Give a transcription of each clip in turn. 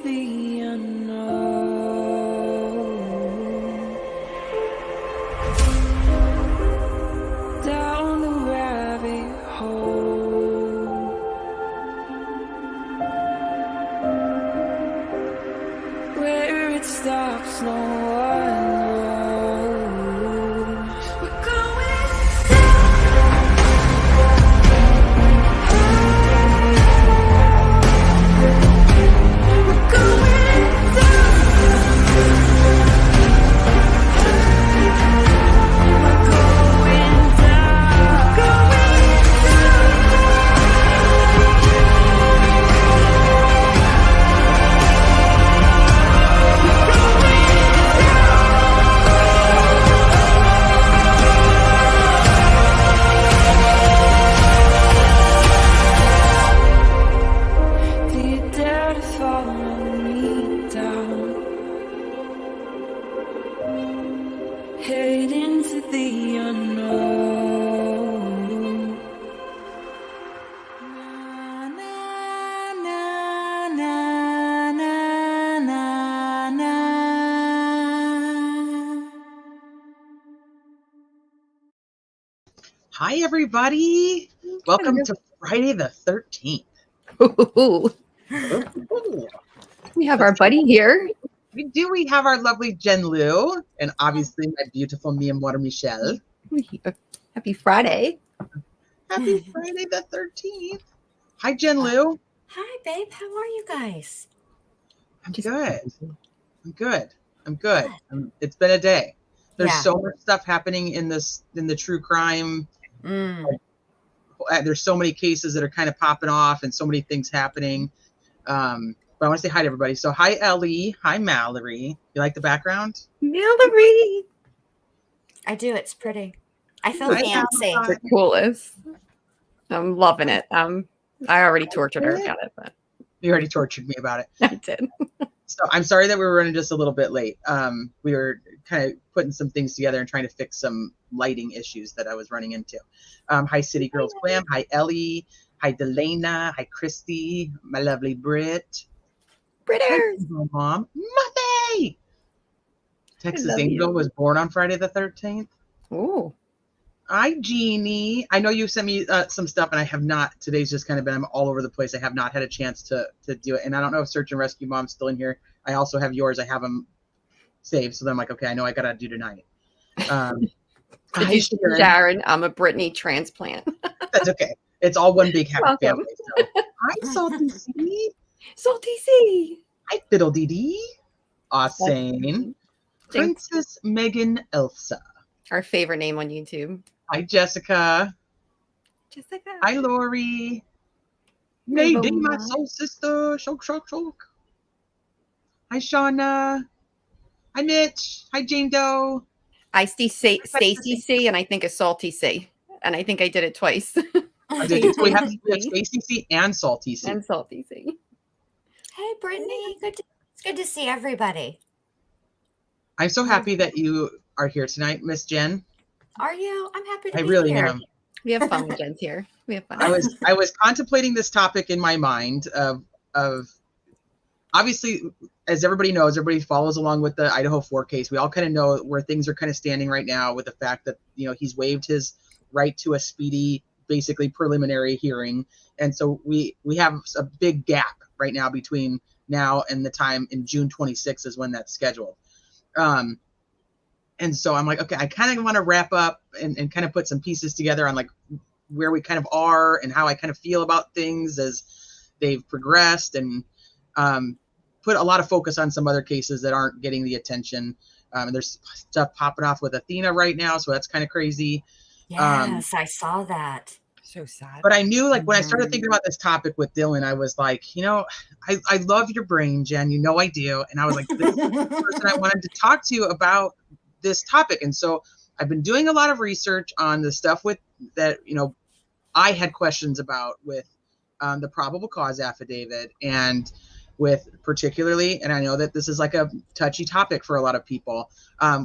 the unknown, down the rabbit hole, where it stops no one knows. We're going head into the unknown. Na, na, na, na, na, na, na. Hi, everybody. Welcome to Friday the 13th. Ooh. We have our buddy here. We have our lovely Jenn Lou, and obviously my beautiful Mia Water Michelle. Happy Friday. Happy Friday the 13th. Hi, Jenn Lou. Hi, babe. How are you guys? I'm good. I'm good. It's been a day. There's so much stuff happening in the true crime. There's so many cases that are kind of popping off and so many things happening. But I want to say hi to everybody. So hi, Ellie. Hi, Mallory. You like the background? Mallory. I do. It's pretty. I feel Hi, fancy. Mallory. The coolest. I'm loving it. I already tortured her about it, but You already tortured me about it. I did. So I'm sorry that we were running just a little bit late. We were kind of putting some things together and trying to fix some lighting issues that I was running into. Hi, City Girls Glam. Hi, Ellie. Hi, Delana. Hi, Christy. My lovely Britt. Britters. Mom. Muffy. Texas Angel was born on Friday the 13th. Ooh. Hi, Jeannie. I know you sent me some stuff, and I have not. Today's just kind of been, I'm all over the place. I have not had a chance to do it. And I don't know if Search and Rescue Mom's still in here. I also have yours. I have them saved. So then I'm like, okay, I know I got to do tonight. Hi, Sharon, I'm a Brittany transplant. That's okay. It's all one big happy Welcome. family. So. Hi, Salty C. Salty C. Hi, Fiddle Dee Dee. Awesome. Princess Megan Elsa. Our favorite name on YouTube. Hi, Jessica. Jessica. Hi, Lori. Nadine, my soul sister. Shoke. Hi, Shauna. Hi, Mitch. Hi, Jane Doe. I see Stacy C, and I think a Salty C. And I think I did it twice. So we have Stacy C and Salty C. And Salty C. Hey, Brittany. It's good to see everybody. I'm so happy that you are here tonight, Miss Jenn. Are you? I'm happy to I be really here. am. We have fun with Jen's here. We have fun. I was contemplating this topic in my mind of obviously, as everybody knows, everybody follows along with the Idaho Four case. We all kind of know where things are kind of standing right now with the fact that, he's waived his right to a speedy, basically preliminary hearing. And so we have a big gap right now between now and the time in June 26th is when that's scheduled. And so I'm like, okay, I kind of want to wrap up and kind of put some pieces together on like where we kind of are and how I kind of feel about things as they've progressed, and put a lot of focus on some other cases that aren't getting the attention. And there's stuff popping off with Athena right now, so that's kind of crazy. Yes, I saw that. So sad. But I knew, like, when I started thinking about this topic with Dylan, I was like, I love your brain, Jen. I do. And I was like, this is the person I wanted to talk to about this topic. And so I've been doing a lot of research on the stuff with that, I had questions about with the probable cause affidavit, and with particularly, and I know that this is like a touchy topic for a lot of people,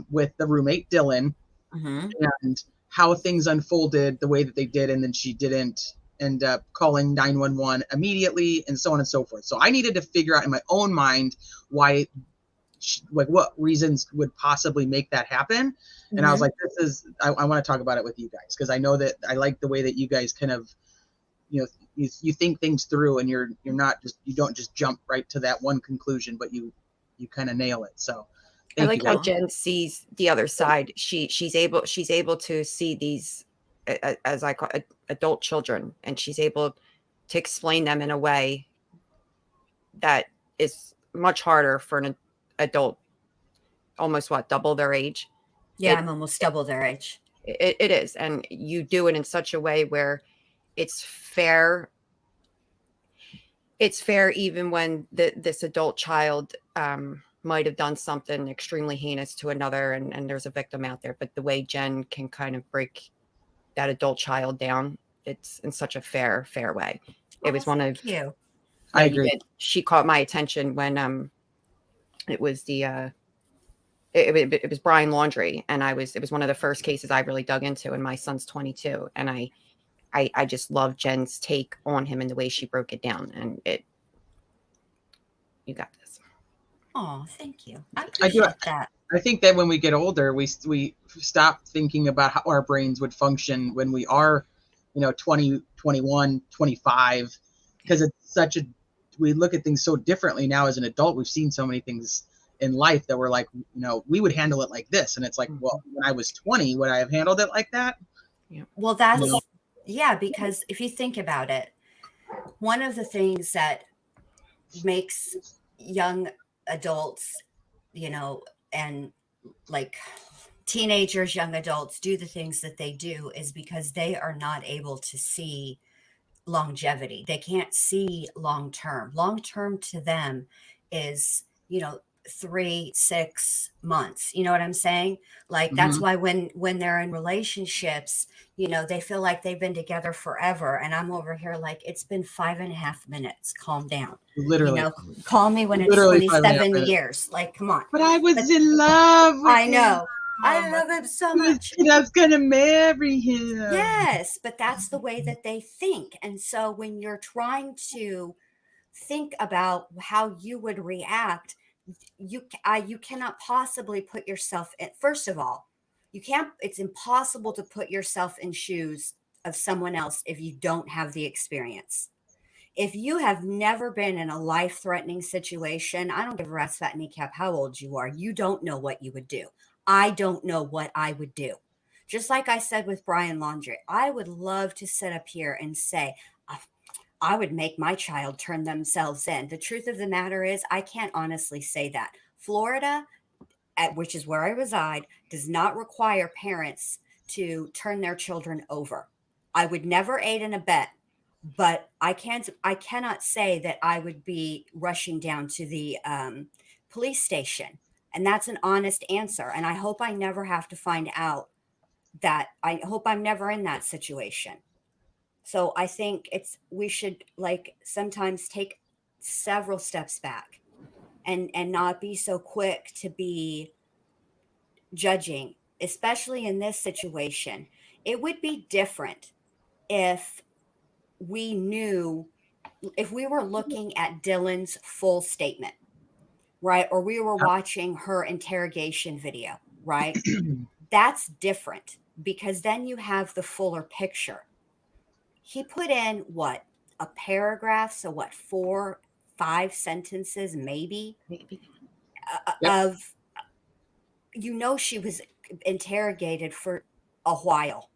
with the roommate Dylan, and how things unfolded the way that they did, and then she didn't end up calling 911 immediately, and so on and so forth. So I needed to figure out in my own mind why, like what reasons would possibly make that happen. And I was like, I want to talk about it with you guys, because I know that I like the way that you guys kind of, you think things through, and you don't just jump right to that one conclusion, but you kind of nail it. So I like how Jenn sees the other side. She's able to see these, as I call it, adult children, and she's able to explain them in a way that is much harder for an adult, almost double their age. Yeah, I'm almost double their age. It is, and you do it in such a way where it's fair. It's fair even when this adult child might have done something extremely heinous to another, and there's a victim out there. But the way Jenn can kind of break that adult child down, it's in such a fair way. It was one of you. I agree. She caught my attention when it was it was Brian Laundrie, and it was one of the first cases I really dug into, and my son's 22, and I just love Jenn's take on him and the way she broke it down, and you got this. Oh, thank you. I appreciate that. I think that when we get older, we stop thinking about how our brains would function when we are, 20, 21, 25, because it's we look at things so differently now as an adult. We've seen so many things in life that we're like, we would handle it like this. And it's like, well, when I was 20, would I have handled it like that? Yeah. Well, that's, yeah, because if you think about it, one of the things that makes young adults, and like teenagers, young adults do the things that they do is because they are not able to see longevity. They can't see long term. Long term to them is, 3-6 months. You know what I'm saying? Like that's why when they're in relationships, they feel like they've been together forever. And I'm over here like, it's been 5.5 minutes. Calm down. Literally. Call me when it's 27 years. Like, come on. But I was in love with I know. I love him so much. I was going to marry him. Yes, but that's the way that they think. And so when you're trying to think about how you would react, you cannot possibly put yourself in. First of all, it's impossible to put yourself in shoes of someone else if you don't have the experience. If you have never been in a life-threatening situation, I don't give a rat's fat kneecap how old you are. You don't know what you would do. I don't know what I would do. Just like I said with Brian Laundrie, I would love to sit up here and say, I would make my child turn themselves in. The truth of the matter is, I can't honestly say that. Florida, which is where I reside, does not require parents to turn their children over. I would never aid and abet, but I cannot say that I would be rushing down to the police station. And that's an honest answer. And I hope I never have to find out that. I hope I'm never in that situation. So I think we should sometimes take several steps back and not be so quick to be judging, especially in this situation. It would be different if we were looking at Dylan's full statement, right? Or we were watching her interrogation video, right? That's different because then you have the fuller picture. He put in a paragraph? So 4-5 sentences, maybe. Of, she was interrogated for a while.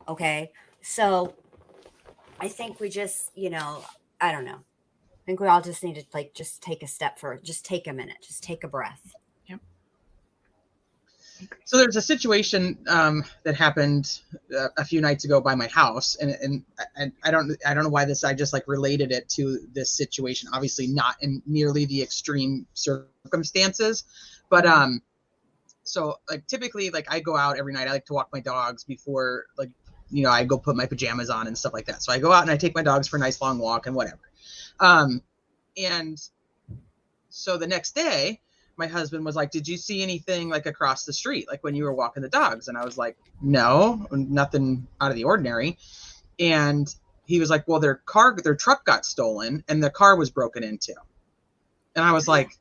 Okay. So I think we just, I don't know. I think we all just need to just take a step forward. Just take a minute. Just take a breath. So there's a situation that happened a few nights ago by my house, and I don't know why I just related it to this situation. Obviously, not in nearly the extreme circumstances, but so typically I go out every night. I like to walk my dogs before I go put my pajamas on and stuff like that. So I go out and I take my dogs for a nice long walk and whatever. And so the next day, my husband was like, did you see anything across the street, when you were walking the dogs? And I was like, no, nothing out of the ordinary. And he was like, well, their truck got stolen and the car was broken into. And I was like,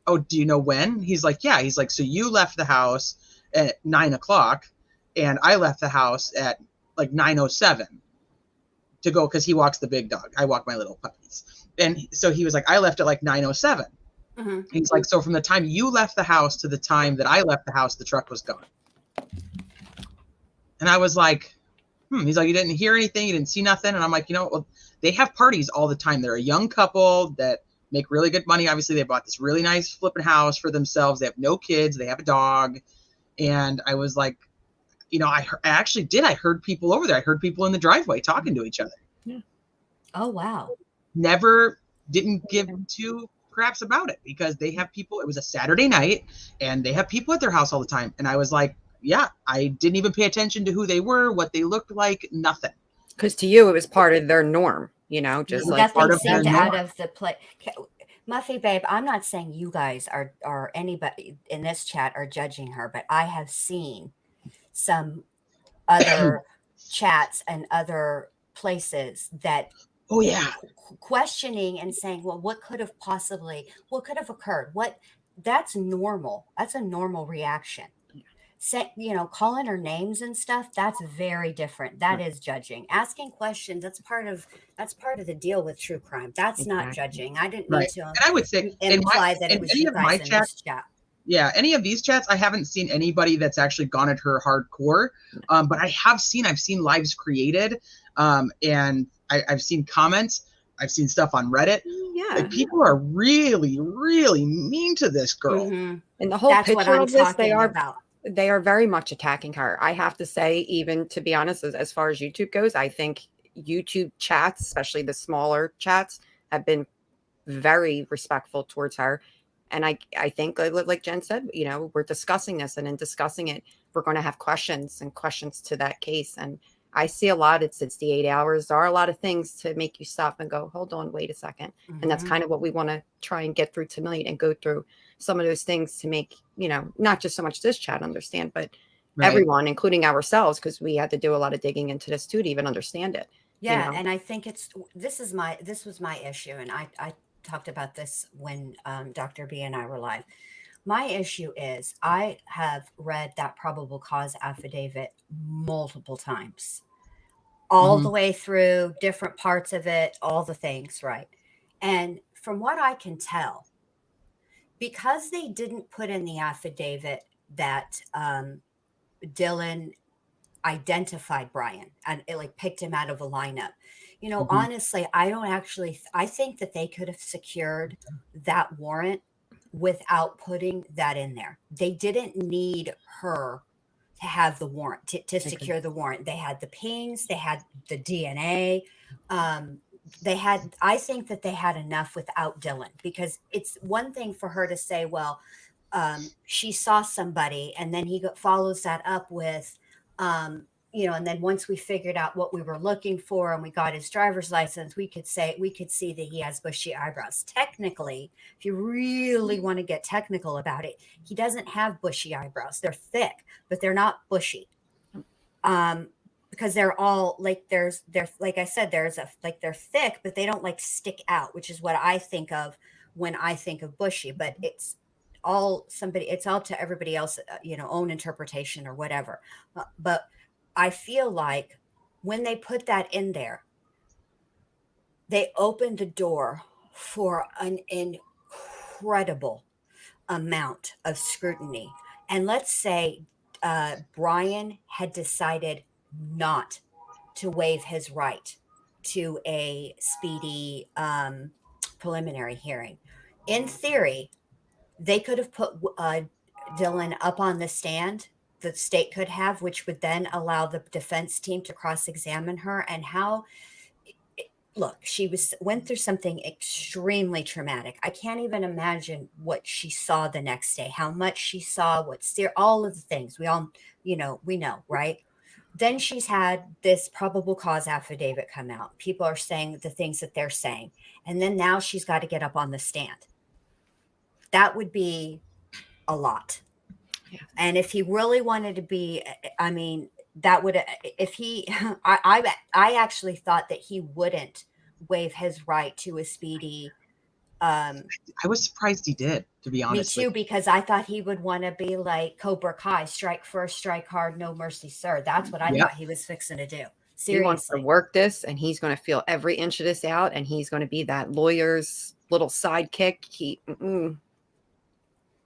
oh, do you know when? He's like, yeah. He's like, so you left the house at 9:00 and I left the house at like 9:07 to go, because he walks the big dog. I walk my little puppies. And so he was like, I left at like 9:07. Mm-hmm. He's like, so from the time you left the house to the time that I left the house, the truck was gone. And I was like, He's like, you didn't hear anything, you didn't see nothing. And I'm like, well, they have parties all the time. They're a young couple that make really good money. Obviously, they bought this really nice flipping house for themselves. They have no kids. They have a dog. And I was like, I actually did. I heard people over there. I heard people in the driveway talking to each other. Yeah. Oh, wow. Never didn't give two craps about it, because they have people. It was a Saturday night and they have people at their house all the time. And I was like, yeah, I didn't even pay attention to who they were, what they looked like, nothing. Because to you, it was part of their norm, just like nothing part of seemed their out norm. of the play. Muffy babe, I'm not saying you guys are anybody in this chat are judging her, but I have seen some other chats and other places that Oh yeah, questioning and saying, well, what could have occurred? That's normal. That's a normal reaction. Calling her names and stuff, that's very different. That is judging. Asking questions, that's part of the deal with true crime. That's not judging. I didn't mean to and I would say imply that it was you guys in this chat. Yeah, any of these chats, I haven't seen anybody that's actually gone at her hardcore. But I've seen lives created, and I've seen comments. I've seen stuff on Reddit. Yeah, like, people are really, really mean to this girl. Mm-hmm. And the whole That's what picture I'm of this, talking about. they are very much attacking her. I have to say, even to be honest, as far as YouTube goes, I think YouTube chats, especially the smaller chats, have been very respectful towards her. And I think, like Jen said, we're discussing this, and in discussing it, we're going to have questions to that case. And I see a lot. It's the 8 hours. There are a lot of things to make you stop and go, hold on, wait a second. Mm-hmm. And that's kind of what we want to try and get through tonight, and go through some of those things to make, not just so much this chat understand, but everyone, including ourselves, because we had to do a lot of digging into this too to even understand it. Yeah. And I think this was my issue. And I talked about this when Dr. B and I were live. My issue is I have read that probable cause affidavit multiple times, all the way through, different parts of it, all the things, right? And from what I can tell, because they didn't put in the affidavit that Dylan identified Brian and it picked him out of a lineup. Honestly, I think that they could have secured that warrant without putting that in there. They didn't need her to have the warrant to secure the warrant. They had the pings, they had the DNA. I think that they had enough without Dylan, because it's one thing for her to say, well, she saw somebody, and then he follows that up with, and then once we figured out what we were looking for and we got his driver's license, we could see that he has bushy eyebrows. Technically, if you really want to get technical about it, he doesn't have bushy eyebrows. They're thick, but they're not bushy. Because they're all they're like I said, they're thick, but they don't stick out, which is what I think of when I think of bushy. But it's all to everybody else, own interpretation or whatever. But I feel like when they put that in there, they opened the door for an incredible amount of scrutiny. And let's say Brian had decided not to waive his right to a speedy preliminary hearing. In theory, they could have put Dylan up on the stand. The state could have, which would then allow the defense team to cross-examine her. And she went through something extremely traumatic. I can't even imagine what she saw the next day, how much she saw, all of the things we all, we know, right? Then she's had this probable cause affidavit come out. People are saying the things that they're saying. And then now she's got to get up on the stand. That would be a lot. Yeah. And if he really wanted to be, that would, if he, I actually thought that he wouldn't waive his right to a speedy. I was surprised he did, to be Me honest too, with because I thought he would want to be like Cobra Kai, strike first, strike hard, no mercy, sir. That's what I you. Yep. thought he was fixing to do. He wants to Seriously. work this, and he's going to feel every inch of this out, and he's going to be that lawyer's little sidekick. He's going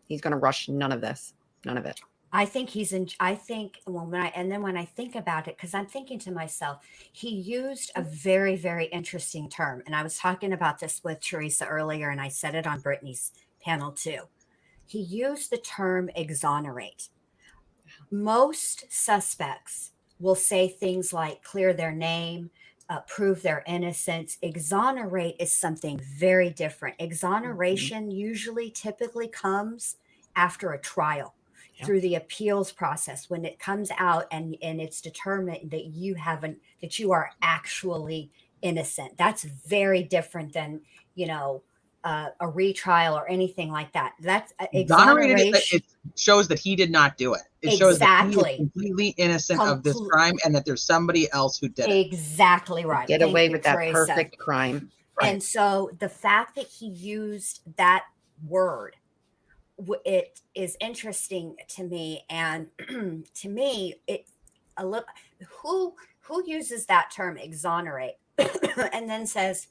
to rush none of this, none of it. I think he's in, I think, well, when I think about it, because I'm thinking to myself, he used a very, very interesting term. And I was talking about this with Teresa earlier, and I said it on Brittany's panel too. He used the term exonerate. Most suspects will say things like clear their name, prove their innocence. Exonerate is something very different. Exoneration usually typically comes after a trial. Through the appeals process, when it comes out and it's determined that that you are actually innocent. That's very different than, a retrial or anything like that. That's Exonerated, exoneration. it shows that he did not do it. It shows that he is Exactly. completely innocent of this crime and that there's somebody else who did it. Exactly right. Get Thank away you, with that Teresa. perfect crime. Right. And so the fact that he used that word, it is interesting to me. And to me, who uses that term exonerate and then says,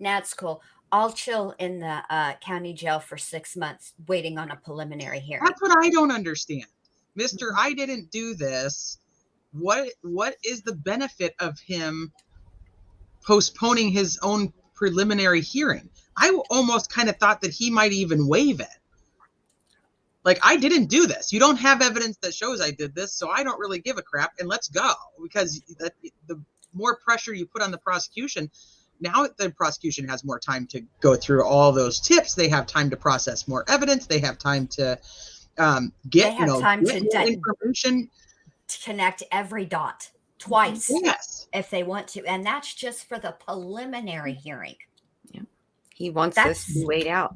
"That's cool. I'll chill in the county jail for 6 months waiting on a preliminary hearing." That's what I don't understand. Mr. I didn't do this. What is the benefit of him postponing his own preliminary hearing? I almost kind of thought that he might even waive it. Like, I didn't do this. You don't have evidence that shows I did this, so I don't really give a crap, and let's go. Because the more pressure you put on the prosecution, now the prosecution has more time to go through all those tips. They have time to process more evidence. They have time to get information. To connect every dot twice. Yes. If they want to. And that's just for the preliminary hearing. Yeah. He wants this weighed out.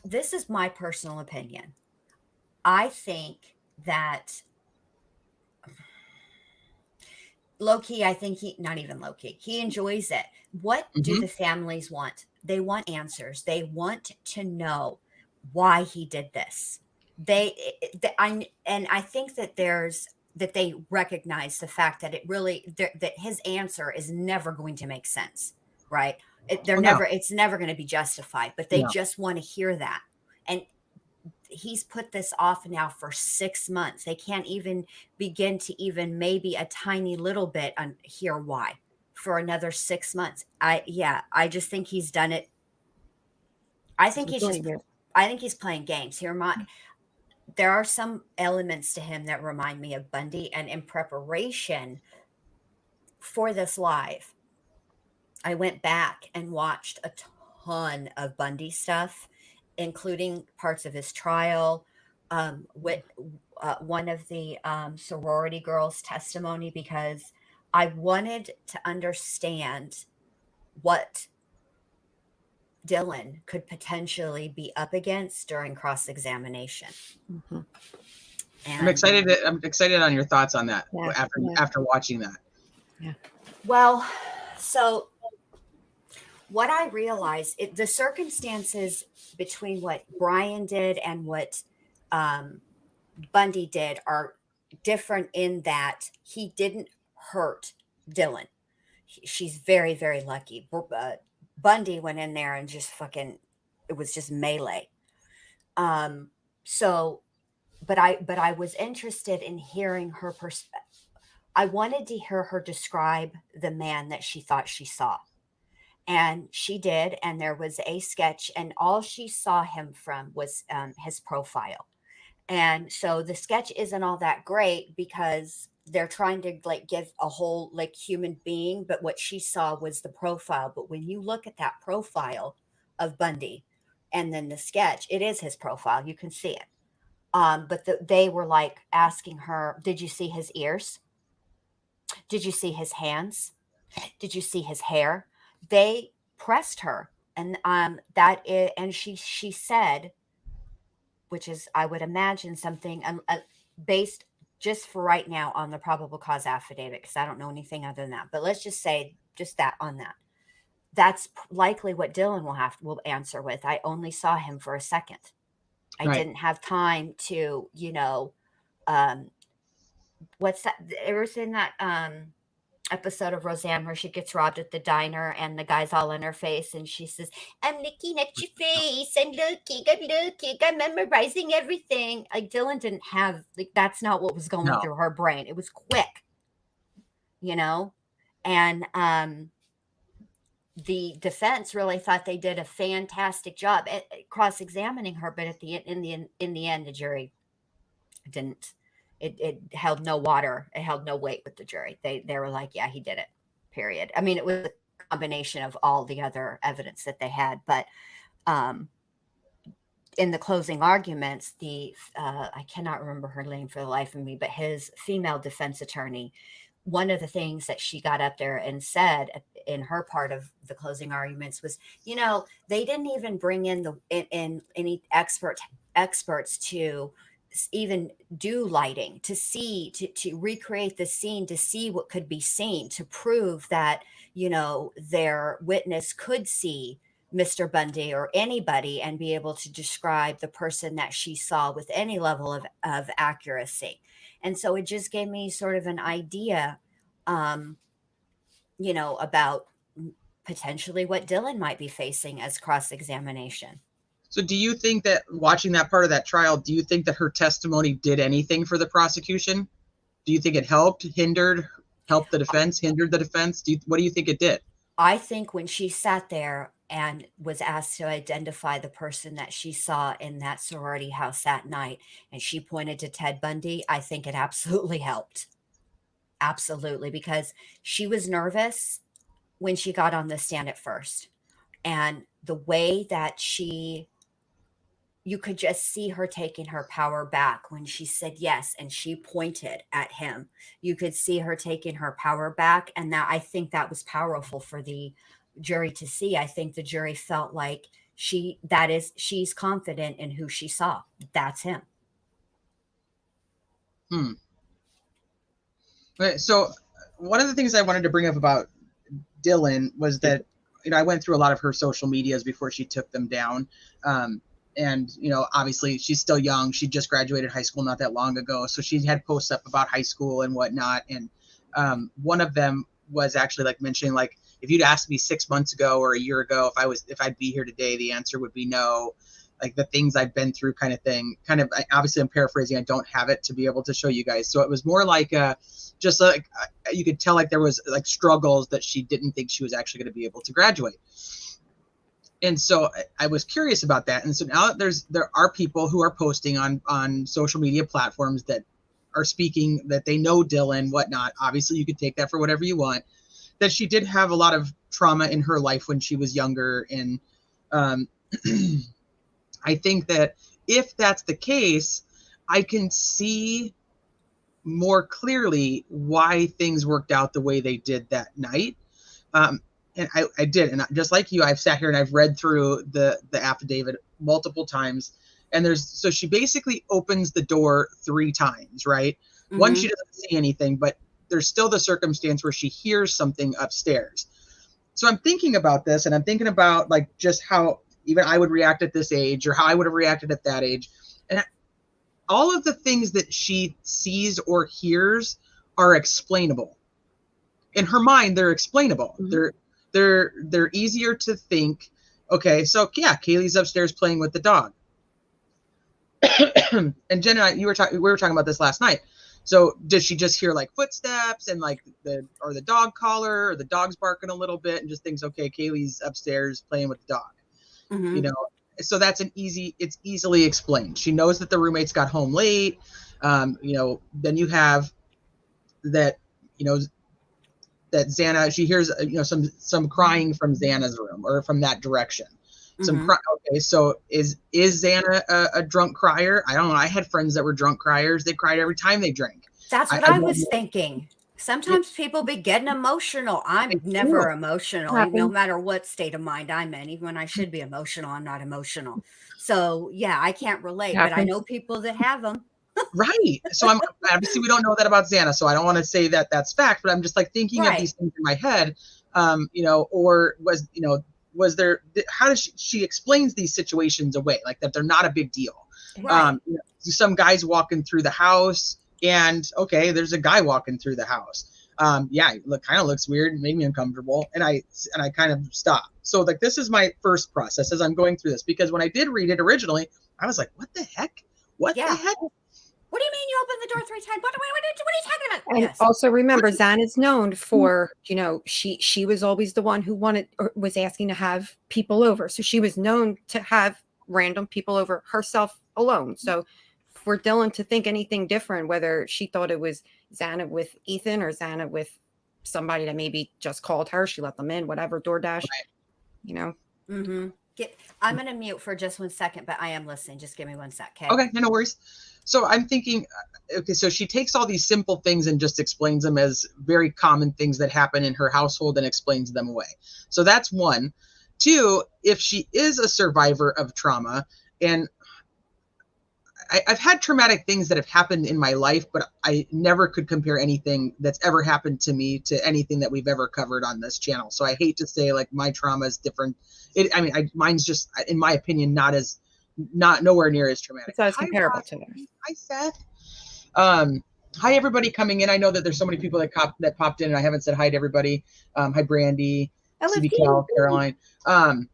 This is my personal opinion. I think that low-key, not even low-key, he enjoys it. What do the families want? They want answers. They want to know why he did this. I think that they recognize the fact that that his answer is never going to make sense, right? It's never going to be justified, but they just want to hear that. And he's put this off now for 6 months. They can't even begin to even maybe a tiny little bit hear why for another 6 months. I just think he's done it. I think he's playing games here. There are some elements to him that remind me of Bundy, and in preparation for this live, I went back and watched a ton of Bundy stuff, including parts of his trial, with one of the sorority girls' testimony, because I wanted to understand what Dylan could potentially be up against during cross-examination. Mm-hmm. I'm excited on your thoughts on that after watching that. Yeah. Well, so what I realized, the circumstances between what Brian did and what Bundy did are different in that he didn't hurt Dylan. She's very, very lucky. Bundy went in there and just it was just melee. But I was interested in hearing her perspective. I wanted to hear her describe the man that she thought she saw. And she did. And there was a sketch, and all she saw him from was his profile. And so the sketch isn't all that great because they're trying to give a whole human being, but what she saw was the profile. But when you look at that profile of Bundy and then the sketch, it is his profile. You can see it. But they were asking her, did you see his ears? Did you see his hands? Did you see his hair? They pressed her, and she said, which is, I would imagine, something based just for right now on the probable cause affidavit, because I don't know anything other than that, but let's just say just that on that. That's likely what Dylan will answer with. I only saw him for a second. I Right. didn't have time to, what's that? Ever seen that episode of Roseanne where she gets robbed at the diner and the guy's all in her face and she says, "I'm looking at your face. I'm looking, I'm memorizing everything." Like Dylan didn't have, like, that's not what was going No. through her brain. It was quick, and the defense really thought they did a fantastic job at cross-examining her, but in the end, the jury didn't. It held no water. It held no weight with the jury. They were like, yeah, he did it. Period. I mean, it was a combination of all the other evidence that they had, but in the closing arguments, I cannot remember her name for the life of me, but his female defense attorney, one of the things that she got up there and said in her part of the closing arguments was, they didn't even bring in any experts to even do lighting, to see, to recreate the scene, to see what could be seen, to prove that, their witness could see Mr. Bundy or anybody and be able to describe the person that she saw with any level of accuracy. And so it just gave me sort of an idea, about potentially what Dylan might be facing as cross-examination. So do you think that watching that part of that trial, do you think that her testimony did anything for the prosecution? Do you think it helped, helped the defense, hindered the defense? What do you think it did? I think when she sat there and was asked to identify the person that she saw in that sorority house that night, and she pointed to Ted Bundy, I think it absolutely helped. Absolutely, because she was nervous when she got on the stand at first. And the way that you could just see her taking her power back when she said yes and she pointed at him. You could see her taking her power back, and that, I think that was powerful for the jury to see. I think the jury felt like she's confident in who she saw. That's him. Okay, so one of the things I wanted to bring up about Dylan was that, I went through a lot of her social medias before she took them down. And, obviously she's still young. She just graduated high school not that long ago. So she had posts up about high school and whatnot. And one of them was actually like mentioning, like, if you'd asked me 6 months ago or a year ago if I'd be here today, the answer would be no. Like the things I've been through kind of thing. Obviously I'm paraphrasing. I don't have it to be able to show you guys. So it was more like just like you could tell like there was like struggles that she didn't think she was actually going to be able to graduate. And so I was curious about that. And so now there are people who are posting on social media platforms that are speaking that they know Dylan, whatnot. Obviously you could take that for whatever you want, that she did have a lot of trauma in her life when she was younger. And I think that if that's the case, I can see more clearly why things worked out the way they did that night. And I did. And just like you, I've sat here and I've read through the affidavit multiple times. And so she basically opens the door 3 times, right? Mm-hmm. One, she doesn't see anything, but there's still the circumstance where she hears something upstairs. So I'm thinking about this, and I'm thinking about like just how even I would react at this age or how I would have reacted at that age. And all of the things that she sees or hears are explainable. In her mind, they're explainable. Mm-hmm. They're easier to think. Okay, so yeah, Kaylee's upstairs playing with the dog. And Jen and I, we were talking about this last night. So did she just hear like footsteps and like the dog collar or the dog's barking a little bit and just thinks, okay, Kaylee's upstairs playing with the dog? Mm-hmm. So that's it's easily explained. She knows that the roommates got home late. Then you have that, that Xana, she hears, some crying from Xana's room or from that direction. Mm-hmm. Okay, so is Xana a drunk crier? I don't know. I had friends that were drunk criers. They cried every time they drank. That's what I was thinking. Sometimes people be getting emotional. I'm never emotional, no matter what state of mind I'm in. Even when I should be emotional, I'm not emotional. So yeah, I can't relate, but I know people that have them. Right. So I'm obviously we don't know that about Xana, so I don't want to say that that's fact, but I'm just like thinking of these things in my head, or was there, how does she explains these situations away, like that they're not a big deal. Right. Some guys walking through the house and okay, there's a guy walking through the house. Kind of looks weird, made me uncomfortable. And I kind of stopped. So like, this is my first process as I'm going through this, because when I did read it originally, I was like, what the heck? What the heck? What do you mean you opened the door 3 times? What are you talking about? And Yes. also remember, Zan is known for, she was always the one who wanted or was asking to have people over. So she was known to have random people over herself alone. So for Dylan to think anything different, whether she thought it was Xana with Ethan or Xana with somebody that maybe just called her, she let them in, whatever, DoorDash, Mm-hmm. I'm going to mute for just 1 second, but I am listening. Just give me 1 sec. Okay, no worries. So I'm thinking, okay, so she takes all these simple things and just explains them as very common things that happen in her household and explains them away. So that's one. Two, if she is a survivor of trauma, and I've had traumatic things that have happened in my life, but I never could compare anything that's ever happened to me to anything that we've ever covered on this channel. So I hate to say like my trauma is different. Mine's just, in my opinion, not nowhere near as traumatic. So it's comparable to them. Hi, Seth. Hi, everybody coming in. I know that there's so many people that popped in, and I haven't said hi to everybody. Hi, Brandy, CB Cal, Caroline.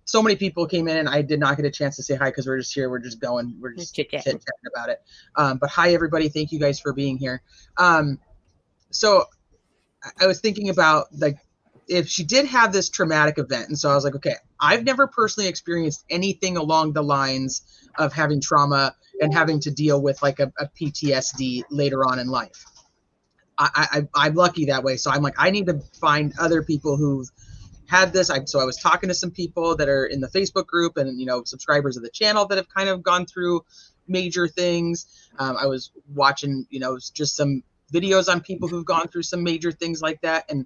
So many people came in, and I did not get a chance to say hi because we're just here. We're just going. We're just chit-chatting about it. But hi, everybody. Thank you guys for being here. So I was thinking about like, if she did have this traumatic event, and so I was like, okay, I've never personally experienced anything along the lines of having trauma and having to deal with like a PTSD later on in life. I'm lucky that way. So I'm like, I need to find other people who've had this. So I was talking to some people that are in the Facebook group and, subscribers of the channel that have kind of gone through major things. I was watching, just some videos on people who've gone through some major things like that. And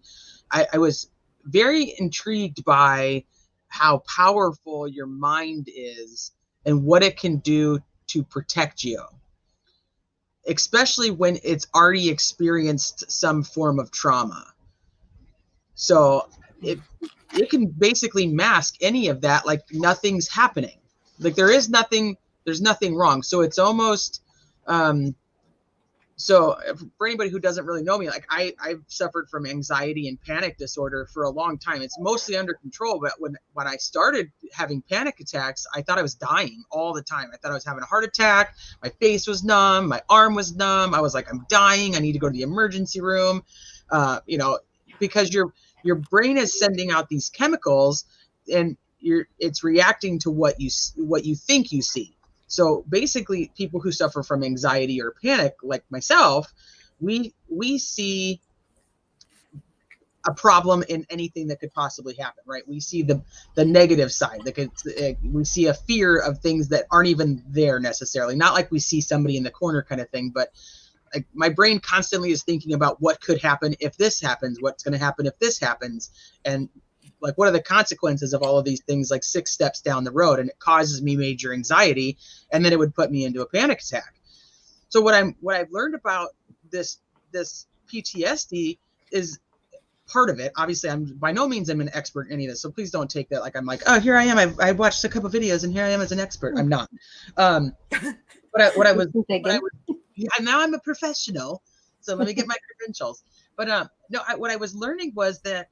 I was very intrigued by how powerful your mind is and what it can do to protect you, especially when it's already experienced some form of trauma. So it can basically mask any of that, like nothing's happening. Like there's nothing wrong. So it's almost, so for anybody who doesn't really know me, like I've suffered from anxiety and panic disorder for a long time. It's mostly under control, but when I started having panic attacks, I thought I was dying all the time. I thought I was having a heart attack. My face was numb. My arm was numb. I was like, I'm dying. I need to go to the emergency room. Because your brain is sending out these chemicals and it's reacting to what you think you see. So basically, people who suffer from anxiety or panic, like myself, we see a problem in anything that could possibly happen, right? We see the negative side. We see a fear of things that aren't even there necessarily. Not like we see somebody in the corner kind of thing, but like my brain constantly is thinking about what could happen if this happens, what's going to happen if this happens, and like what are the consequences of all of these things, like 6 steps down the road, and it causes me major anxiety, and then it would put me into a panic attack. So what I've learned about this PTSD is part of it. Obviously, I'm by no means I'm an expert in any of this, so please don't take that like I'm like, oh, here I am. I've watched a couple videos and here I am as an expert. I'm not. Now I'm a professional, so let me get my credentials. But what I was learning was that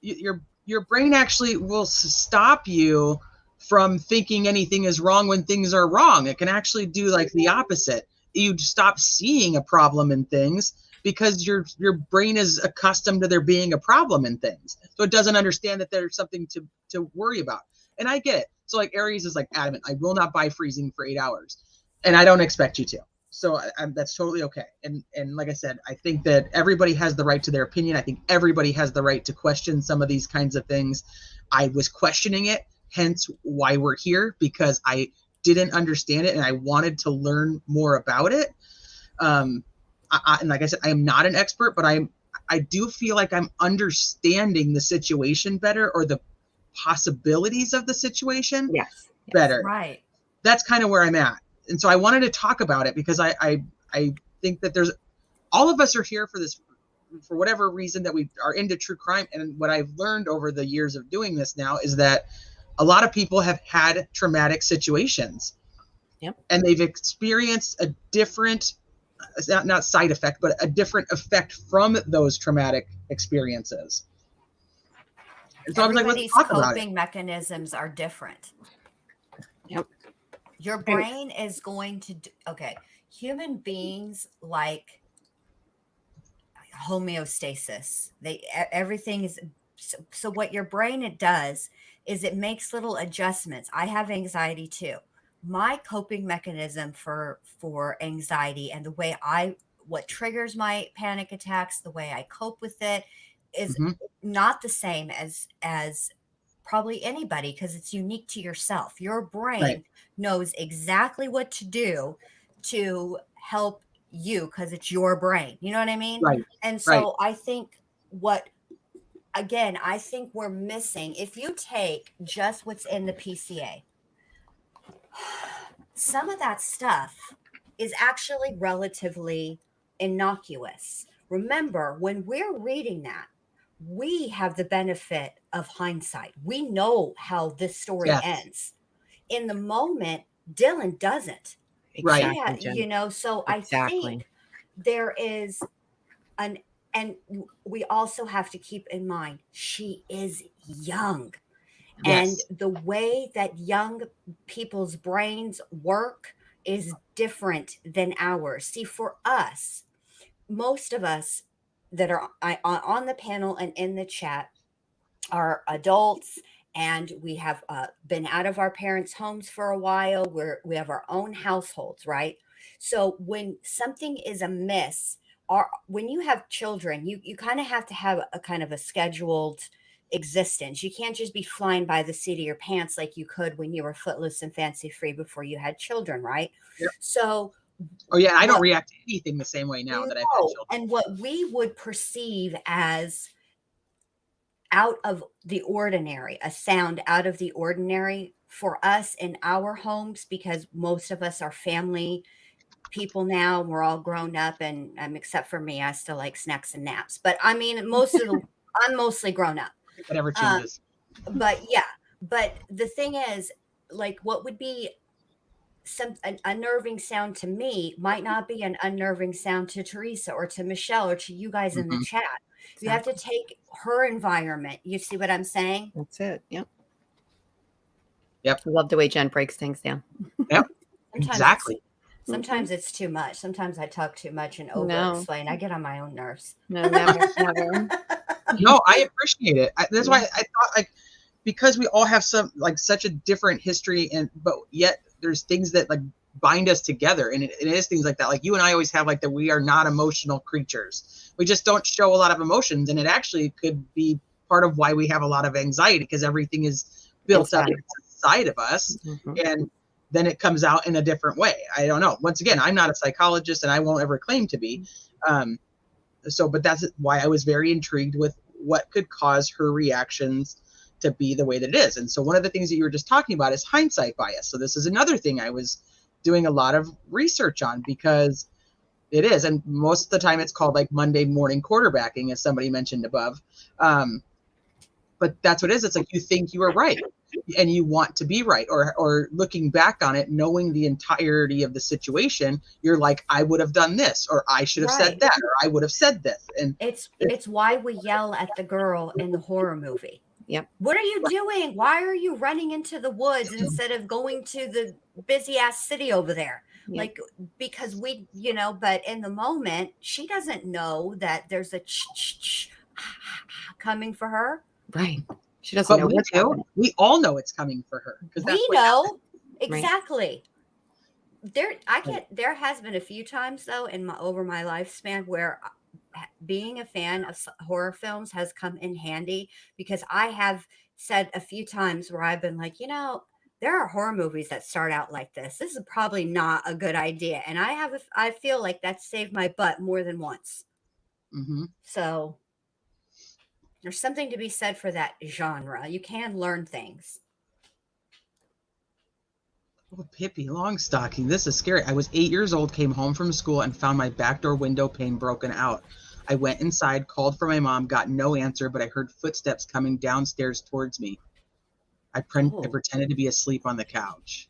your brain actually will stop you from thinking anything is wrong when things are wrong. It can actually do like the opposite. You stop seeing a problem in things because your brain is accustomed to there being a problem in things. So it doesn't understand that there's something to worry about. And I get it. So like Aries is like adamant, I will not buy freezing for 8 hours. And I don't expect you to. So that's totally okay. And like I said, I think that everybody has the right to their opinion. I think everybody has the right to question some of these kinds of things. I was questioning it, hence why we're here, because I didn't understand it and I wanted to learn more about it. And like I said, I am not an expert, but I do feel like I'm understanding the situation better, or the possibilities of the situation better. Right. That's kind of where I'm at. And so I wanted to talk about it because I I think that all of us are here for this, for whatever reason that we are into true crime. And what I've learned over the years of doing this now is that a lot of people have had traumatic situations. Yep. And they've experienced a different, not side effect, but a different effect from those traumatic experiences. And so I was like, let's talk about it. Coping mechanisms are different. Yep. Your brain is going to human beings like homeostasis. Everything is so what your brain it does is it makes little adjustments. I have anxiety too. My coping mechanism for anxiety and the way what triggers my panic attacks, the way I cope with it is not the same as probably anybody, because it's unique to yourself. Your brain knows exactly what to do to help you because it's your brain. You know what I mean? Right. And so I think I think we're missing, if you take just what's in the PCA, some of that stuff is actually relatively innocuous. Remember, when we're reading that, we have the benefit of hindsight. We know how this story ends. In the moment, Dylan doesn't. Exactly. So I think there is and we also have to keep in mind, she is young. Yes. And the way that young people's brains work is different than ours. See, for us, most of us that are on the panel and in the chat are adults, and we have been out of our parents' homes for a while. We have our own households, right? So when something is amiss, or when you have children, you kind of have to have a kind of a scheduled existence. You can't just be flying by the seat of your pants like you could when you were footloose and fancy free before you had children, right? Yep. So I don't react to anything the same way now that I've had children. And what we would perceive as out of the ordinary, a sound out of the ordinary for us in our homes, because most of us are family people now. We're all grown up, and except for me, I still like snacks and naps. But I mean, I'm mostly grown up. Whatever changes. But the thing is, like, what would be an unnerving sound to me might not be an unnerving sound to Teresa or to Michelle or to you guys in the chat. You have to take her environment. You see what I'm saying? That's it. Yep. Yep. I love the way Jenn breaks things down. Yep. Exactly. Sometimes it's too much. Sometimes I talk too much and over-explain. I get on my own nerves. No, never. No, I appreciate it. That's why I thought, because we all have such a different history, but yet there's things that bind us together, and it is things like that. Like you and I always have that we are not emotional creatures. We just don't show a lot of emotions, and it actually could be part of why we have a lot of anxiety, because everything is built up inside of us, and then it comes out in a different way. I don't know. Once again, I'm not a psychologist, and I won't ever claim to be. But that's why I was very intrigued with what could cause her reactions to be the way that it is. And so one of the things that you were just talking about is hindsight bias. So this is another thing I was doing a lot of research on, because it is, and most of the time it's called Monday morning quarterbacking, as somebody mentioned above. But that's what it is. It's you think you are right, and you want to be right, or looking back on it, knowing the entirety of the situation, you're like, I would have done this, or I should have said that, or I would have said this. And it's why we yell at the girl in the horror movie. Yep. What are you doing? Why are you running into the woods instead of going to the busy ass city over there? Yep. Because we, but in the moment, she doesn't know that there's a coming for her. Right. She doesn't know what's happening. We all know it's coming for her. We know exactly. Right. There has been a few times though over my lifespan where being a fan of horror films has come in handy, because I have said a few times where I've been like, there are horror movies that start out like this. This is probably not a good idea. And I feel like that saved my butt more than once. So there's something to be said for that genre. You can learn things. Oh, Pippi Longstocking. This is scary. I was 8 years old, came home from school, and found my back door window pane broken out. I went inside, called for my mom, got no answer, but I heard footsteps coming downstairs towards me. I pretended to be asleep on the couch.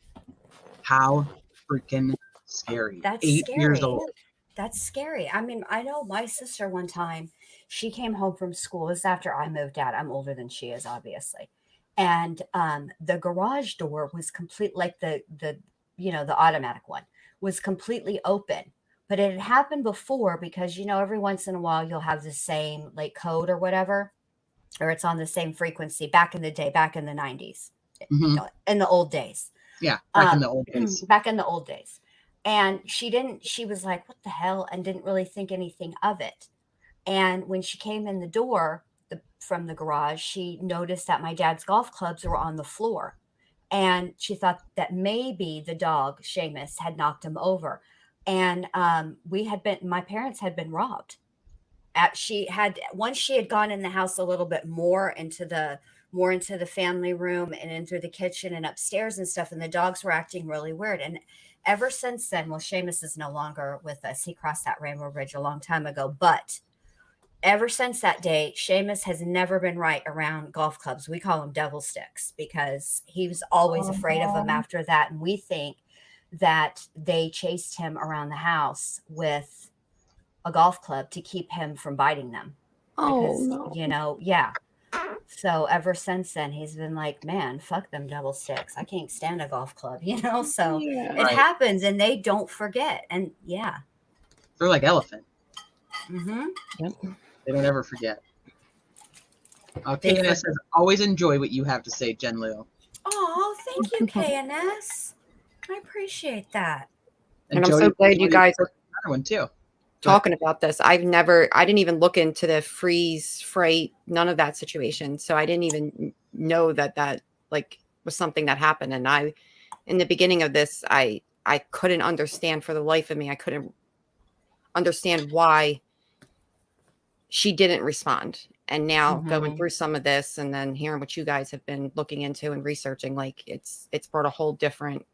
How freaking scary. That's 8 years scary. old. That's scary. I mean, I know my sister one time, she came home from school. This is after I moved out. I'm older than she is, obviously. And the garage door was complete, like the the automatic one was completely open. But it had happened before because every once in a while you'll have the same like code or whatever, or it's on the same frequency back in the day, back in the 90s, Mhm. in the old days. Yeah, back in the old days. Back in the old days. And she was like, what the hell? And didn't really think anything of it. And when she came in the door from the garage, she noticed that my dad's golf clubs were on the floor. And she thought that maybe the dog, Seamus, had knocked him over. And my parents had been robbed. Once she had gone in the house a little bit more into the family room and into the kitchen and upstairs and stuff, and the dogs were acting really weird. And ever since then, well, Seamus is no longer with us. He crossed that Rainbow Bridge a long time ago, but ever since that day, Seamus has never been right around golf clubs. We call them devil sticks because he was always afraid of them after that. And we think that they chased him around the house with a golf club to keep him from biting them. Oh, Because, no. yeah. So ever since then, he's been like, man, fuck them double sticks. I can't stand a golf club, So Yeah. it happens and they don't forget. And yeah. They're like elephant. Mm-hmm. Yep. They don't ever forget. KNS says, always enjoy what you have to say, Jen Liu. Oh, thank you, KNS. I appreciate that. And I'm so glad you guys are another one too. talking about this. I didn't even look into the freeze freight, none of that situation. So I didn't even know that like was something that happened. And in the beginning of this, I couldn't understand for the life of me. I couldn't understand why she didn't respond. And now going through some of this and then hearing what you guys have been looking into and researching, like it's brought a whole different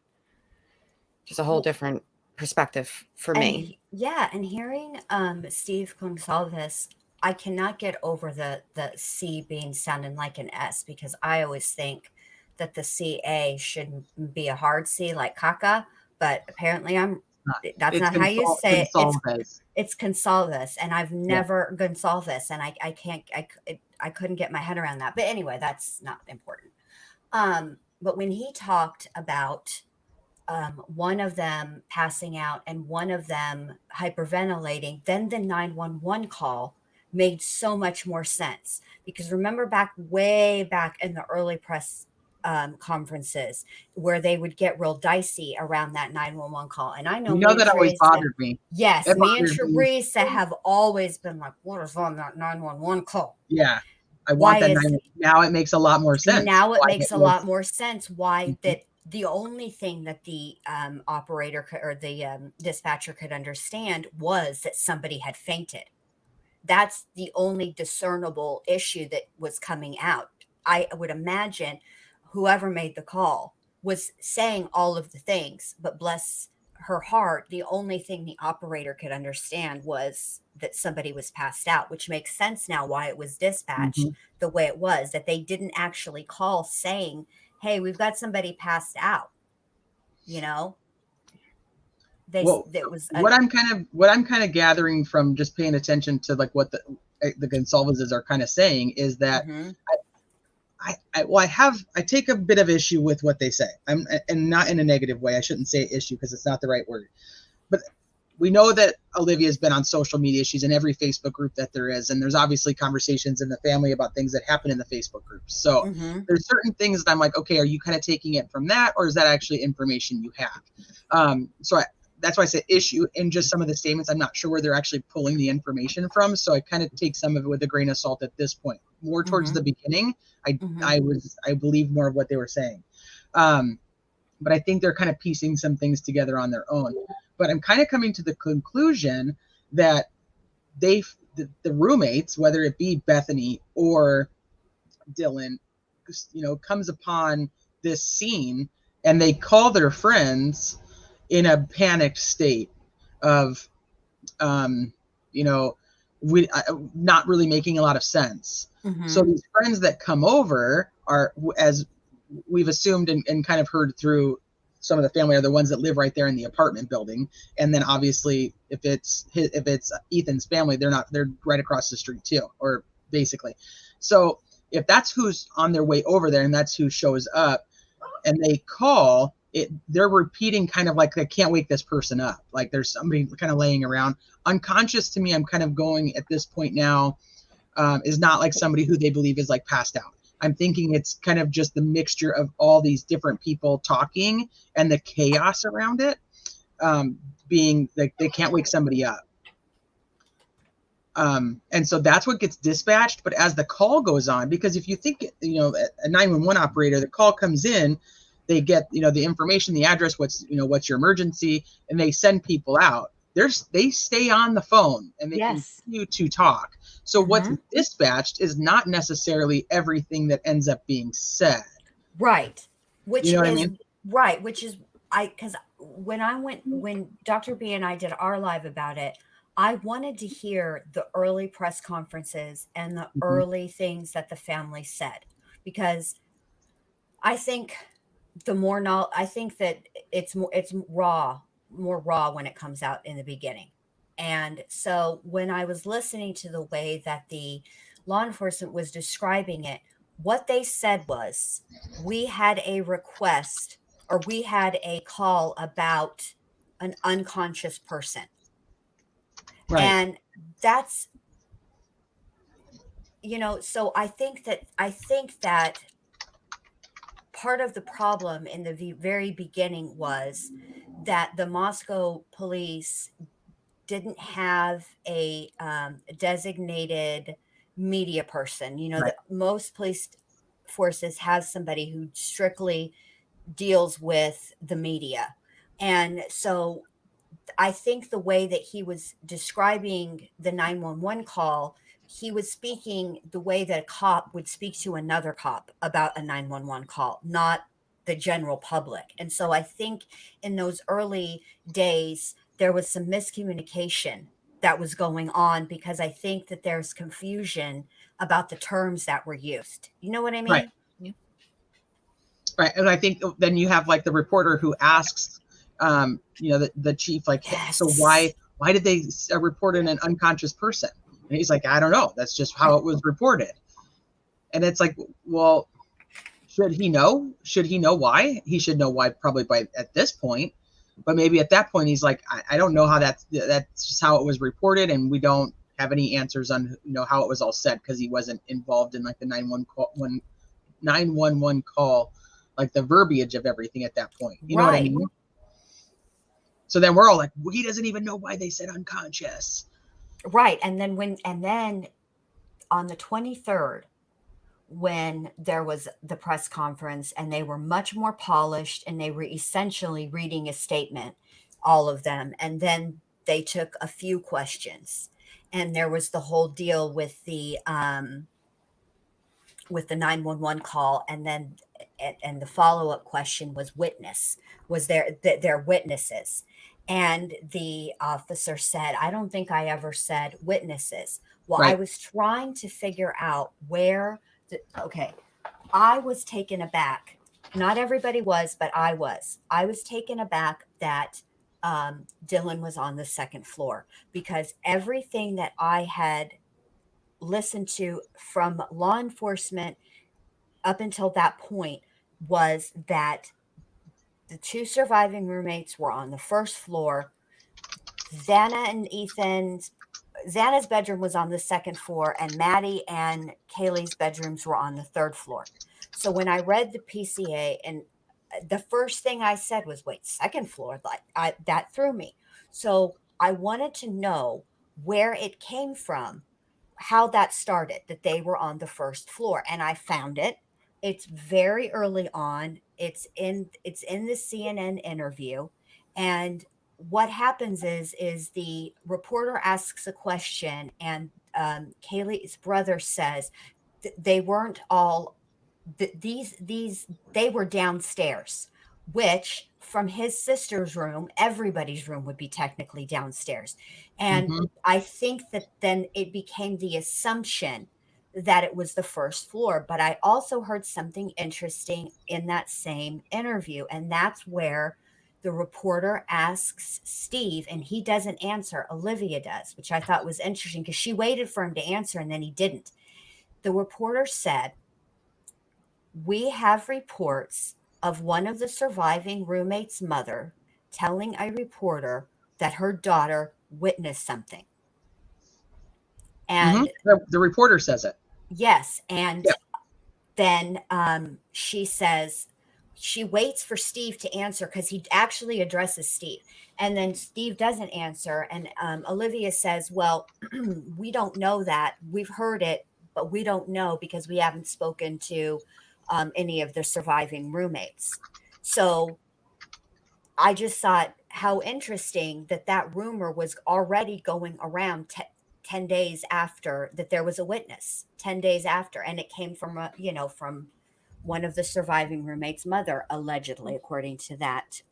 perspective for me. Yeah, and hearing Steve Gonsalves, I cannot get over the C being sounding like an S because I always think that the CA should be a hard C like caca, but apparently that's not how you say it. It's Gonsalves, and I've never Gonsalves, and I couldn't get my head around that. But anyway, that's not important. But when he talked about one of them passing out and one of them hyperventilating, then the 911 call made so much more sense. Because remember way back in the early press conferences where they would get real dicey around that 911 call. And I know that always bothered me. Yes, me and Teresa have always been like, what is on that 911 call? Yeah. I want that. Now it makes a lot more sense. Now it makes a lot more sense why that the only thing that the operator or the dispatcher could understand was that somebody had fainted. That's the only discernible issue that was coming out. I would imagine whoever made the call was saying all of the things, but bless her heart, the only thing the operator could understand was that somebody was passed out, which makes sense now why it was dispatched the way it was, that they didn't actually call saying, hey, we've got somebody passed out. What I'm kind of gathering from just paying attention to like what the Gonsalveses are kind of saying is that I take a bit of issue with what they say. And not in a negative way. I shouldn't say issue because it's not the right word. But we know that Olivia's been on social media. She's in every Facebook group that there is. And there's obviously conversations in the family about things that happen in the Facebook groups. So there's certain things that I'm like, okay, are you kind of taking it from that? Or is that actually information you have? That's why I say issue in just some of the statements. I'm not sure where they're actually pulling the information from. So I kind of take some of it with a grain of salt at this point. More towards the beginning, I believe more of what they were saying. But I think they're kind of piecing some things together on their own. But I'm kind of coming to the conclusion that the roommates, whether it be Bethany or Dylan, comes upon this scene and they call their friends in a panicked state of, you know, not really making a lot of sense. Mhm. So these friends that come over are, as we've assumed and kind of heard through some of the family, are the ones that live right there in the apartment building. And then obviously if it's Ethan's family, they're right across the street too, or basically. So if that's who's on their way over there and that's who shows up and they call it, they're repeating kind of like, they can't wake this person up. Like there's somebody kind of laying around. Unconscious to me, I'm kind of going at this point now, is not like somebody who they believe is like passed out. I'm thinking it's kind of just the mixture of all these different people talking and the chaos around it, being like they can't wake somebody up. And so that's what gets dispatched. But as the call goes on, because if you think, a 911 operator, the call comes in, they get, the information, the address, what's your emergency, and they send people out. They stay on the phone and they Yes. continue to talk. So what's Mhm. dispatched is not necessarily everything that ends up being said. Right. Which You know what I is mean? right. Which is because when Dr. B and I did our live about it, I wanted to hear the early press conferences and the Mhm. early things that the family said, because I think I think that it's more raw when it comes out in the beginning. And so when I was listening to the way that the law enforcement was describing it, what they said was, we had a request, or we had a call about an unconscious person. Right. And that's, so I think that part of the problem in the very beginning was that the Moscow police didn't have a designated media person. Right. That most police forces have somebody who strictly deals with the media. And so I think the way that he was describing the 911 call, he was speaking the way that a cop would speak to another cop about a 911 call, not the general public. And so I think in those early days, there was some miscommunication that was going on, because I think that there's confusion about the terms that were used. You know what I Right. mean? Right. And I think then you have like the reporter who asks, the chief, like, hey, so Yes. why did they report an unconscious person? And he's like, I don't know. That's just how it was reported. And it's like, well, should he know? Should he know why? He should know why probably at this point. But maybe at that point, he's like, I don't know how that's just how it was reported. And we don't have any answers on, how it was all said, because he wasn't involved in like the 911 call, like the verbiage of everything at that point. You know what I Right. mean? So then we're all like, well, he doesn't even know why they said unconscious. Right. And then on the 23rd, when there was the press conference, and they were much more polished, and they were essentially reading a statement, all of them. And then they took a few questions, and there was the whole deal with the 911 call. And then and the follow-up question was was there witnesses. And the officer said, I don't think I ever said witnesses. Well, I Right. was trying to figure out okay, I was taken aback. Not everybody was, but I was. I was taken aback that Dylan was on the second floor, because everything that I had listened to from law enforcement up until that point was that the two surviving roommates were on the first floor. Xana's bedroom was on the second floor, and Maddie and Kaylee's bedrooms were on the third floor. So when I read the PCA, and the first thing I said was, wait, second floor? That threw me. So I wanted to know where it came from, how that started, that they were on the first floor. And I found it. It's very early on. It's in the CNN interview. And what happens is the reporter asks a question, and Kaylee's brother says they weren't all these they were downstairs which from his sister's room, everybody's room would be technically downstairs. And I think that then it became the assumption that it was the first floor. But I also heard something interesting in that same interview, and that's where the reporter asks Steve and he doesn't answer. Olivia does, which I thought was interesting because she waited for him to answer and then he didn't. The reporter said, "We have reports of one of the surviving roommate's mother telling a reporter that her daughter witnessed something." And The reporter says it. yes, and then she says, she waits for Steve to answer because he actually addresses Steve. And then Steve doesn't answer. And Olivia says, "Well, we don't know that. We've heard it, but we don't know because we haven't spoken to any of the surviving roommates." So I just thought how interesting that that rumor was already going around 10 days after that there was a witness, 10 days after. And it came from, from one of the surviving roommates' mother, allegedly, according to that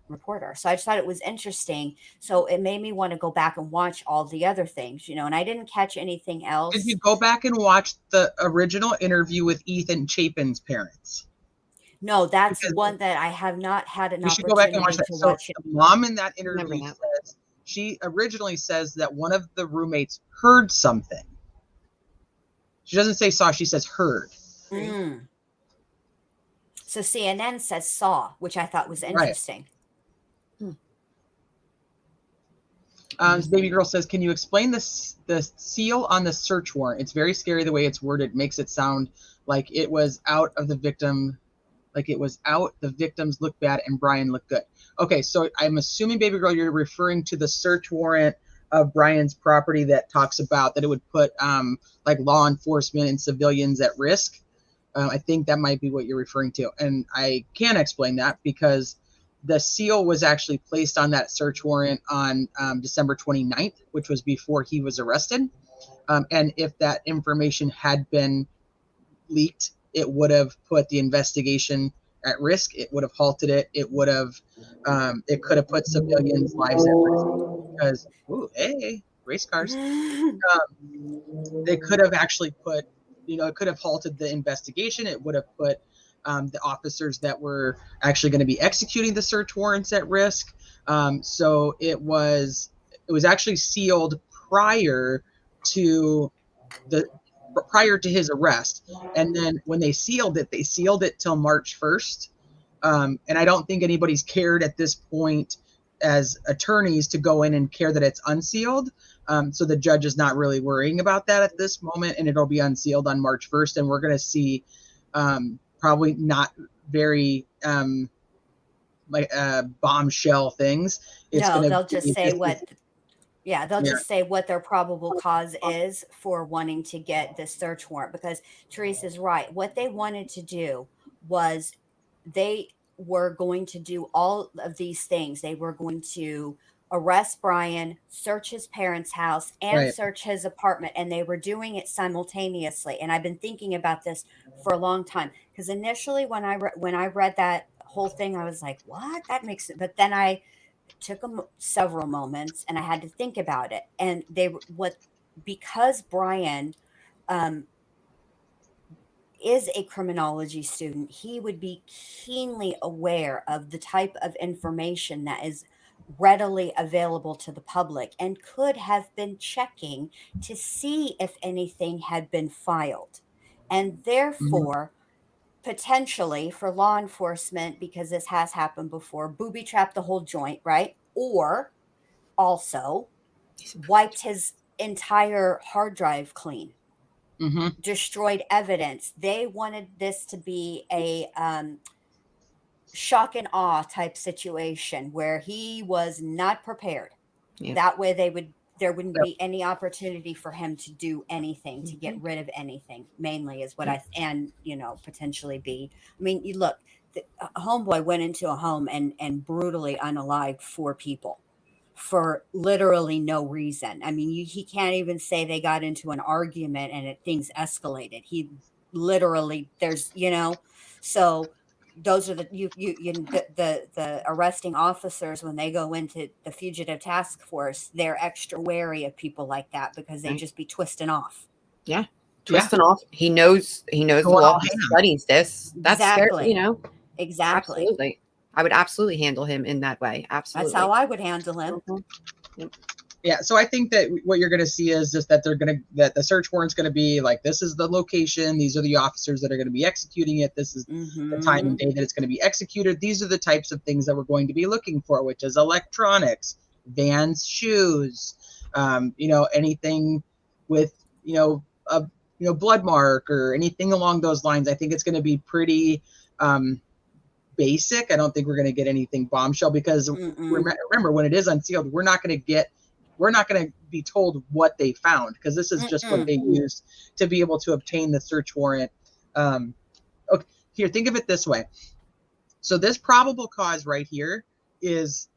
reporter. So I just thought it was interesting. So it made me want to go back and watch all the other things, and I didn't catch anything else. Did you go back and watch the original interview with Ethan Chapin's parents? No, that's one that I have not had an You should opportunity go back and watch that. to So watch it. the mom in that interview says, she originally says that one of the roommates heard something. She doesn't say saw, she says heard. So CNN says saw, which I thought was interesting. Baby girl says, "Can you explain the seal on the search warrant? It's very scary the way it's worded. It makes it sound like it was out of the victim, like it was out. The victims look bad and Brian looked good." Okay, so I'm assuming, baby girl, you're referring to the search warrant of Brian's property that talks about that it would put like law enforcement and civilians at risk. I think that might be what you're referring to, and I can explain that because the seal was actually placed on that search warrant on December 29th, which was before he was arrested. And if that information had been leaked, it would have put the investigation at risk. It would have halted it. It would have, it could have put civilians' lives at risk because, hey, race cars. They could have actually put, it could have halted the investigation. It would have put the officers that were actually going to be executing the search warrants at risk. So it was actually sealed prior to his arrest. And then when they sealed it till March 1st. And I don't think anybody's cared at this point as attorneys to go in and care that it's unsealed. So the judge is not really worrying about that at this moment, and it'll be unsealed on March 1st. And we're going to see probably not very bombshell things. They'll just say just say what their probable cause is for wanting to get this search warrant, because Teresa's right. What they wanted to do was they were going to do all of these things. They were going to arrest Brian, search his parents' house, and search his apartment, and they were doing it simultaneously. And I've been thinking about this for a long time because initially when I read that whole thing, I was like, "What? That makes it." But then I took several moments and I had to think about it. And because Brian is a criminology student, he would be keenly aware of the type of information that is readily available to the public and could have been checking to see if anything had been filed. And therefore, potentially for law enforcement, because this has happened before, booby trapped the whole joint, right? Or also wiped his entire hard drive clean. Destroyed evidence. They wanted this to be a shock and awe type situation where he was not prepared. That way there wouldn't be any opportunity for him to do anything, to get rid of anything, mainly is what potentially be. I mean, you look, a homeboy went into a home and brutally unalived 4 people for literally no reason. I mean, he can't even say they got into an argument and things escalated. He literally, so those are the arresting officers, when they go into the fugitive task force, they're extra wary of people like that because they Right. just be twisting off. Yeah. Yeah. Twisting off. He knows the Going law. all He ham. studies this. That's scary, Exactly. you know. Exactly. Absolutely. I would absolutely handle him in that way. Absolutely. That's how I would handle him. Yeah, so I think that what you're going to see is just that that the search warrant's going to be like, this is the location, these are the officers that are going to be executing it, this is the time and day that it's going to be executed, these are the types of things that we're going to be looking for, which is electronics, Vans shoes, anything with a blood mark or anything along those lines. I think it's going to be pretty basic. I don't think we're going to get anything bombshell because remember, when it is unsealed, we're not going to be told what they found, because this is just what they used to be able to obtain the search warrant. Okay, here, think of it this way. So this probable cause right here is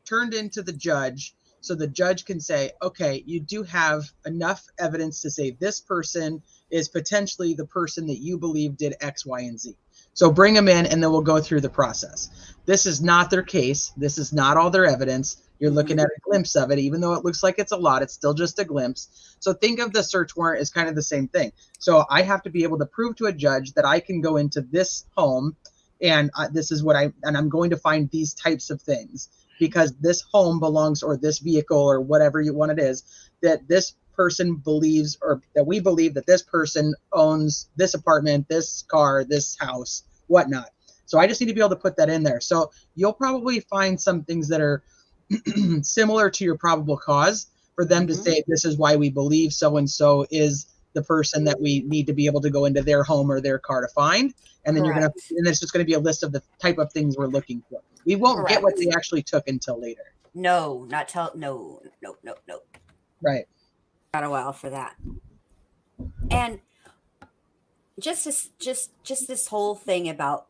turned into the judge, so the judge can say, okay, you do have enough evidence to say this person is potentially the person that you believe did X, Y, and Z. So bring them in, and then we'll go through the process. This is not their case. This is not all their evidence. You're looking at a glimpse of it. Even though it looks like it's a lot, it's still just a glimpse. So think of the search warrant as kind of the same thing. So I have to be able to prove to a judge that I can go into this home, and this is what I'm going to find these types of things, because this home belongs, or this vehicle, or whatever you want it is, that this person believes, or that we believe that this person owns this apartment, this car, this house, whatnot. So I just need to be able to put that in there. So you'll probably find some things that are similar to your probable cause for them to say, this is why we believe so-and-so is the person that we need to be able to go into their home or their car to find. And then and it's just going to be a list of the type of things we're looking for. We won't get what they actually took until later. No. Right. Got a while for that. And just this whole thing about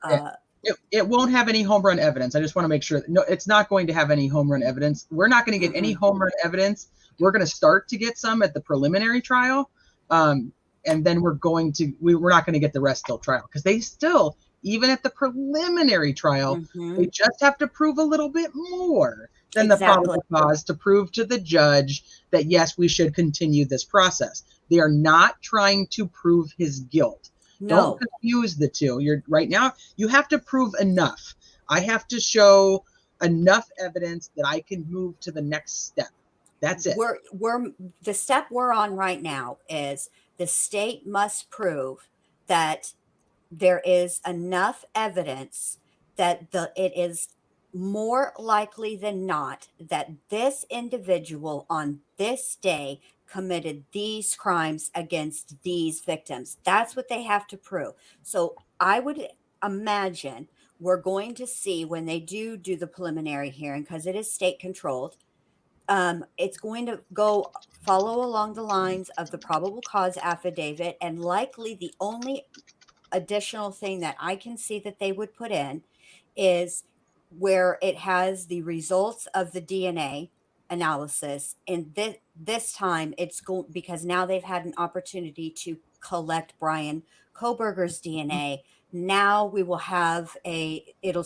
it won't have any home run evidence. I just want to make sure. No, it's not going to have any home run evidence. We're not going to get any home run evidence. We're going to start to get some at the preliminary trial, and then we're not going to get the rest till trial, because they still, even at the preliminary trial, they just have to prove a little bit more than the probable cause to prove to the judge that, yes, we should continue this process. They are not trying to prove his guilt. No. Don't confuse the two. Right now, you have to prove enough. I have to show enough evidence that I can move to the next step. That's it. The step we're on right now is the state must prove that there is enough evidence that it is more likely than not that this individual on this day committed these crimes against these victims. That's what they have to prove. So I would imagine we're going to see, when they do the preliminary hearing, because it is state controlled, it's going to follow along the lines of the probable cause affidavit, and likely the only additional thing that I can see that they would put in is where it has the results of the DNA analysis. And this time it's because now they've had an opportunity to collect Brian Koberger's DNA. Now we will have it'll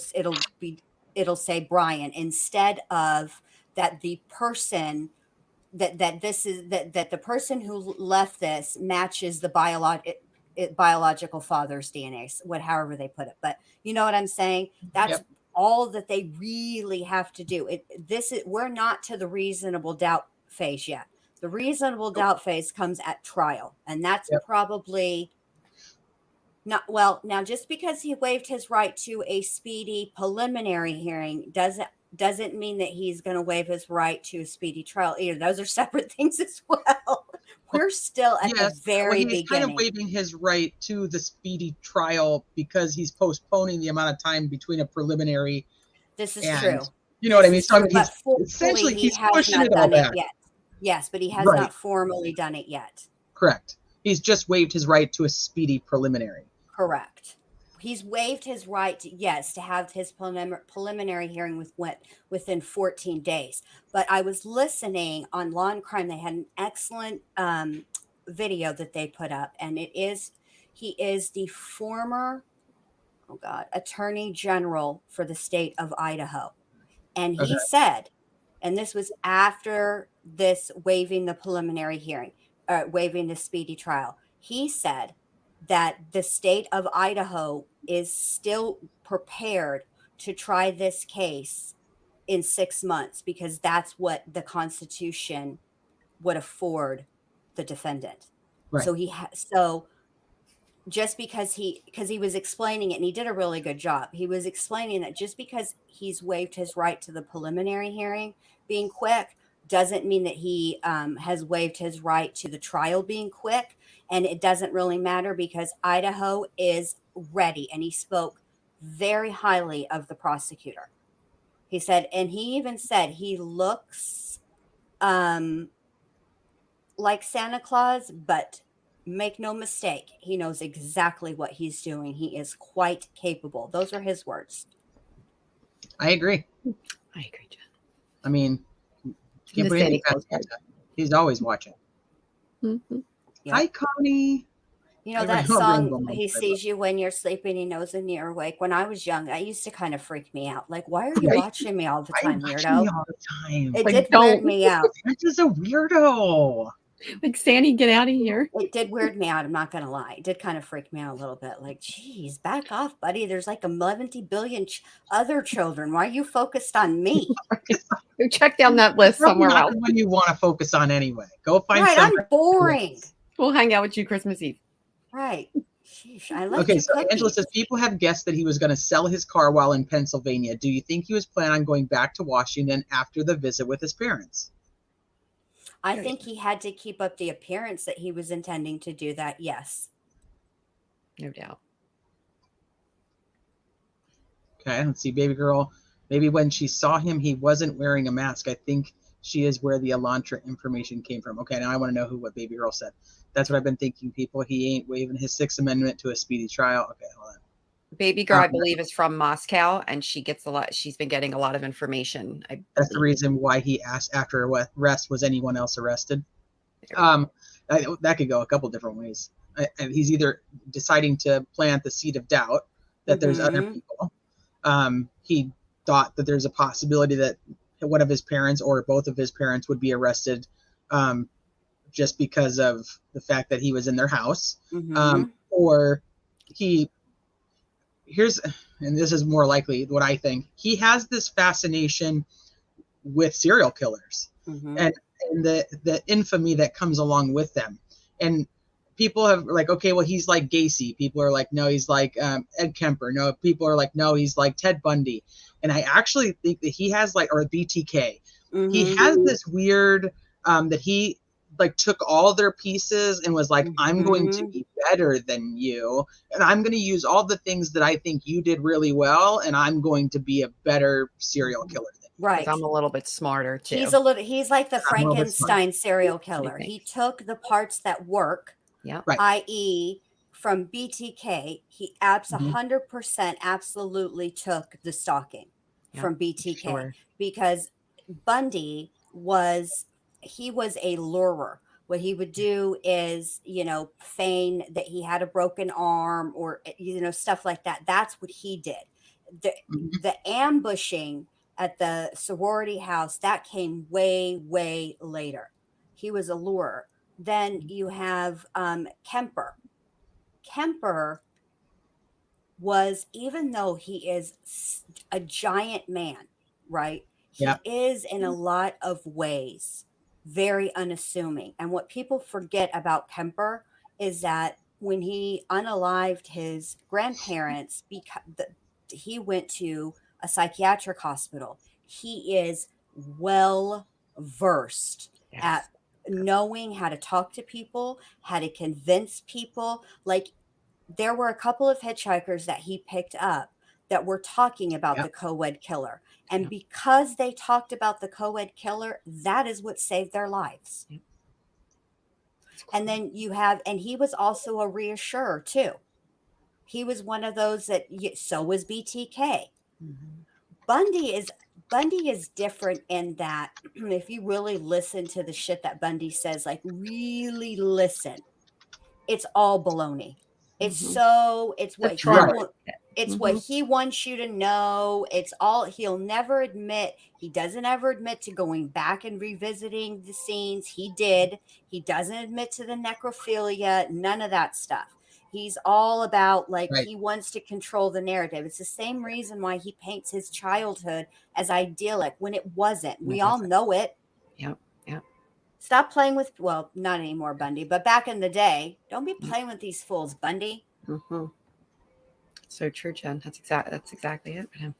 say Brian, instead of that the person that the person who left this matches the biological father's DNA, however they put it. But you know what I'm saying? That's all that they really have to do. We're not to the reasonable doubt phase yet. The reasonable doubt phase comes at trial, and that's probably not well. Now, just because he waived his right to a speedy preliminary hearing doesn't mean that he's going to waive his right to a speedy trial either. Those are separate things as well. We're still at the very beginning. He's kind of waiving his right to the speedy trial because he's postponing the amount of time between a preliminary. This is true. You know what I mean? So he's pushing it all back. Yes, but he has not formally done it yet. Correct. He's just waived his right to a speedy preliminary. Correct. He's waived his right to have his preliminary hearing within 14 days. But I was listening on Law and Crime. They had an excellent video that they put up, and he is the former oh God, Attorney General for the state of Idaho. And Okay. he said, and this was after this waiving the preliminary hearing, waiving the speedy trial. He said that the state of Idaho is still prepared to try this case in 6 months because that's what the Constitution would afford the defendant. Right. So so just because he was explaining it, and he did a really good job. He was explaining that just because he's waived his right to the preliminary hearing being quick doesn't mean that he has waived his right to the trial being quick. And it doesn't really matter because Idaho is ready. And he spoke very highly of the prosecutor. He said, and he even said he looks like Santa Claus, but make no mistake, he knows exactly what he's doing. He is quite capable. Those are his words. I agree. I agree, Jen. I mean, can't The put anything Santa past Claus Santa. He's always watching. Mm-hmm. Yep. Hi, Connie. You know I that remember song, Rainbow he Month, I sees you when you're sleeping, he knows when you're awake. When I was young, that used to kind of freak me out. Like, why are you Right. watching me all the Why are time, you watching me weirdo? all the time? It Like, did don't. weird me out. Santa's a weirdo. Like, Sandy, get out of here. It did weird me out. I'm not going to lie. It did kind of freak me out a little bit. Like, geez, back off, buddy. There's like 11 billion other children. Why are you focused on me? Check down that list Probably somewhere not else. the one you want to focus on anyway. Go find Right, some. I'm boring. We'll hang out with you Christmas Eve. Right. Sheesh, I love Okay, you so Angela cookies. says people have guessed that he was going to sell his car while in Pennsylvania. Do you think he was planning on going back to Washington after the visit with his parents? I think he had to keep up the appearance that he was intending to do that. Yes. No doubt. Okay, let's see, baby girl. Maybe when she saw him, he wasn't wearing a mask. I think she is where the Elantra information came from. Okay, now I want to know what baby girl said. That's what I've been thinking, people. He ain't waiving his Sixth Amendment to a speedy trial. Okay, hold on. Baby girl, I believe, is from Moscow, and she gets a lot. She's been getting a lot of information. That's the reason why he asked after arrest, was anyone else arrested? That could go a couple different ways. And he's either deciding to plant the seed of doubt that there's other people. He thought that there's a possibility that one of his parents or both of his parents would be arrested just because of the fact that he was in their house. Or and this is more likely what I think, he has this fascination with serial killers and the infamy that comes along with them. And people have like, okay, well, he's like Gacy. People are like, no, he's like Ed Kemper. No, people are like, no, he's like Ted Bundy. And I actually think that he has like, or BTK, he has this weird that he like took all their pieces and was like, I'm going to be better than you. And I'm going to use all the things that I think you did really well. And I'm going to be a better serial killer than you. Right. I'm a little bit smarter too. He's like the Frankenstein serial killer. He took the parts that work, Right. i.e. from BTK, he 100% absolutely took the stalking from BTK because Bundy was a lurer. What he would do is, feign that he had a broken arm or, stuff like that. That's what he did. The ambushing at the sorority house, that came way, way later. He was a lurer. Then you have Kemper. Kemper was, even though he is a giant man, right? He is in a lot of ways very unassuming. And what people forget about Kemper is that when he unalived his grandparents, because he went to a psychiatric hospital, he is well versed at knowing how to talk to people, how to convince people. Like, there were a couple of hitchhikers that he picked up that were talking about the co-ed killer. And because they talked about the co-ed killer, that is what saved their lives. And then you have, and he was also a reassurer too. He was one of those that, so was BTK. Bundy is different in that if you really listen to the shit that Bundy says, like really listen, it's all baloney. It's what It's what he wants you to know. It's all, he'll never admit. He doesn't ever admit to going back and revisiting the scenes. He did. He doesn't admit to the necrophilia, none of that stuff. He's all about, like, Right. he wants to control the narrative. It's the same reason why he paints his childhood as idyllic when it wasn't. We all know it. Yep. Yep. Stop playing with, well, not anymore, Bundy, but back in the day, don't be playing with these fools, Bundy. Mm-hmm. So true, Jen. That's exactly it for him.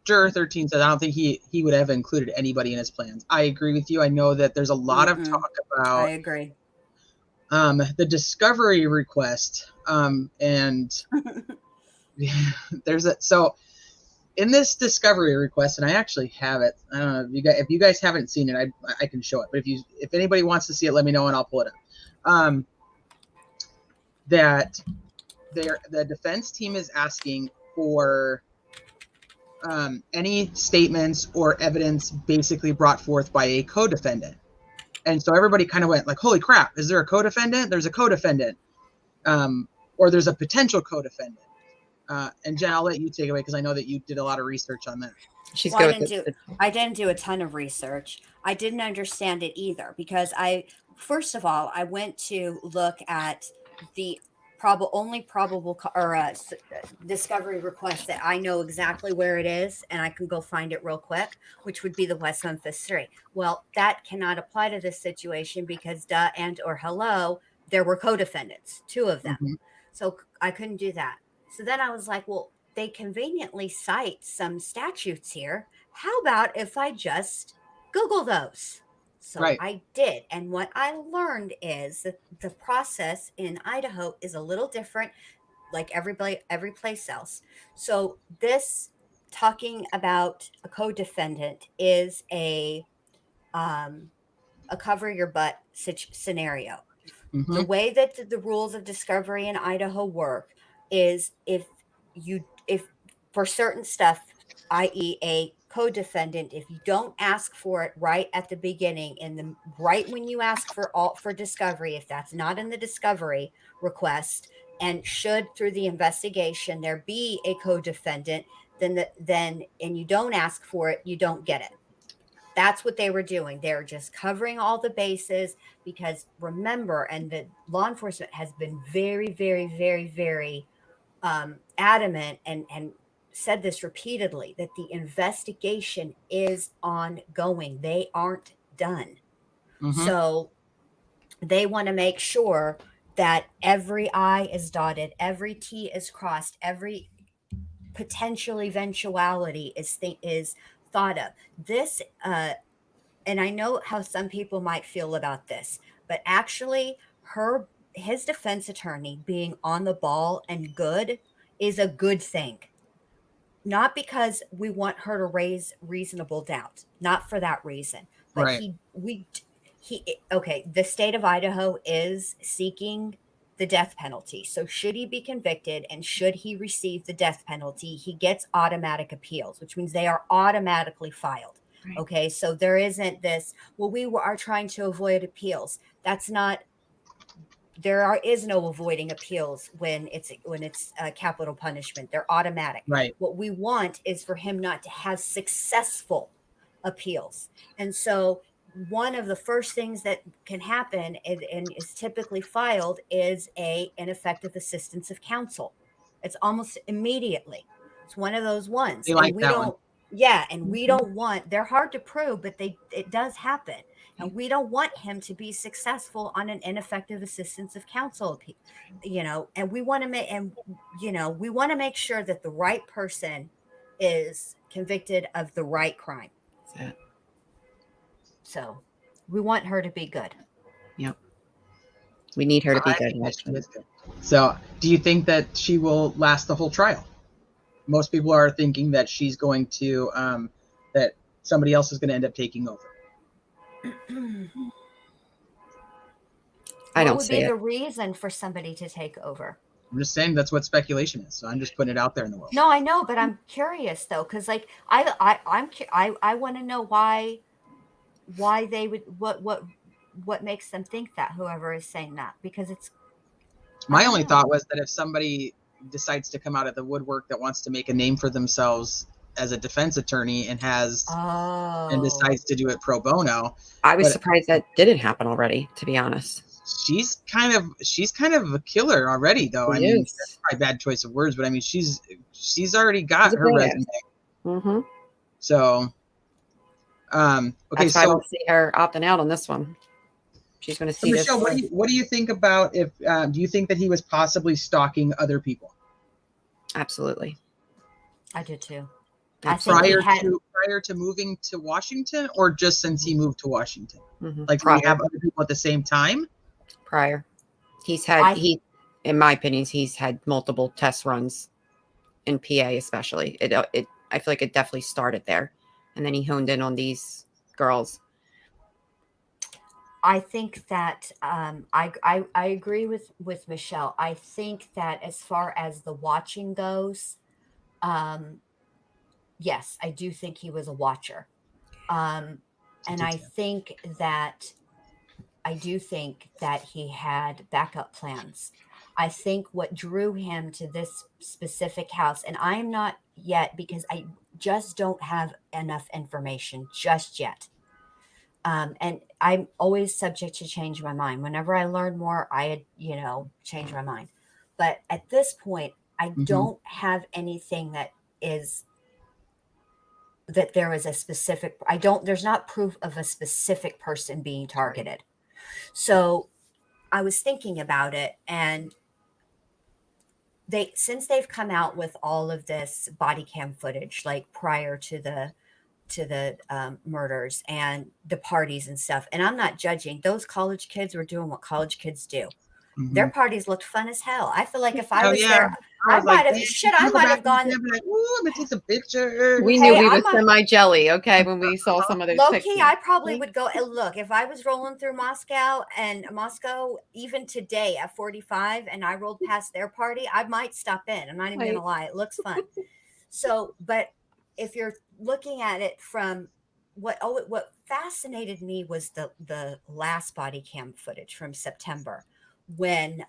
Juror 13 says, I don't think he would have included anybody in his plans. I agree with you. I know that there's a lot of talk about I agree. The discovery request. And there's so in this discovery request, and I actually have it. I don't know if you guys haven't seen it, I can show it. But if anybody wants to see it, let me know and I'll pull it up. That the defense team is asking for any statements or evidence basically brought forth by a co-defendant. And so everybody kind of went like, holy crap, is there a co-defendant? There's a co-defendant. Or there's a potential co-defendant. And Jen, I'll let you take it away because I know that you did a lot of research on that. She's Well, good. I didn't do a ton of research. I didn't understand it either because first of all, I went to look at the only probable discovery request that I know exactly where it is, and I can go find it real quick, which would be the West Memphis 3. Well, that cannot apply to this situation because there were co-defendants, 2 of them. Mm-hmm. So I couldn't do that. So then I was like, well, they conveniently cite some statutes here. How about if I just Google those? So Right. I did. And what I learned is that the process in Idaho is a little different, like every place else. So this talking about a co-defendant is a cover your butt scenario. Mm-hmm. The way that the rules of discovery in Idaho work is if for certain stuff, i.e. a co-defendant, if you don't ask for it right at the beginning right when you ask for discovery, if that's not in the discovery request, and should through the investigation there be a co-defendant, then you don't ask for it, you don't get it. That's what they were doing. They're just covering all the bases because remember, and the law enforcement has been very, very, very, very adamant and said this repeatedly, that the investigation is ongoing. They aren't done. Mm-hmm. So they want to make sure that every I is dotted, every T is crossed, every potential eventuality is thought of. This, and I know how some people might feel about this, but actually his defense attorney being on the ball and good is a good thing. Not because we want her to raise reasonable doubt, not for that reason, but right. the state of Idaho is seeking the death penalty. So should he be convicted and should he receive the death penalty, he gets automatic appeals, which means they are automatically filed. Right. Okay. So there isn't this, well, we are trying to avoid appeals. That's not, is no avoiding appeals when it's capital punishment. They're automatic. Right. What we want is for him not to have successful appeals. And so one of the first things that can happen and is typically filed is an ineffective assistance of counsel. It's almost immediately. It's one of those ones. They like that one. Yeah, and we don't want, they're hard to prove, but it does happen. And we don't want him to be successful on an ineffective assistance of counsel, and we want to make sure that the right person is convicted of the right crime. That's it. So we want her to be good. Yep. We need her to be good. So do you think that she will last the whole trial? Most people are thinking that she's going to, that somebody else is going to end up taking over. I don't what would see be it. the reason for somebody to take over? I'm just saying that's what speculation is. So I'm just putting it out there in the world. No, I know, but I'm curious though, because like I want to know why they would what makes them think that, whoever is saying that, because it's my only thought was that if somebody decides to come out of the woodwork that wants to make a name for themselves as a defense attorney and and decides to do it pro bono. I was But surprised that didn't happen already, to be honest. she's kind of a killer already, though. She I mean, is. that's probably a bad choice of words, but I mean, she's already got She's a her badass. resume. Mm-hmm. So, okay, That's why I so don't see her opting out on this one. She's going to see this. Michelle, what do you think about if do you think that he was possibly stalking other people Absolutely. I do too. Absolutely. prior to moving to Washington, or just since he moved to Washington? Mhm. Like, Prior. we have other people at the same time? Prior. He's had, in my opinion, he's had multiple test runs in PA, especially. I feel like it definitely started there. And then he honed in on these girls. I think that I agree with Michelle. I think that as far as the watching goes, yes, I do think he was a watcher. And I do think that he had backup plans. I think what drew him to this specific house, and I'm not yet, because I just don't have enough information just yet. And I'm always subject to change my mind. Whenever I learn more, I change my mind. But at this point, I don't have anything that there is a specific, there's not proof of a specific person being targeted. So I was thinking about it, and since they've come out with all of this body cam footage, like prior to the murders and the parties and stuff. And I'm not judging. Those college kids were doing what college kids do. Their parties looked fun as hell. I feel like if I was there, I might have gone. Like, ooh, I'm gonna take some pictures. We knew we were semi-jelly, okay, when we saw some of those low-key, pictures. I probably would go. Look, if I was rolling through Moscow, even today at 45, and I rolled past their party, I might stop in. I'm not even gonna lie. It looks fun. So, but if you're looking at it from what fascinated me was the last body cam footage from September, when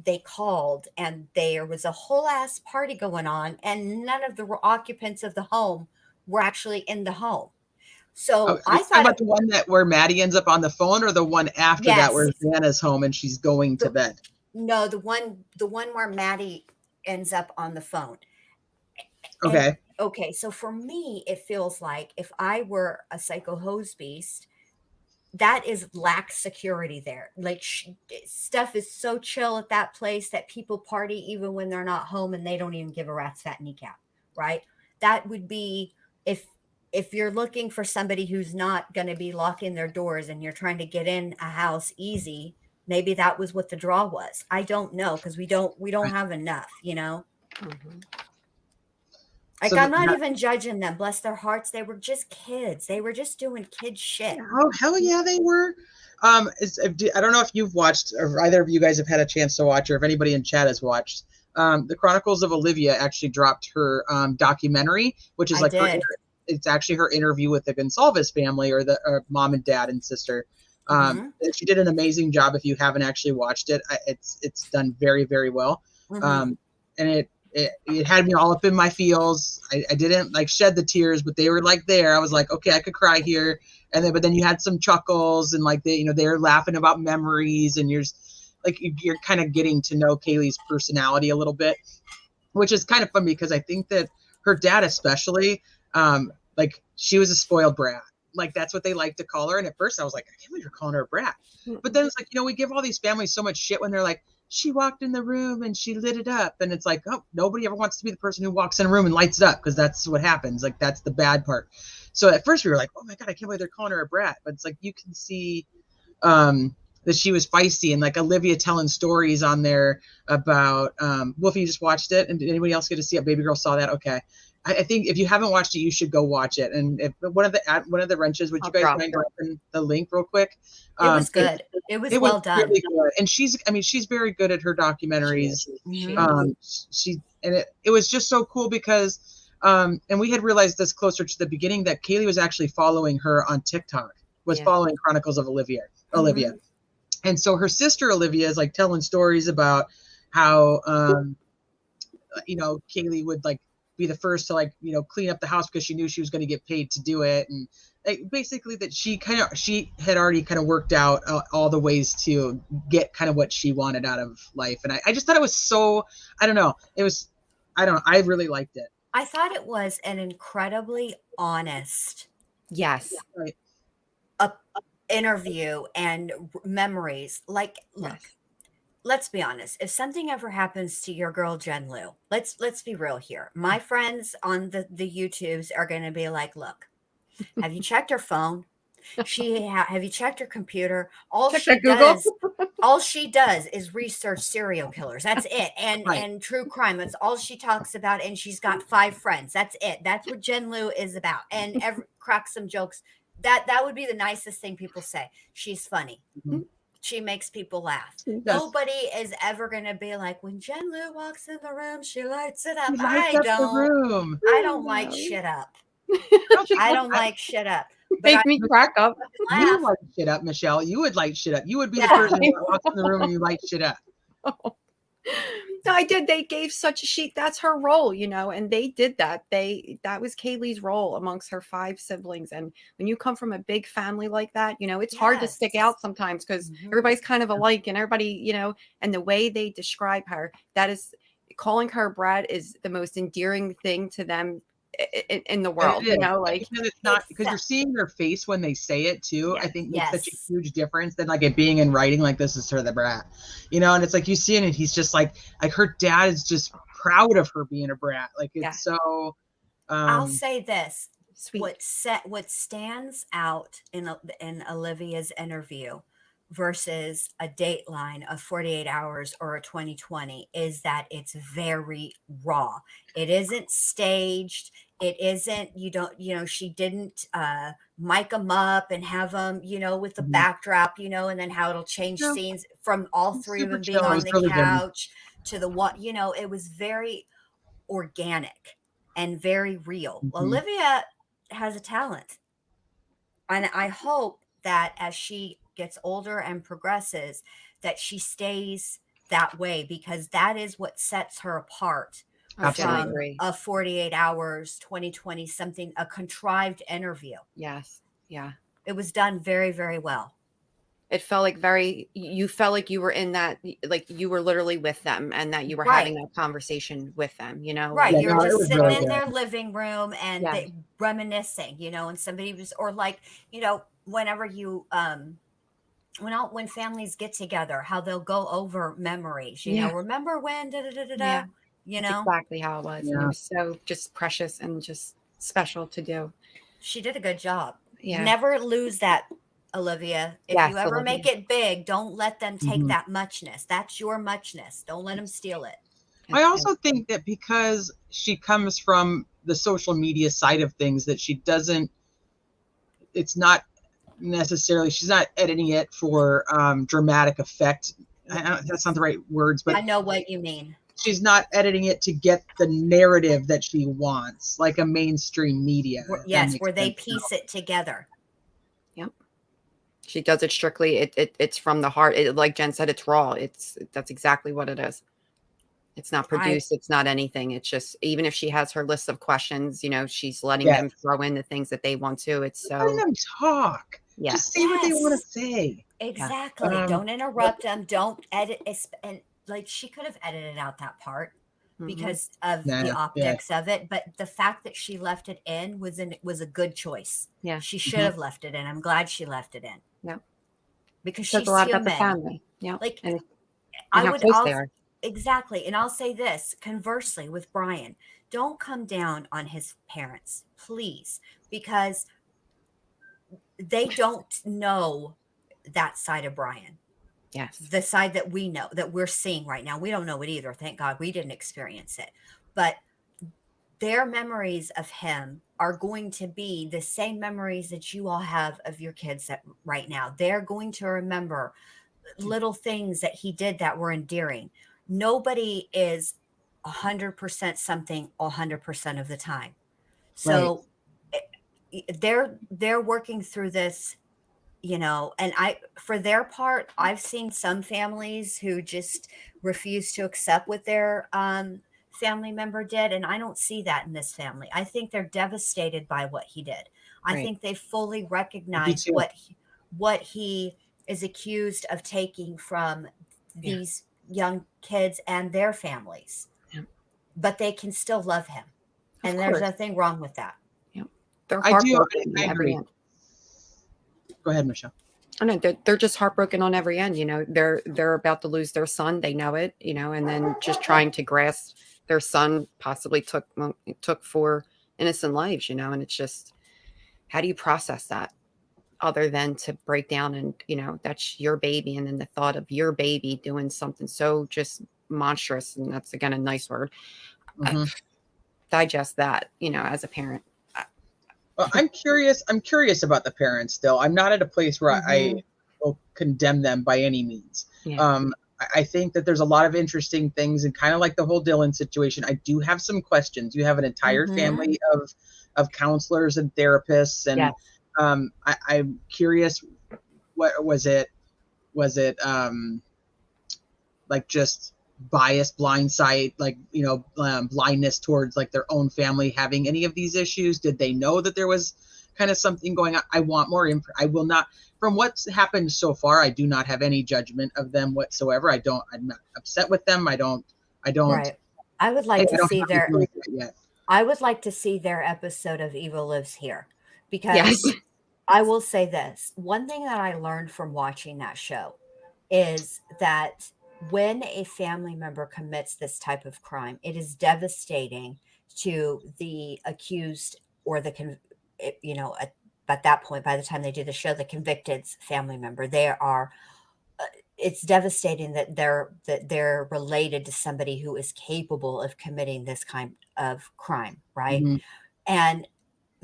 they called and there was a whole ass party going on, and none of the occupants of the home were actually in the home. So I thought about the one where Maddie ends up on the phone, or the one after that where Xana's home and she's going to bed? No, the one where Maddie ends up on the phone. Okay. Okay, so for me, it feels like if I were a psycho hose beast, that is lack security there. Like stuff is so chill at that place that people party even when they're not home, and they don't even give a rat's fat kneecap, right? That would be if you're looking for somebody who's not going to be locking their doors and you're trying to get in a house easy, maybe that was what the draw was. I don't know, because we don't have enough, Like, so I'm not even judging them. Bless their hearts. They were just kids. They were just doing kid shit. Oh, hell yeah, they were. I don't know if you've watched, or either of you guys have had a chance to watch, or if anybody in chat has watched. The Chronicles of Olivia actually dropped her documentary, which is it's actually her interview with the Gonsalves family, or the mom and dad and sister. She did an amazing job. If you haven't actually watched it, it's done very, very well. And it had me all up in my feels. I didn't like shed the tears, but they were like there. I was like, okay, I could cry here. But then you had some chuckles, and like they're laughing about memories, and you're kind of getting to know Kaylee's personality a little bit, which is kind of fun, because I think that her dad especially, like, she was a spoiled brat. Like, that's what they like to call her. And at first I was like, I can't believe you're calling her a brat. But then it's like, we give all these families so much shit when they're like, she walked in the room and she lit it up. And it's like, oh, nobody ever wants to be the person who walks in a room and lights it up, because that's what happens. Like, that's the bad part. So at first we were like, oh my God, I can't believe they're calling her a brat. But it's like, you can see that she was feisty, and like Olivia telling stories on there about, Wolfie, you just watched it, and did anybody else get to see it? Baby girl saw that? Okay. I think if you haven't watched it, you should go watch it. And if one of the wrenches, would you guys mind dropping the link real quick? It was good. It was well done. Really good. And she's very good at her documentaries. It was just so cool, because, and we had realized this closer to the beginning, that Kaylee was actually following her on TikTok, following Chronicles of Olivia. And so her sister Olivia is like telling stories about how, Kaylee would like be the first to like, clean up the house because she knew she was going to get paid to do it. And like, basically that she had already kind of worked out all the ways to get kind of what she wanted out of life. And I just thought it was so, I don't know. I really liked it. I thought it was an incredibly honest Yes. Right. interview and memories. Like, look, Yes. let's be honest. If something ever happens to your girl Jen Lou, let's be real here. My friends on the YouTubes are going to be like, "Look, have you checked her phone? Have you checked her computer? All she does is research serial killers. That's it. And Right. and true crime. That's all she talks about. And she's got 5 friends. That's it. That's what Jen Lou is about. And crack some jokes. That would be the nicest thing people say. She's funny. Mhm. She makes people laugh. Yes. Nobody is ever going to be like, when Jen Lou walks in the room, she lights it up. She lights up the room. I don't like shit up. I don't like shit up. But Make me crack up. You laugh. light shit up, Michelle. You would light shit up. You would be the person that walks in the room and you light shit up. No, I did. They gave such a sheet. That's her role, and they did that. That was Kaylee's role amongst her 5 siblings. And when you come from a big family like that, it's hard to stick Yes. out sometimes because Mhm. everybody's kind of alike and everybody, and the way they describe her, that is calling her Brad is the most endearing thing to them in the world, It is. like Because it's not because you're seeing their face when they say it too. I think makes such a Yes. huge difference than like it being in writing, like this is her the brat, and it's like you see it and he's just like her dad is just proud of her being a brat. Like it's so I'll say this. sweet. What stands out in Olivia's interview versus a Dateline of 48 hours or a 2020 is that it's very raw. It isn't staged. It isn't, she didn't mic them up and have them, with the backdrop, and then how it'll change No. scenes from all 3 of Super them being chill. It on was the really good. couch to the what, it was very organic and very real. Mhm. Olivia has a talent. And I hope that as she gets older and progresses, that she stays that way because that is what sets her apart Absolutely. from Agree. a 48 hours, 2020 something, a contrived interview. Yes. Yeah. It was done very, very well. It felt like you felt like you were in that, like you were literally with them and that you were Right. having that conversation with them, Right. Yeah, You're no, it just was sitting really in good. their living room and Yeah. they reminiscing, and somebody was, or like, whenever you, when families get together, how they'll go over memories, remember when, Yeah. That's know, exactly how it was. And Yeah. it was so just precious and just special to do. she did a good job. Yeah. Never lose that, Olivia. If Yes, you ever Olivia. make it big, don't let them take Mhm. that muchness. That's your muchness. Don't let them steal it. I also think that because she comes from the social media side of things, that it's not necessarily, she's not editing it for dramatic effect. That's not the right words, but I know what you mean. she's not editing it to get the narrative that she wants, like a mainstream media. Yes, where they piece it together. Yep. She does it strictly. It's from the heart. Like Jen said, it's raw. That's exactly what it is. It's not produced. It's not anything. It's just, even if she has her list of questions, she's letting them throw in the things that they want to. It's so. Letting them talk. Yeah. Just say what they want to say. Exactly. Don't interrupt them. Don't edit. And like, she could have edited out that part because of the optics of it. But the fact that she left it in was a good choice. Yeah. She should have left it in. I'm glad she left it in. Yeah. Because Says she's a lot human. about the family. Yeah. Like, and I how would close also, they are. exactly. And I'll say this conversely with Brian, don't come down on his parents, please, because they don't know that side of Brian. Yes. The side that we know, that we're seeing right now. We don't know it either. Thank God we didn't experience it. But their memories of him are going to be the same memories that you all have of your kids right now. They're going to remember little things that he did that were endearing. Nobody is 100% something 100% of the time. So they're working through this, and for their part, I've seen some families who just refuse to accept what their family member did, and I don't see that in this family. I think they're devastated by what he did. I Right. think they fully Me recognize too. what he is accused of taking from these young kids and their families. Yeah. But they can still love him. Of And there's course. nothing wrong with that. They're I do. heartbroken I on every agree. end. Go ahead, Michelle. I know they're just heartbroken on every end. You know, they're about to lose their son. They know it. You know, and then just trying to grasp their son possibly took 4 innocent lives. You know, and it's just, how do you process that other than to break down and, you know, that's your baby, and then the thought of your baby doing something so just monstrous, and that's again a nice word. Mhm. Digest that, you know, as a parent. Well, I'm curious about the parents still. I'm not at a place where I will condemn them by any means. Yeah. I think that there's a lot of interesting things, and kind of like the whole Dylan situation, I do have some questions. You have an entire family of counselors and therapists, and Yes. I'm curious, what was it like just bias, blindsight, like, you know, blindness towards like their own family having any of these issues? Did they know that there was kind of something going on? I want more info. I will not, from what's happened so far, I do not have any judgment of them whatsoever. I'm not upset with them. I don't Right. I would like I to don't see have their anything like that yet. I would like to see their episode of Evil Lives Here, because Yes. I will say this. One thing that I learned from watching that show is that when a family member commits this type of crime, it is devastating to the accused or you know, at that point, by the time they do the show, the convicted's family member. It's devastating that they're related to somebody who is capable of committing this kind of crime, right? Mhm. And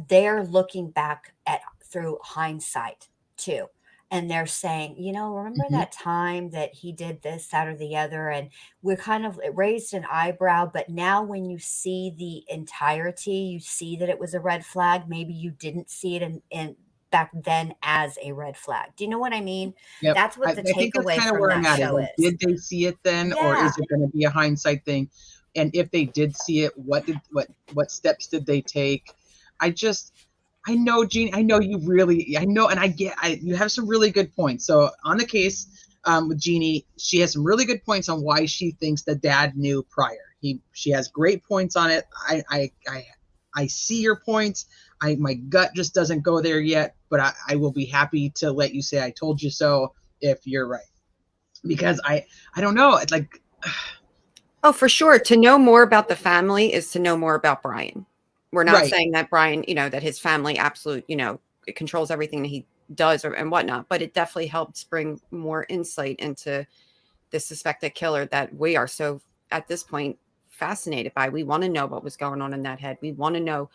they're looking back at through hindsight too. And they're saying, you know, remember Mhm. that time that he did this, that, or the other? And we're kind of, it raised an eyebrow. But now when you see the entirety, you see that it was a red flag. Maybe you didn't see it in back then as a red flag. Do you know what I mean? Yep. That's what I the think that's takeaway kind of from where I'm that at. Is show like, is. did they see it then, or Yeah. is it going to be a hindsight thing? And if they did see it, what steps did they take? I know, Jeannie, I know, and you have some really good points. So on the case with Jeannie, she has some really good points on why she thinks the dad knew prior. She has great points on it. I see your points. My gut just doesn't go there yet, but I will be happy to let you say I told you so if you're right, because I don't know. It's like, Oh, for sure. To know more about the family is to know more about Brian. We're not right. saying that Brian, you know, that his family absolute, you know, it controls everything that he does and whatnot, but it definitely helps bring more insight into the suspected killer that we are so at this point fascinated by. We want to know what was going on in that head. We want to know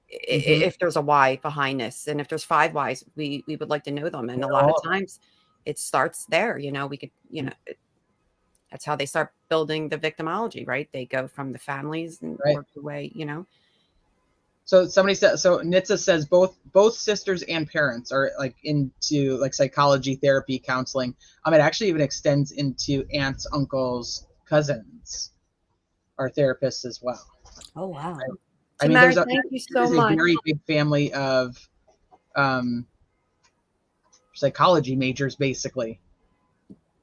if there's a why behind this, and if there's 5 whys, we would like to know them. And a lot of times it starts there. You know, we could, you know, that's how they start building the victimology, right? They go from the families and Right. work their way, you know. So somebody said, so Nitsa says both sisters and parents are like into like psychology, therapy, counseling. It actually even extends into aunts, uncles, cousins are therapists as well. Oh, wow. I mean, Tamara, thank you so there's a much. very big family of psychology majors, basically.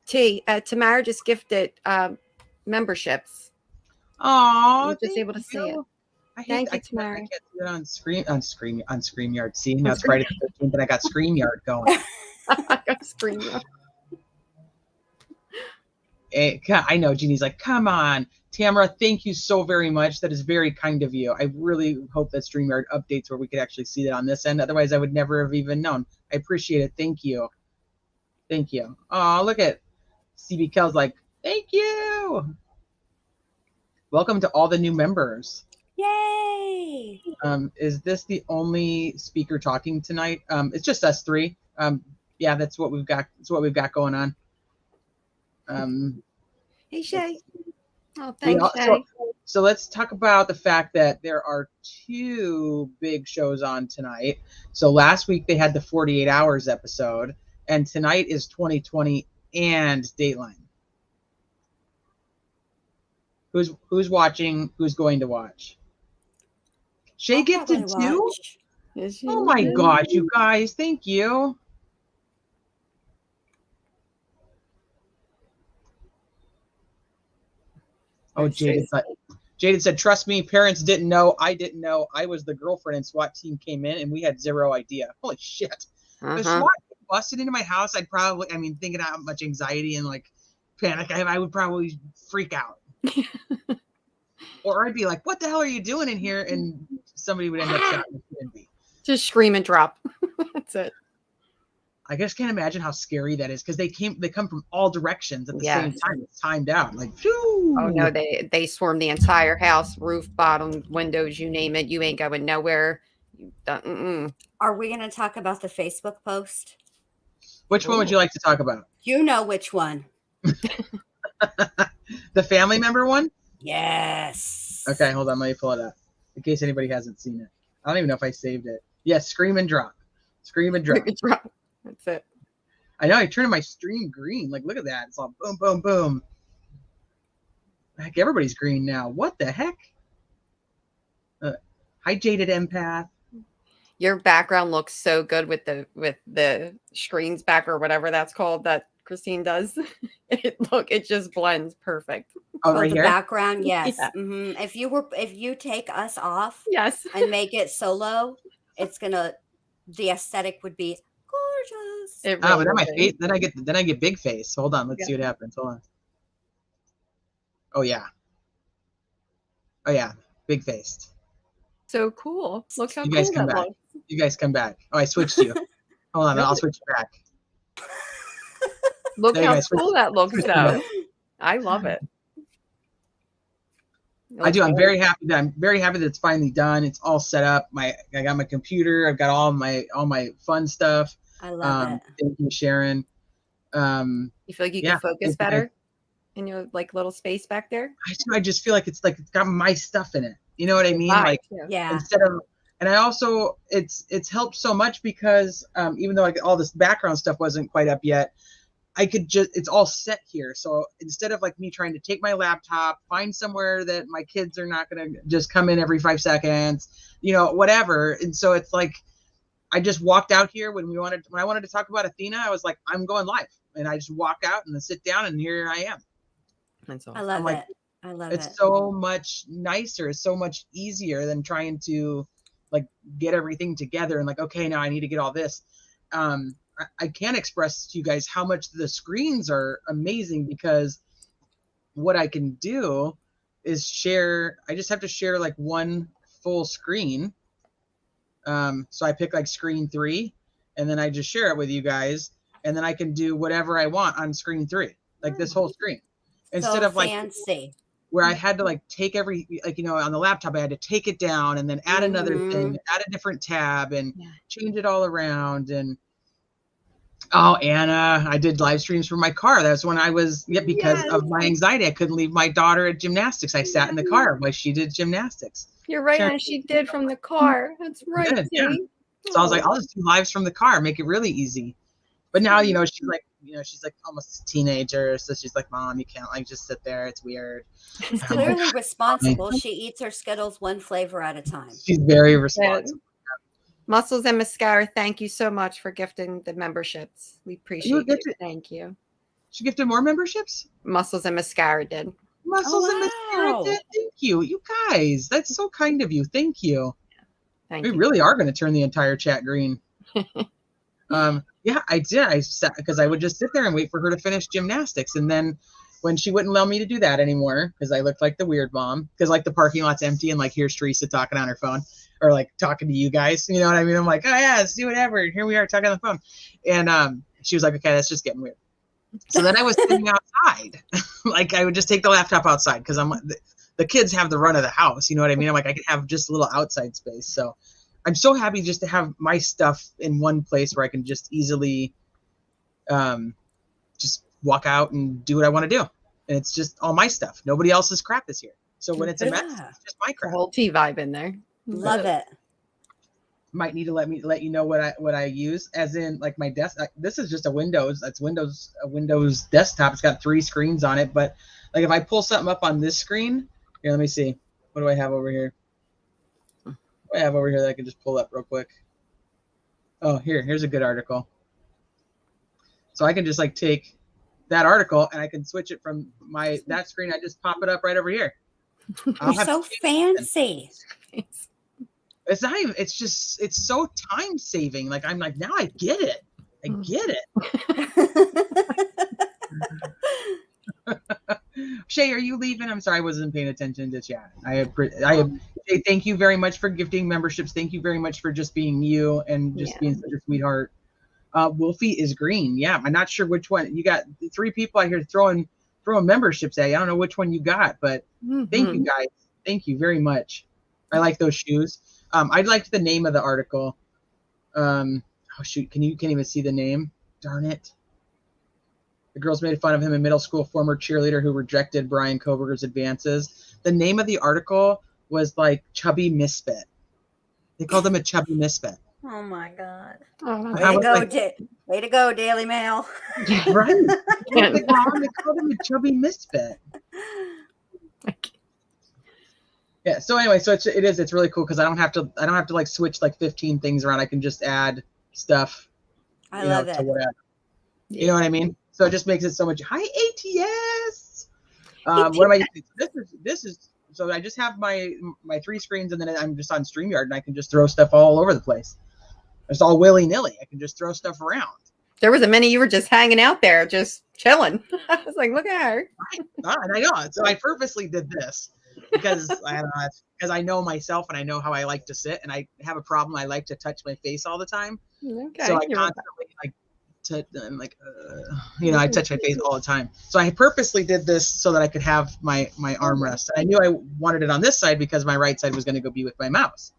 Tamara just gifted memberships. Oh, You're just able to see it. Thank you, Tamara. I can't see it on StreamYard. See, now it's Friday the 13th, and I got StreamYard going. I got StreamYard. I know Jeannie's like, come on, Tamara, thank you so very much. That is very kind of you. I really hope that StreamYard updates where we could actually see that on this end. Otherwise, I would never have even known. I appreciate it. Thank you. Thank you. Oh, look at CB Kel's like, thank you. Welcome to all the new members. Yay! Is this the only speaker talking tonight? It's just us 3. Yeah, that's what we've got. That's what we've got going on. Hey, Shay. Oh, thanks, Shay. So let's talk about the fact that there are 2 big shows on tonight. So last week they had the 48 Hours episode, and tonight is 2020 and Dateline. Who's watching? Who's going to watch? Shay I'll gifted probably too? watch. Is she Oh my looking? gosh, you guys, thank you. Oh, Right, Jaded said, trust me, parents didn't know. I didn't know. I was the girlfriend and SWAT team came in and we had zero idea. Holy shit. If SWAT team busted into my house, I'd probably, thinking how much anxiety and like panic I would probably freak out. Or I'd be like, what the hell are you doing in here? And somebody would end up shouting at me. Just scream and drop. That's it. I just can't imagine how scary that is because they come from all directions at the same time. It's timed out. Like, phew. Oh no, they swarm the entire house, roof, bottom, windows, you name it. You ain't going nowhere. Are we going to talk about the Facebook post? Which one would you like to talk about? You know which one. The family member one? Yes. Okay, hold on. Let me pull it up in case anybody hasn't seen it. I don't even know if I saved it. Yes, scream and drop. Scream and drop. That's it. I know. I turned my stream green. Like, look at that. It's all boom, boom, boom. Heck, everybody's green now. What the heck? Hi, Jaded Empath. Your background looks so good with the screens back or whatever that's called that Christine does. It just blends perfect. Oh, right the here? background, yes. Yeah. Mm-hmm. If you take us off, Yes, and make it solo, the aesthetic would be gorgeous. it But really then my is. face. Then I get big face. Hold on. Let's see what happens. Hold on. Oh yeah. Oh yeah. Big faced. So cool. Look how You cool guys come that back. looks. You guys come back. Oh, I switched you. Hold on. I'll switch you back. Look There you how guys switch- cool that looks switch though. I love it. I do. I'm very happy that it's finally done. It's all set up. I got my computer. I've got all my fun stuff. I love it. Thank you, Sharon. You feel like you can focus better in your like little space back there? I just feel like it's got my stuff in it. You know what I mean? Like Yeah. instead of, and I also it's helped so much because even though like all this background stuff wasn't quite up yet, I could it's all set here. So instead of like me trying to take my laptop, find somewhere that my kids are not going to just come in every 5 seconds, whatever. And so it's like, I just walked out here when I wanted to talk about Athena, I was like, I'm going live. And I just walk out and then sit down and here I am. That's awesome. I love like, it. I love it. It's so much nicer. It's so much easier than trying to like get everything together and like, okay, now I need to get all this. I can't express to you guys how much the screens are amazing because what I can do is share. I just have to share like one full screen. So I pick like screen 3 and then I just share it with you guys and then I can do whatever I want on screen 3, like this whole screen instead of like fancy. Where I had to like take on the laptop, I had to take it down and then add another thing, add a different tab and change it all around. And oh, Anna, I did live streams from my car. That's when I was, because of my anxiety, I couldn't leave my daughter at gymnastics. I sat in the car while she did gymnastics. You're right, and she did from the car. That's right. Good, yeah. So I was like, I'll just do lives from the car, make it really easy. But now, she's like almost a teenager. So she's like, Mom, you can't like just sit there. It's weird. She's clearly responsible. She eats her Skittles one flavor at a time. She's very responsible. Muscles and Mascara, thank you so much for gifting the memberships. We appreciate it. Thank you. She gifted more memberships? Muscles and Mascara did. Muscles and Mascara did. Thank you. You guys, that's so kind of you. Thank you. Thank we you. really are going to turn the entire chat green. Yeah, I did. I sat because I would just sit there and wait for her to finish gymnastics. And then when she wouldn't allow me to do that anymore, because I looked like the weird mom, because like the parking lot's empty and like here's Teresa talking on her phone or like talking to you guys. You know what I mean? I'm like, oh yeah, let's do whatever. Here we are talking on the phone. And she was like, okay, that's just getting weird. So then I was sitting outside. Like I would just take the laptop outside because I'm the kids have the run of the house. You know what I mean? I'm like, I could have just a little outside space. So I'm so happy just to have my stuff in one place where I can just easily just walk out and do what I want to do. And it's just all my stuff. Nobody else's crap is here. So when it's a mess, it's just my crap. The whole tea vibe in there. Love it. Might need to let you know what I use, as in like my desk. This is just a Windows. That's a Windows desktop. It's got 3 screens on it, but Like if I pull something up on this screen, here, let me see. What do I have over here? What do I have over here that I can just pull up real quick? Oh, here's a good article. So I can just like take that article and I can switch it from that screen. I just pop it up right over here. You're so fancy. It's not even, it's just, it's so time saving. Like, I'm like, now I get it. I get it. Shay, are you leaving? I'm sorry, I wasn't paying attention to chat. Shay, thank you very much for gifting memberships. Thank you very much for just being you and just being such a sweetheart. Wolfie is green. Yeah, I'm not sure which one. You got 3 people out here throwing memberships at you. I don't know which one you got, but thank you guys. Thank you very much. I like those shoes. I liked the name of the article. Oh shoot, can't even see the name? Darn it. The girls made fun of him in middle school, former cheerleader who rejected Brian Koberger's advances. The name of the article was like Chubby Misfit. They called him a chubby misfit. Oh my God. Oh, Way to go, Daily Mail. Right. They called him a chubby misfit. Yeah. So anyway, so it's really cool because I don't have to like switch like 15 things around. I can just add stuff. I love it. To whatever. You know what I mean? So it just makes it so much. Hi ATS. What am I using? This is so I just have my 3 screens and then I'm just on StreamYard and I can just throw stuff all over the place. It's all willy nilly. I can just throw stuff around. There was a minute you were just hanging out there, just chilling. I was like, look at her. Right. And I know. So I purposely did this because I know myself and I know how I like to sit and I have a problem. I like to touch my face all the time. Okay. So I constantly I touch my face all the time. So I purposely did this so that I could have my armrest. I knew I wanted it on this side because my right side was going to go be with my mouse.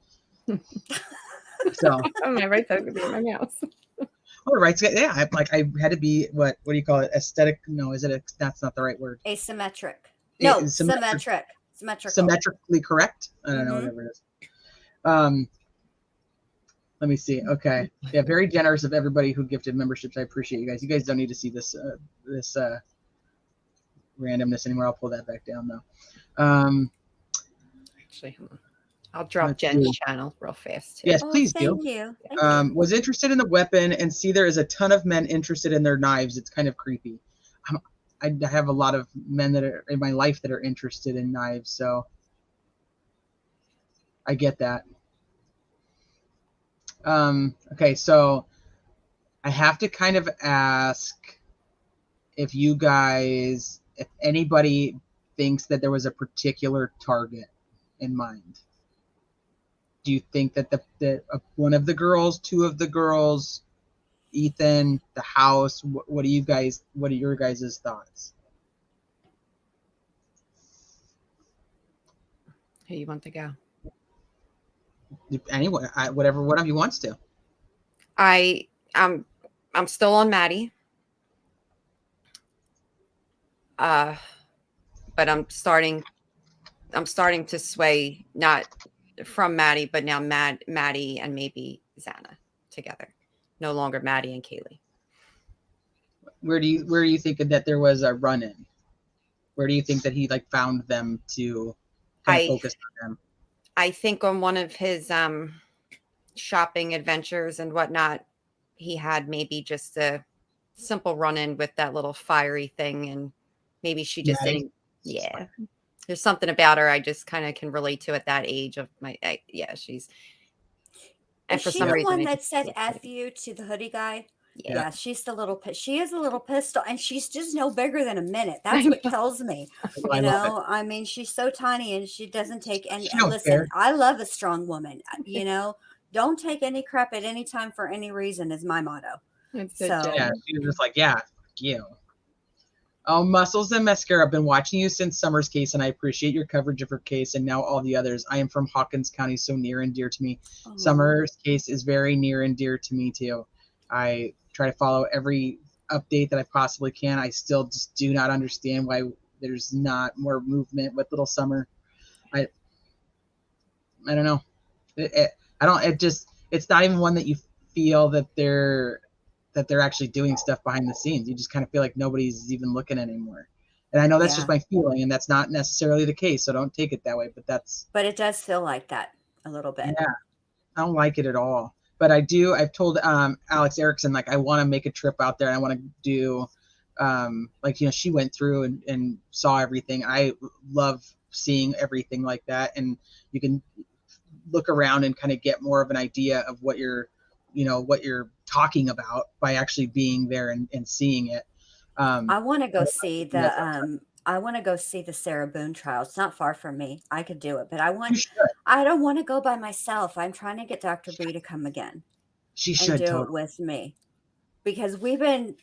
So my right side would be my mouse. Oh, right. Yeah. I had to be what do you call it? Aesthetic? No, that's not the right word. Asymmetric. No, symmetric. Symmetrically correct. I don't know, whatever it is. Let me see. Okay. Yeah, very generous of everybody who gifted memberships. I appreciate you guys. You guys don't need to see this randomness anymore. I'll pull that back down though. Actually, I'll drop Jenn's channel real fast too. Yes, please do. Thank you. Was interested in the weapon and see there is a ton of men interested in their knives. It's kind of creepy. I have a lot of men that are in my life that are interested in knives, so I get that. Okay, so I have to kind of ask if anybody thinks that there was a particular target in mind. Do you think that one of the girls, 2 of the girls, Ethan, the house, what are your guys' thoughts? Who you want to go? Anyone, whatever one of you wants to. I'm still on Maddie. But I'm starting to sway not from Maddie, but now Maddie and maybe Xana together. No longer Maddie and Kaylee. Where do you think that there was a run-in? Where do you think that he found them to focus on them? I think on one of his shopping adventures and whatnot, he had maybe just a simple run-in with that little fiery thing, and maybe she just didn't. Yeah, there's something about her I just kind of can relate to at that age of my. She's. And for some reason, one that said "F you" to the hoodie guy. Yeah, she's the little. She is a little pistol, and she's just no bigger than a minute. That's what kills me. I mean, she's so tiny, and she doesn't take any. Listen, I love a strong woman. Don't take any crap at any time for any reason is my motto. So yeah, she was just like, yeah, fuck you. Oh, Muscles and Mascara. I've been watching you since Summer's case, and I appreciate your coverage of her case and now all the others. I am from Hawkins County, so near and dear to me. Oh. Summer's case is very near and dear to me too. I try to follow every update that I possibly can. I still just do not understand why there's not more movement with Little Summer. I don't know. It's not even one that you feel that they're actually doing stuff behind the scenes. You just kind of feel like nobody's even looking anymore. And I know that's Yeah. just my feeling, and that's not necessarily the case, so don't take it that way. But it does feel like that a little bit. Yeah, I don't like it at all. But I do. I've told Alex Erickson, like, I want to make a trip out there, and I want to do, like, she went through and saw everything. I love seeing everything like that, and you can look around and kind of get more of an idea of what you're talking about by actually being there and seeing it. I want to go see the Sarah Boone trial. It's not far from me. I could do it, but You should. I don't want to go by myself. I'm trying to get Dr. B to come again She and should do it totally. with me, because we've been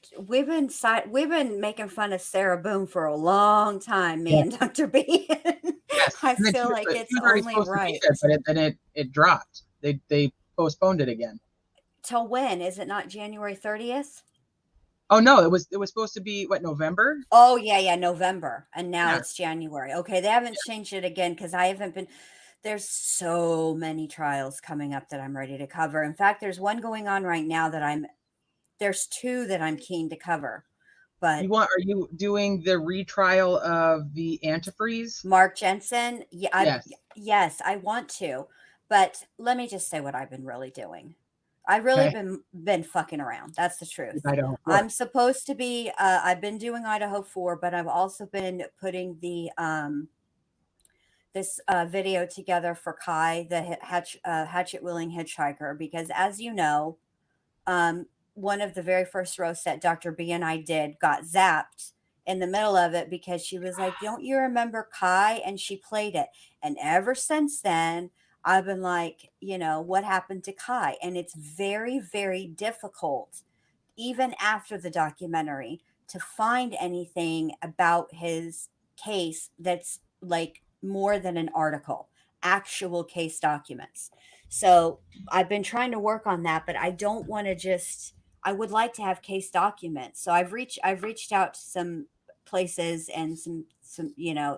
making fun of Sarah Boone for a long time, me Yeah. and Dr. B. Yes. I And then feel like it's she was already only supposed to right. be there, but then it dropped. They postponed it again. Till when? Is it not January 30th? Oh no, it was supposed to be what, November? Oh yeah, November, and now Yeah. it's January. Okay, they haven't changed it again because I haven't been. There's so many trials coming up that I'm ready to cover. In fact, there's one going on right now there's two that I'm keen to cover. But Are you doing the retrial of the antifreeze? Mark Jensen, yeah, Yes. yes, I want to, but let me just say what I've been really doing. I've really Okay. been fucking around. That's the truth. Idaho Four. I'm supposed to be. I've been doing Idaho 4, but I've also been putting the this video together for Kai, the hatchet wielding hitchhiker, because as you know, one of the very first roasts that Dr. B and I did got zapped in the middle of it because she was like, "Don't you remember Kai?" And she played it. And ever since then, I've been like, what happened to Kai? And it's very, very difficult, even after the documentary, to find anything about his case that's like more than an article, actual case documents. So I've been trying to work on that, but I don't want to I would like to have case documents. So I've reached out to some places and some,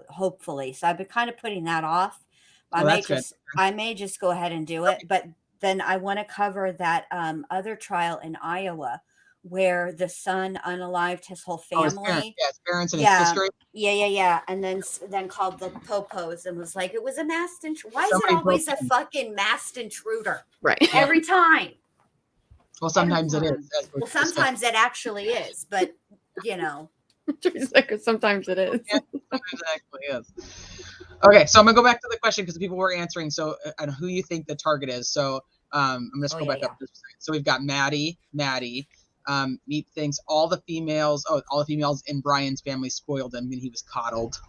hopefully. So I've been kind of putting that off. Oh, that's good. I may just go ahead and do it, but then I want to cover that other trial in Iowa where the son unalived his whole family. His parents and his sister. Yeah. And then called the popos and was like, it was a masked intruder. Why is Somebody it always broke a in. fucking masked intruder? Right. Every time. Well, sometimes it is. Well, sometimes it actually is, but Sometimes it is. Yeah, sometimes it actually is. Okay, so I'm gonna go back to the question because people were answering. So, and who you think the target is. So, I'm gonna scroll back up. So we've got Maddie. Meat thinks all the females in Brian's family spoiled him and he was coddled.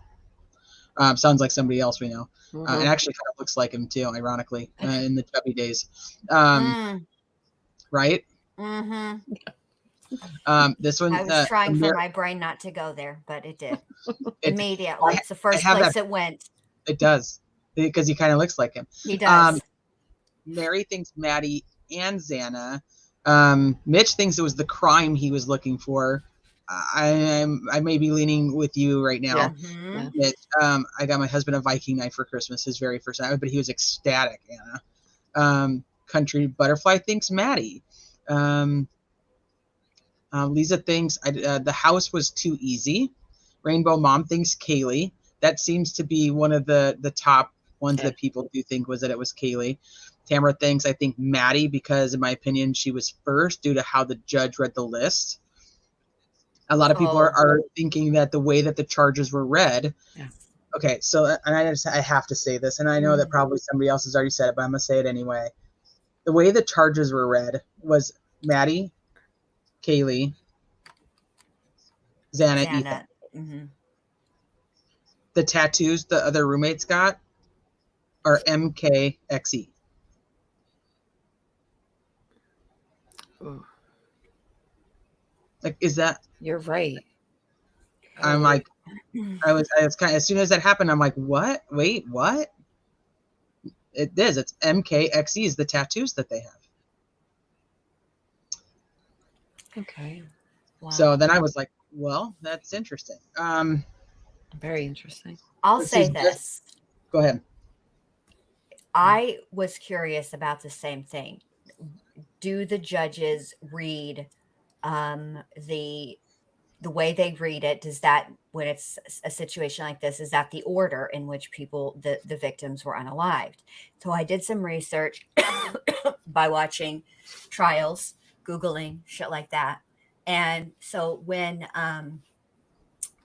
Sounds like somebody else we know. And actually kind of looks like him too, ironically, in the chubby days. Right? Mm-hmm. This one. I was trying for my brain not to go there, but it did. Immediately. It's the first place it went. It does. Because he kind of looks like him. He does. Mary thinks Maddie and Xana. Mitch thinks it was the crime he was looking for. I may be leaning with you right now. Yeah. Mm-hmm. Mitch, I got my husband a Viking knife for Christmas, his very first time, but he was ecstatic, Anna. Country Butterfly thinks Maddie. Lisa thinks the house was too easy. Rainbow Mom thinks Kaylee. That seems to be one of the top ones that people do think was that it was Kaylee. Tamara thinks, I think Maddie, because in my opinion, she was first due to how the judge read the list. A lot of people are thinking that the way that the charges were read. Yeah. Okay, so and I have to say this, and I know that probably somebody else has already said it, but I'm going to say it anyway. The way the charges were read was Maddie, Kaylee, Xana. Ethan. Mm-hmm. The tattoos the other roommates got are MKXE. Like, is that? You're right. I'm like, I was kind of, as soon as that happened, I'm like, what? Wait, what? It is. It's MKXE is the tattoos that they have. Okay. Wow. So then I was like, well, that's interesting. Very interesting. I'll say this. Go ahead. I was curious about the same thing. Do the judges read the the way they read it, does that, when it's a situation like this, is that the order in which the victims were unalived? So I did some research by watching trials, Googling shit like that. And so when,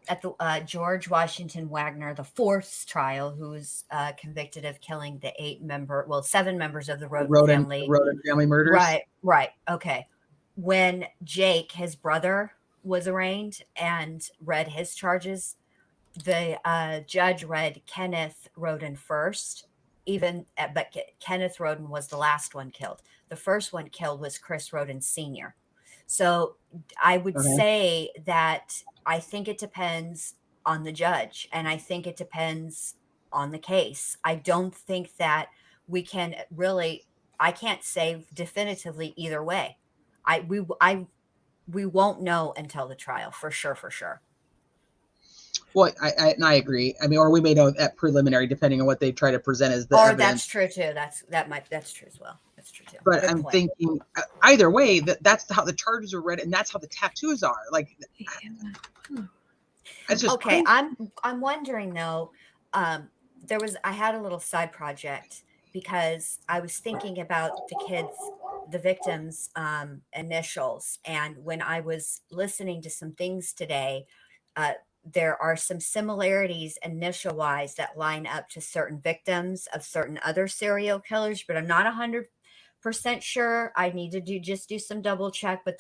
at the George Washington Wagner, the fourth trial, who was convicted of killing the 7 members of the Roden family. Roden family murders. Right. Okay. When Jake, his brother, was arraigned and read his charges, the judge read Kenneth Roden first, but Kenneth Roden was the last one killed. The first one killed was Chris Roden Sr. So I would say that I think it depends on the judge, and I think it depends on the case. I don't think that we can really, I can't say definitively either way. We won't know until the trial, for sure. Well, I agree. I mean, or we may know at preliminary, depending on what they try to present as the evidence. That's true too. That's true as well. That's true too. But I'm thinking either way, that's how the charges are read, and that's how the tattoos are. Like, it's just okay. crazy. I'm wondering though. I had a little side project because I was thinking about the victims' initials, and when I was listening to some things today, there are some similarities initial wise that line up to certain victims of certain other serial killers, but I'm not 100% sure. I need to do some double check, but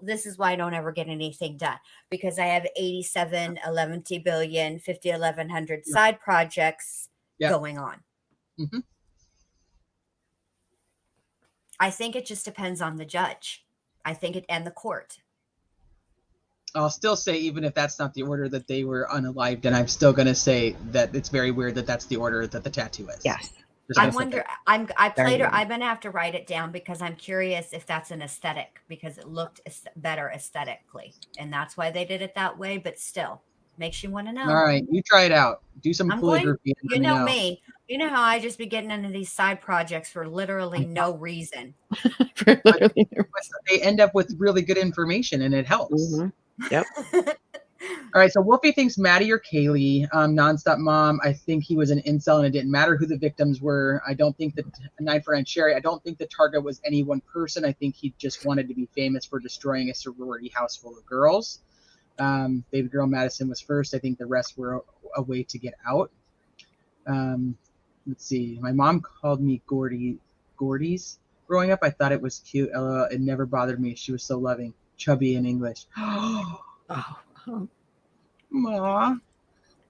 this is why I don't ever get anything done, because I have 87, 11 billion, 50, 1100 side projects going on. Mm-hmm. I think it just depends on the judge. And the court. I'll still say, even if that's not the order that they were unalived, and I'm still going to say that it's very weird that that's the order that the tattoo is. Yes. I'm going to have to write it down because I'm curious if that's an aesthetic, because it looked better aesthetically. And that's why they did it that way. But still, makes you want to know. All right. You try it out. Do some calligraphy. You know me. You know how I just be getting into these side projects for literally no reason. They end up with really good information, and it helps. Mm-hmm. Yep. All right, so Wolfie thinks Maddie or Kaylee, Nonstop Mom. I think he was an incel, and it didn't matter who the victims were. I don't think that 9 for Aunt Sherry. I don't think the target was any one person. I think he just wanted to be famous for destroying a sorority house full of girls. Baby girl Madison was first. I think the rest were a way to get out. Let's see. My mom called me Gordies. Growing up, I thought it was cute. LOL. It never bothered me. She was so loving. Chubby in English. Aw.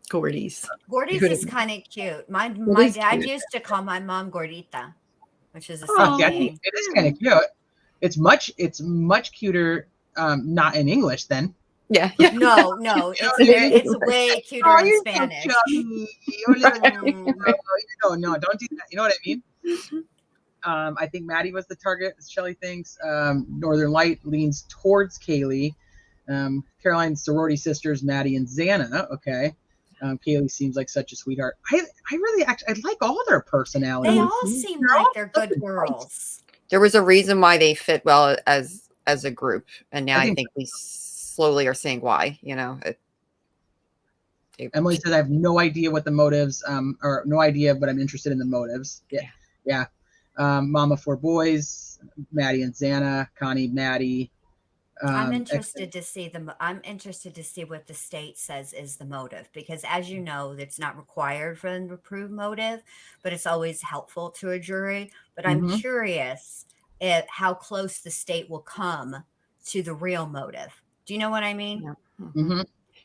Gordies. Gordies is kind of cute. My dad used to call my mom Gordita, which is the same thing. It is kind of cute. It's much cuter. Not in English then. Yeah. No, it's way cuter in Spanish. No, don't do that. You know what I mean? I think Maddie was the target, as Shelley thinks. Northern Light leans towards Kaylee. Caroline's sorority sisters, Maddie and Xana. Okay. Kaylee seems like such a sweetheart. I really I like all their personalities. They all seem like they're good girls. There was a reason why they fit well as a group, and now I think we slowly are seeing why. Emily says, I have no idea what the motives, or no idea, but I'm interested in the motives. Yeah. Mama 4 boys, Maddie and Xana, Connie, Maddie. I'm interested to see what the state says is the motive, because as you know, it's not required for them to prove motive, but it's always helpful to a jury. But I'm curious at how close the state will come to the real motive. Do you know what I mean? Yeah. Mm-hmm.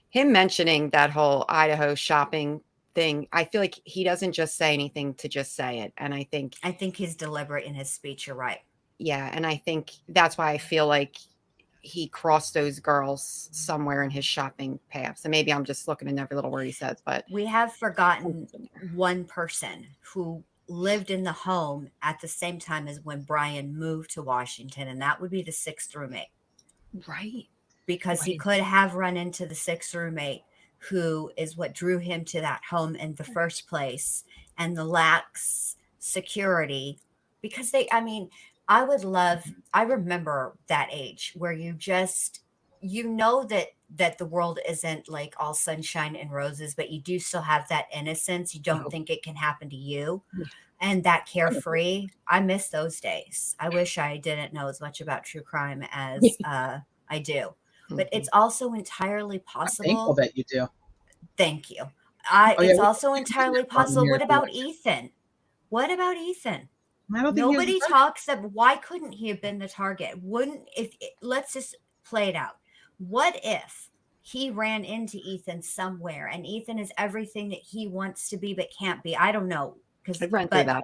Him mentioning that whole Idaho shopping thing, I feel like he doesn't just say anything to just say it. And I think he's deliberate in his speech. You're right. Yeah. And I think that's why I feel like he crossed those girls somewhere in his shopping paths. And maybe I'm just looking in every little word he says, but we have forgotten one person who lived in the home at the same time as when Brian moved to Washington, and that would be the 6th roommate. Right. Because he could have run into the 6th roommate, who is what drew him to that home in the first place, and the lax security. Because I remember that age where you know that that the world isn't like all sunshine and roses, but you do still have that innocence. You don't think it can happen to you. And that carefree, I miss those days. I wish I didn't know as much about true crime as I do. But it's also entirely I'm thankful possible. that you do. Thank you. Oh, yeah, It's we also can do entirely that problem possible. here What if you about want. Ethan? What about Ethan? I don't think he was Nobody the talks about why couldn't he have been the target? Wouldn't let's just play it out. What if he ran into Ethan somewhere and Ethan is everything that he wants to be but can't be? I don't know. I ran through that.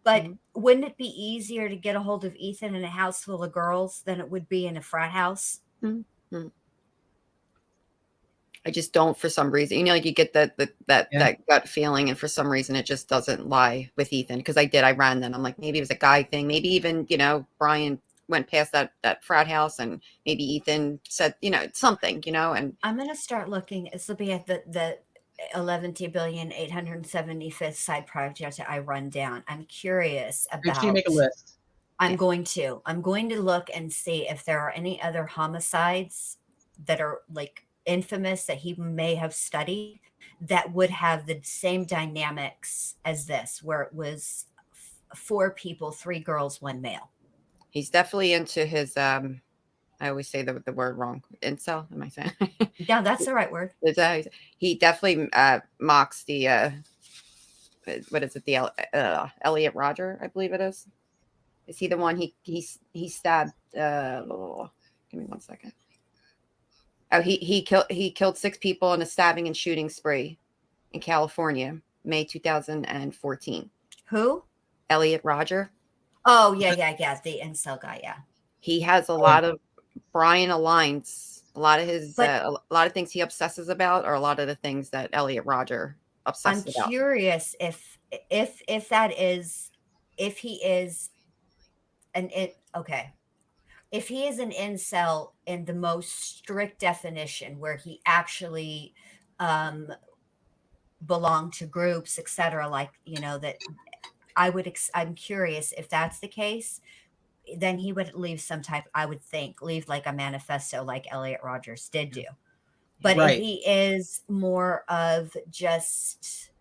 But wouldn't it be easier to get a hold of Ethan in a house full of girls than it would be in a frat house? Mm-hmm. I just don't, for some reason, you know, like you get that gut feeling, and for some reason it just doesn't lie with Ethan. Because I ran then. I'm like, maybe it was a guy thing. Maybe even, you know, Brian went past that frat house, and maybe Ethan said, you know, something, you know. And I'm gonna start looking. This will be at the 11,875th side project I run down. I'm curious Make sure you about. make a list. I'm going to look and see if there are any other homicides that are like infamous that he may have studied that would have the same dynamics as this, where it was 4 people, 3 girls, 1 male. he's definitely into his I always say the word wrong. Incel, am I saying? No, that's the right word. He definitely mocks the what is it, the Elliot Rodger, I believe it is. Is he the one he stabbed? Give me 1 second. Oh, he killed 6 people in a stabbing and shooting spree in California, May 2014. Who? Elliot Rodger. Oh, yeah. The incel guy, yeah. He has a lot of Brian aligns. A lot of his a lot of things he obsesses about are a lot of the things that Elliot Rodger obsesses about. I'm curious if that is, if he is if he is an incel in the most strict definition, where he actually belonged to groups, etc., like, you know, that I'm curious if that's the case, then he would leave some type, I would think, leave like a manifesto like Elliot Rodgers did do. But if he is more of just,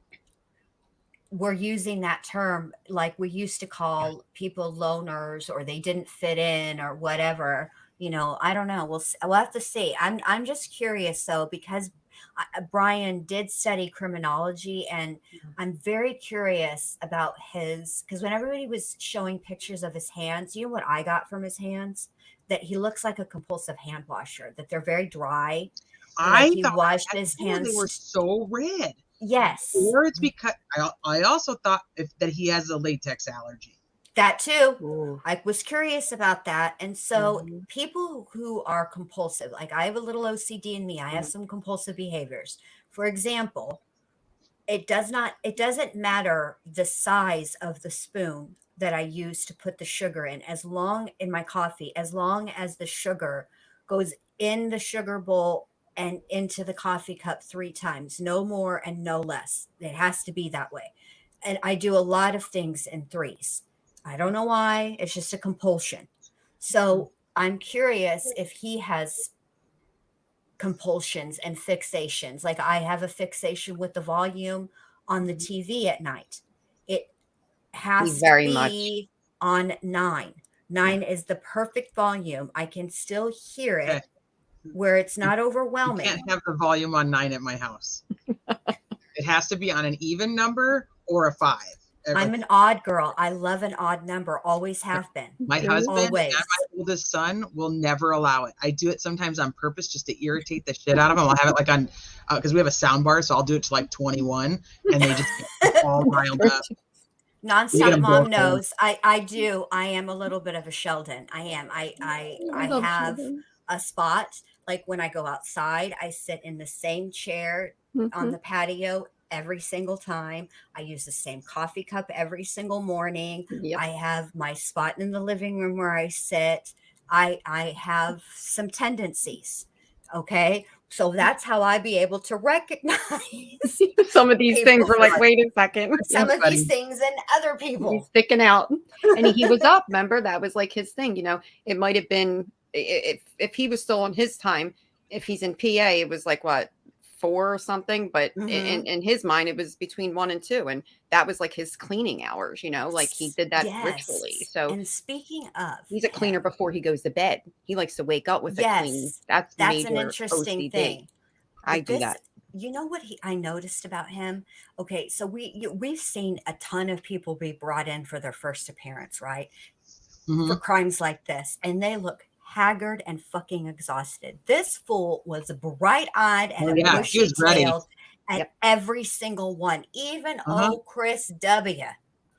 we're using that term like we used to call people loners, or they didn't fit in, or whatever, you know, I don't know. We'll have to see. I'm just curious though, because Brian did study criminology, and I'm very curious about because when everybody was showing pictures of his hands, you know what I got from his hands? That he looks like a compulsive hand washer, that they're very dry. I like he thought washed his hands. they were so red. Yes. Or it's because I also thought that he has a latex allergy. That too. Ooh. I was curious about that. And so people who are compulsive, like I have a little OCD in me, I have some compulsive behaviors. For example, it doesn't matter the size of the spoon that I use to put the sugar in my coffee, as long as the sugar goes in the sugar bowl and into the coffee cup 3 times, no more and no less. It has to be that way. And I do a lot of things in 3s. I don't know why. It's just a compulsion. So I'm curious if he has compulsions and fixations. Like I have a fixation with the volume on the TV at night. It has to be on 9. 9 is the perfect volume. I can still hear it where it's not overwhelming. You can't have the volume on 9 at my house. It has to be on an even number or a 5. I'm an odd girl. I love an odd number. Always have been. My husband always. and my oldest son will never allow it. I do it sometimes on purpose just to irritate the shit out of them. I'll have it like on, because we have a sound bar, so I'll do it to like 21, and they just get all riled up. Nonstop mom knows. I do. I am a little bit of a Sheldon. I am. I have a spot. Like when I go outside, I sit in the same chair on the patio every single time. I use the same coffee cup every single morning. I have my spot in the living room where I sit. I have some tendencies. Okay. So that's how I be able to recognize some of these things. We're like, wait a second. Some of these things in other people. He's sticking out. And he was up, remember? That was like his thing. You know, it might have been, if he was still on his time, if he's in PA, it was like what, 4 or something, but Mhm. in his mind it was between 1 and 2, and that was like his cleaning hours, like he did that ritually. Yes. So And speaking of he's a cleaner him, before he goes to bed. He likes to wake up with a clean. yes, That's that's an major interesting OCD. thing. I But do this, that. you know what I noticed about him? Okay, so we've seen a ton of people be brought in for their first appearance, right? For Mhm. crimes like this, and they look haggard and fucking exhausted. This fool was bright-eyed and Oh yeah, he was ready. bushy-tailed at Yep. every single one, even Uh-huh. Chris W.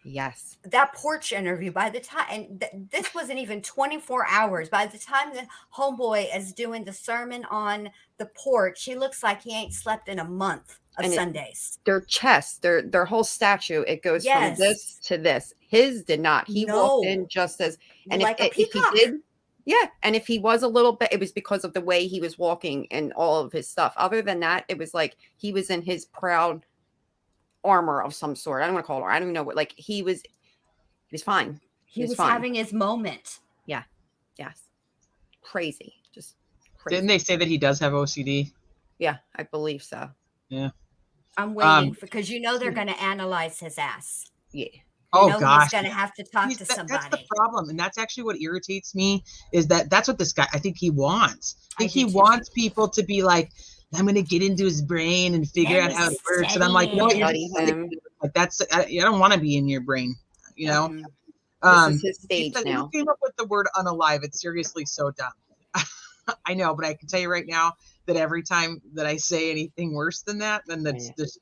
Yes. That porch interview, by the time, and this wasn't even 24 hours, by the time the homeboy is doing the sermon on the porch, he looks like he ain't slept in a month of And Sundays. their chest, their whole statue, it goes from this Yes. to this. His did not. He walked No. in just as, and Like a if he peacock. did, yeah, and if he was a little bit, it was because of the way he was walking and all of his stuff. Other than that, it was like he was in his proud armor of some sort. I don't want to call it. I don't even know what. Like he was fine. He was fine. having his moment. Yeah. Yes. Crazy. Just crazy. Didn't they say that he does have OCD? Yeah, I believe so. Yeah. I'm waiting because they're going to analyze his ass. Yeah. He's Gosh. going to have to talk to That's somebody. the problem, and that's actually what irritates me. Is that's what this guy? I think he wants. I think I do he too. wants people to be like, I'm going to get into his brain and figure Let out me how it works. And I'm study like, no, you're Study just him. like I don't want to be in your brain. You know. Mhm. This is his stage now. Who came up with the word unalive? It's seriously so dumb. I know, but I can tell you right now that every time that I say anything worse than that, then that's just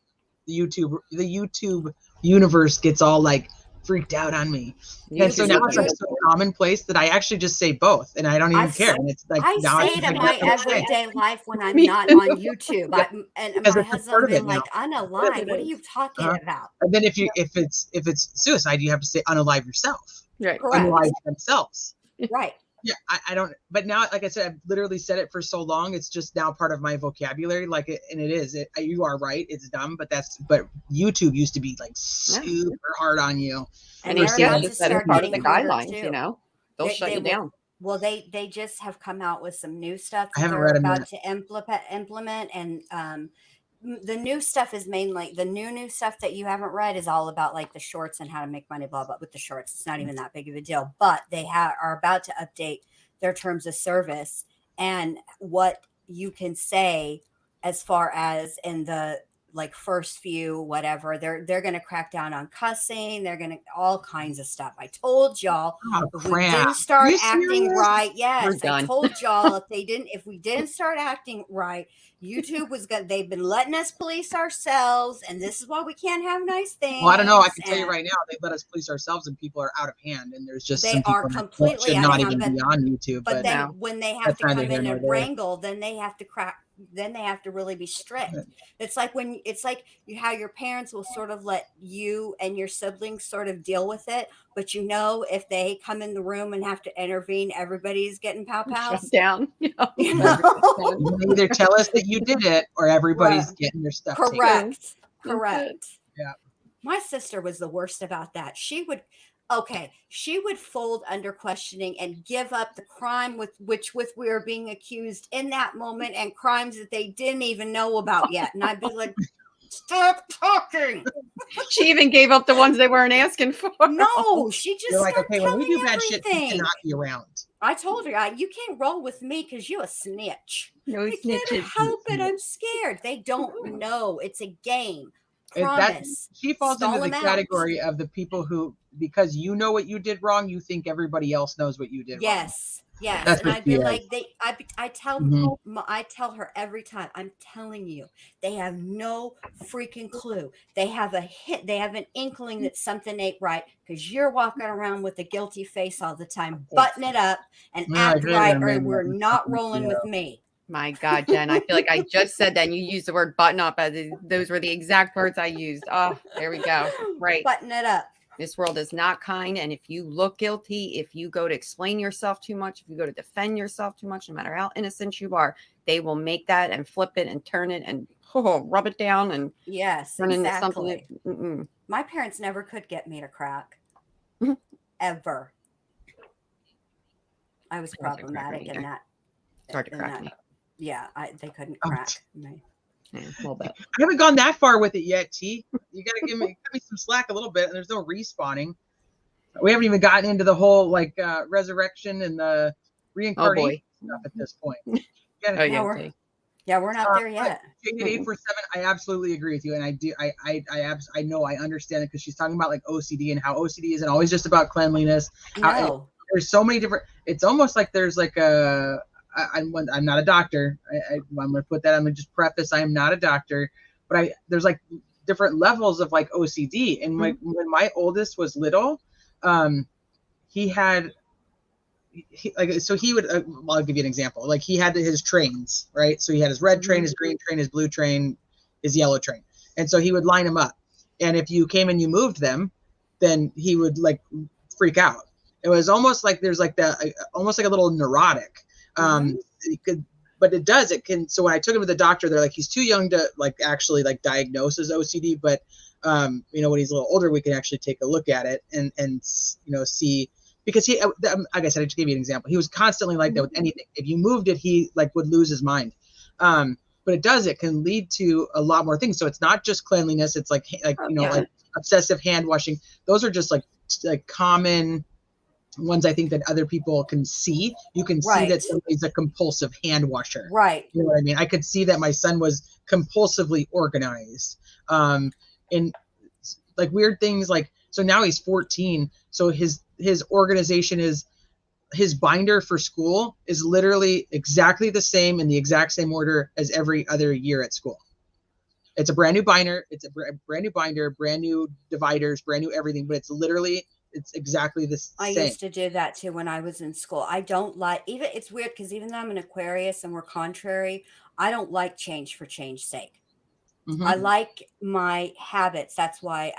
the YouTube universe gets all like freaked out on me. And so now it's like so commonplace that I actually just say both, and I don't even care. And it's like I now say it in my everyday life when I'm not on YouTube. And Because my it's a husband part of will it be now. like, unalive, what are you talking about? And then if it's suicide, you have to say unalive yourself. Right. Correct. Unalive themselves. Right. Yeah, I don't. But now, like I said, I've literally said it for so long. It's just now part of my vocabulary. Like it, and it is. You are right. It's dumb, but YouTube used to be like super hard on you. And they're about to just part start of the getting harder guidelines. too. They'll shut you down. Well, they just have come out with some new stuff I that haven't they're read 'em about yet. to implement, and the new stuff is mainly the new stuff that you haven't read is all about like the shorts and how to make money, blah blah. With the shorts, it's not even that big of a deal, but they are about to update their terms of service and what you can say as far as in the like first few whatever. They're going to crack down on cussing. They're going to all kinds of stuff. I told y'all if we didn't start acting right. Yes, I told y'all if we didn't start acting right, YouTube was going. They've been letting us police ourselves, and this is why we can't have nice things. Well, I don't know. I can tell you right now, they let us police ourselves, and people are out of hand. And there's just they are completely out of hand. Not even be on YouTube. But then when they have to come in and wrangle, then they have to crack. Then they have to really be strict. It's like how your parents will sort of let you and your siblings sort of deal with it, but if they come in the room and have to intervene, everybody's getting pow-pows down. You either tell us that you did it, or everybody's getting their stuff taken. Correct. Yeah. My sister was the worst about that. She would fold under questioning and give up the crime with which we were being accused in that moment, and crimes that they didn't even know about yet. And I'd be like, stop talking. She even gave up the ones they weren't asking for. No, she just like, okay, when we do bad shit, you cannot be around. I told her, you can't roll with me because you a snitch. No, I can't help it. I'm scared. They don't know. It's a game. Promise. She falls into the category of the people who, because you know what you did wrong, you think everybody else knows what you did wrong. Yes. That's And I'd be like, I tell her every time, I'm telling you, they have no freaking clue. They have a hint, they have an inkling that something ain't right because you're walking around with a guilty face all the time. Button it up and act right, or we're not rolling with me. My God, Jen, I feel like I just said that and you used the word button up. Those were the exact words I used. Oh, there we go. Right. Button it up. This world is not kind. And if you look guilty, if you go to explain yourself too much, if you go to defend yourself too much, no matter how innocent you are, they will make that and flip it and turn it and rub it down and turn into something. My parents never could get me to crack. Ever. I was problematic in that. It's hard to crack me. Yeah, they couldn't Oh, crack. Yeah, a little bit. I haven't gone that far with it yet, T. You gotta give me some slack a little bit, and there's no respawning. We haven't even gotten into the whole like resurrection and the reincarnation stuff at this point. Oh yeah, We're not there yet. Jade at 847, I absolutely agree with you, and I do. I know I understand it because she's talking about like OCD and how OCD isn't always just about cleanliness. No. There's so many different. It's almost like there's like a. I'm not a doctor. I'm gonna put that. I'm gonna just preface. I am not a doctor, but there's like different levels of like OCD. And when my oldest was little, he had. He would. I'll give you an example. Like he had his trains, right? So he had his red train, his green train, his blue train, his yellow train, and so he would line them up. And if you came and you moved them, then he would like freak out. It was almost like there's like almost like a little neurotic. It can. So when I took him to the doctor, they're like, he's too young to like actually like diagnose as OCD, but when he's a little older, we can actually take a look at it and see. Because he, like I said, I just gave you an example. He was constantly like that with anything. If you moved it, he like would lose his mind. But it can lead to a lot more things. So it's not just cleanliness. It's like like obsessive hand washing. Those are just like common ones I think that other people can see. You can see that somebody's a compulsive hand washer. Right. You know what I mean? I could see that my son was compulsively organized. And like weird things like, so now he's 14. So his organization is, his binder for school is literally exactly the same in the exact same order as every other year at school. It's a brand new binder. It's a brand new binder, brand new dividers, brand new everything, but it's exactly the same. I used to do that too when I was in school. I don't like, it's weird because even though I'm an Aquarius and we're contrary, I don't like change for change's sake. I like my habits. That's why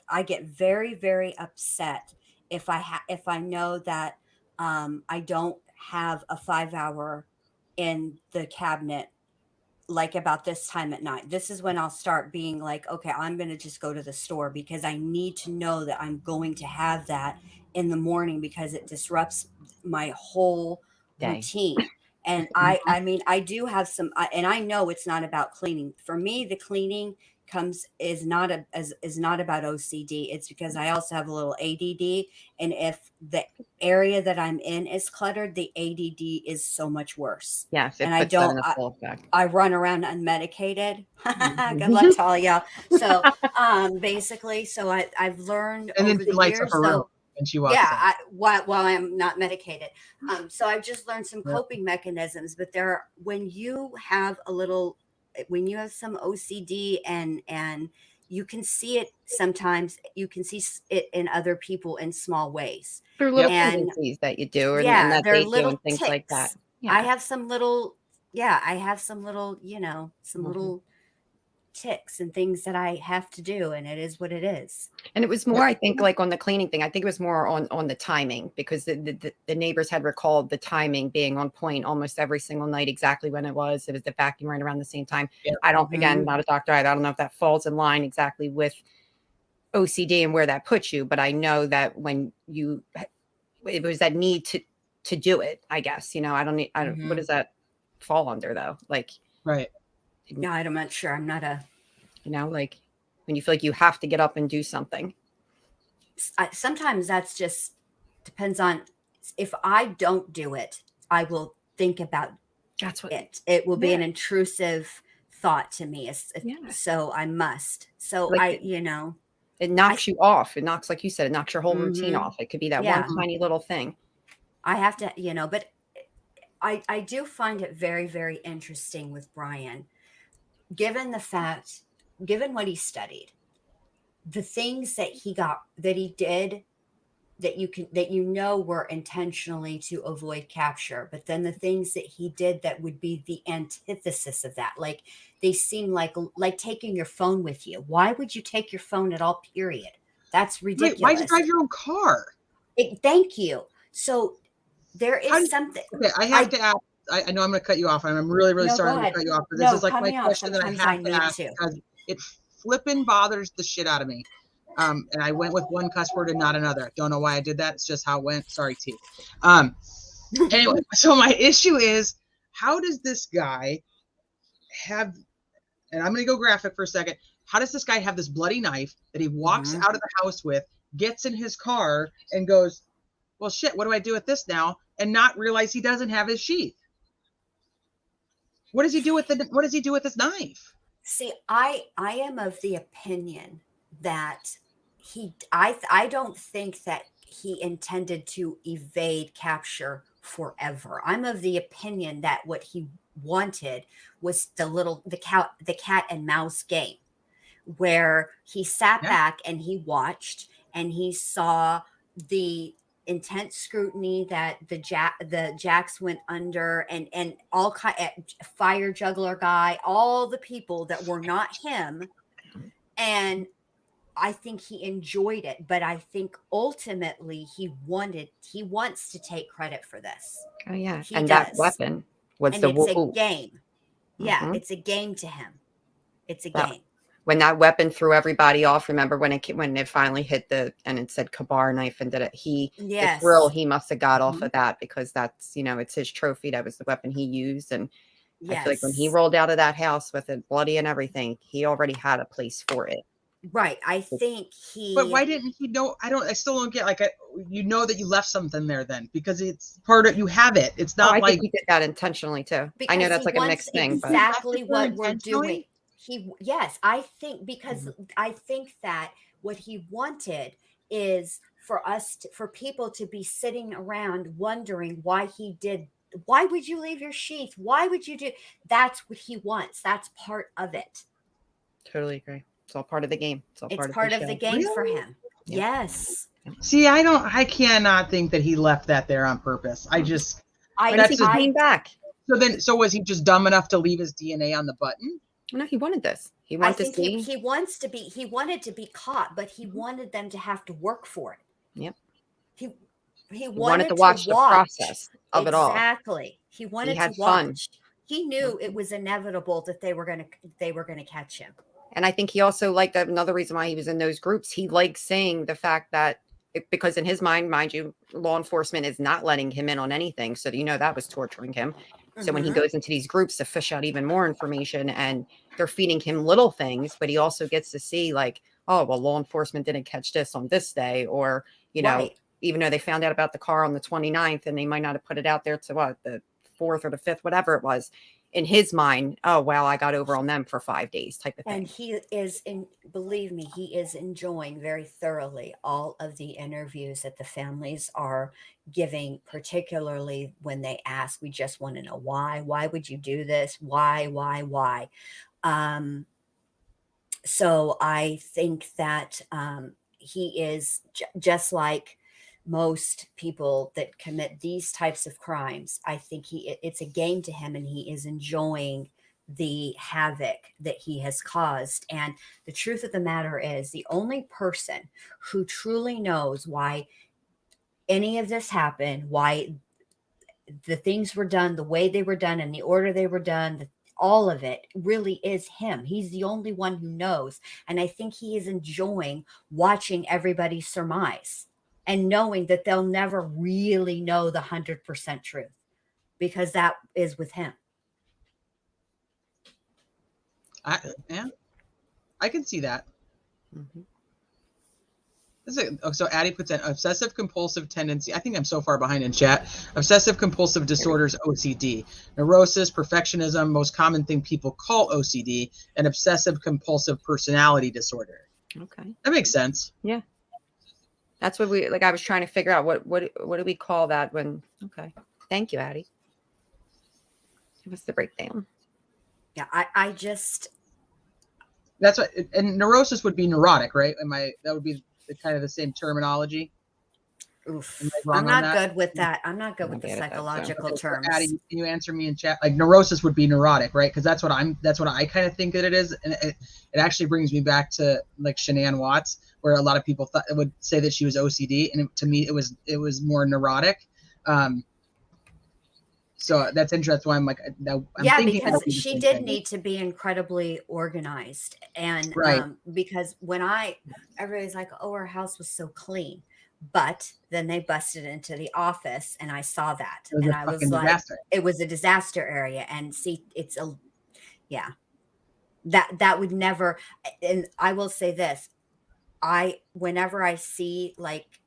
I get very, very upset if I know that I don't have a 5-hour in the cabinet, like about this time at night. This is when I'll start being like, okay, I'm going to just go to the store because I need to know that I'm going to have that in the morning because it disrupts my whole routine. And I mean, I do have some, and I know it's not about cleaning. For me, the cleaning is not about OCD. It's because I also have a little ADD. And if the area that I'm in is cluttered, the ADD is so much worse. Yes. And I run around unmedicated. Good luck to all y'all. So basically, I've learned and over the years. And she walks while I'm not medicated. So I've just learned some coping mechanisms, but when you have some OCD and you can see it sometimes, you can see it in other people in small ways. There are little tendencies that you do, and that they're they little do and things ticks. like that. I have some little, little ticks and things that I have to do, and it is what it is. And it was more, I think, like on the cleaning thing, I think it was more on the timing, because the neighbors had recalled the timing being on point almost every single night, exactly when it was the vacuum right around the same time. I don't, again, not a doctor, I don't know if that falls in line exactly with OCD and where that puts you, but I know that when it was that need to do it, I guess, what does that fall under though? Like, right. No, I'm not sure. I'm not like when you feel like you have to get up and do something. Sometimes that's just depends on, if I don't do it, I will think about it will be an intrusive thought to me. So I must. So like, it knocks you off. It knocks, like you said, it knocks your whole routine off. It could be that one tiny little thing. I have to, but I do find it very, very interesting with Brian. Given what he studied, the things that he did that were intentionally to avoid capture, but then the things that he did that would be the antithesis of that, like they seem like taking your phone with you. Why would you take your phone at all, period? That's ridiculous. Wait, why'd you drive your own car? Thank you. So there is something. Okay, I have to ask. I know I'm going to cut you off, and I'm really, really sorry to cut you off. But this is like my question that I have to ask because it flipping bothers the shit out of me. And I went with one cuss word and not another. Don't know why I did that. It's just how it went. Sorry, T. Anyway, so my issue is, how does this guy have, and I'm going to go graphic for a second. How does this guy have this bloody knife that he walks out of the house with, gets in his car and goes, well, shit, what do I do with this now? And not realize he doesn't have his sheath. What does he do with his knife? See, I am of the opinion that I don't think that he intended to evade capture forever. I'm of the opinion that what he wanted was the cat and mouse game, where he sat back and he watched and he saw the intense scrutiny that the jacks went under, and all kind fire juggler guy, all the people that were not him. And I think he enjoyed it, but I think ultimately he wants to take credit for this. Oh yeah. He And does. that weapon was And the it's a game. Yeah, it's a game to him. It's a game. When that weapon threw everybody off, remember when it finally hit and it said Kabar knife and did it, the thrill he must have got off of that, because that's, it's his trophy. That was the weapon he used. And I feel like when he rolled out of that house with it bloody and everything, he already had a place for it. Right. I think But why didn't he know? I still don't get, that you left something there then, because it's part of, you have it. It's not I like think he did that intentionally too. Because I know that's like a mixed thing, but exactly what we're doing. I think, because I think that what he wanted is for people to be sitting around wondering why he did. Why would you leave your sheath? Why would you do? That's what he wants. That's part of it. Totally agree. It's all part of the game. It's part of the game for him. Yeah. Yes. See, I cannot think that he left that there on purpose. I think he came back. So was he just dumb enough to leave his DNA on the button? No, he wanted this. He wanted to see. He wanted to be caught, but he wanted them to have to work for it. Yep. He wanted to watch the process of it all. Exactly. He wanted to watch. Fun. He knew it was inevitable that they were going to catch him. And I think he also liked that. Another reason why he was in those groups, he liked seeing the fact that, because in his mind you, law enforcement is not letting him in on anything. So, that was torturing him. So when he goes into these groups to fish out even more information, and they're feeding him little things, but he also gets to see oh, well, law enforcement didn't catch this on this day, or, even though they found out about the car on the 29th and they might not have put it out there to the 4th or the 5th, whatever it was. In his mind, oh, well, I got over on them for 5 days type of thing. And he is, believe me, he is enjoying very thoroughly all of the interviews that the families are giving, particularly when they ask, we just want to know why. Why would you do this? Why? So I think that he is just like most people that commit these types of crimes. I think it's a game to him, and he is enjoying the havoc that he has caused. And the truth of the matter is, the only person who truly knows why any of this happened, why the things were done the way they were done, in the order they were done, all of it really is him. He's the only one who knows. And I think he is enjoying watching everybody surmise, and knowing that they'll never really know the 100% truth, because that is with him. I can see that. So Addie puts an obsessive compulsive tendency. I think I'm so far behind in chat. Obsessive compulsive disorders, OCD. Neurosis, perfectionism, most common thing people call OCD, and obsessive compulsive personality disorder. Okay. That makes sense. Yeah. That's what I was trying to figure out what do we call that when, okay. Thank you, Addie. Give us the breakdown. Yeah, I just. That's what, and neurosis would be neurotic, right? That would be kind of the same terminology. Oof. I'm not good with that. I'm not good with the psychological terms. Addie, can you answer me in chat? Neurosis would be neurotic, right? Because that's what I kind of think that it is. And it actually brings me back to Shanann Watts, where a lot of people would say that she was OCD, and to me it was more neurotic. So that's interesting. Why I'm because she did need to be incredibly organized, and right. Because when everybody's like, oh, her house was so clean. But then they busted into the office and I saw that. It was And a I fucking was like, disaster. it was a disaster area. And see, yeah, that would never, and I will say this, whenever I see like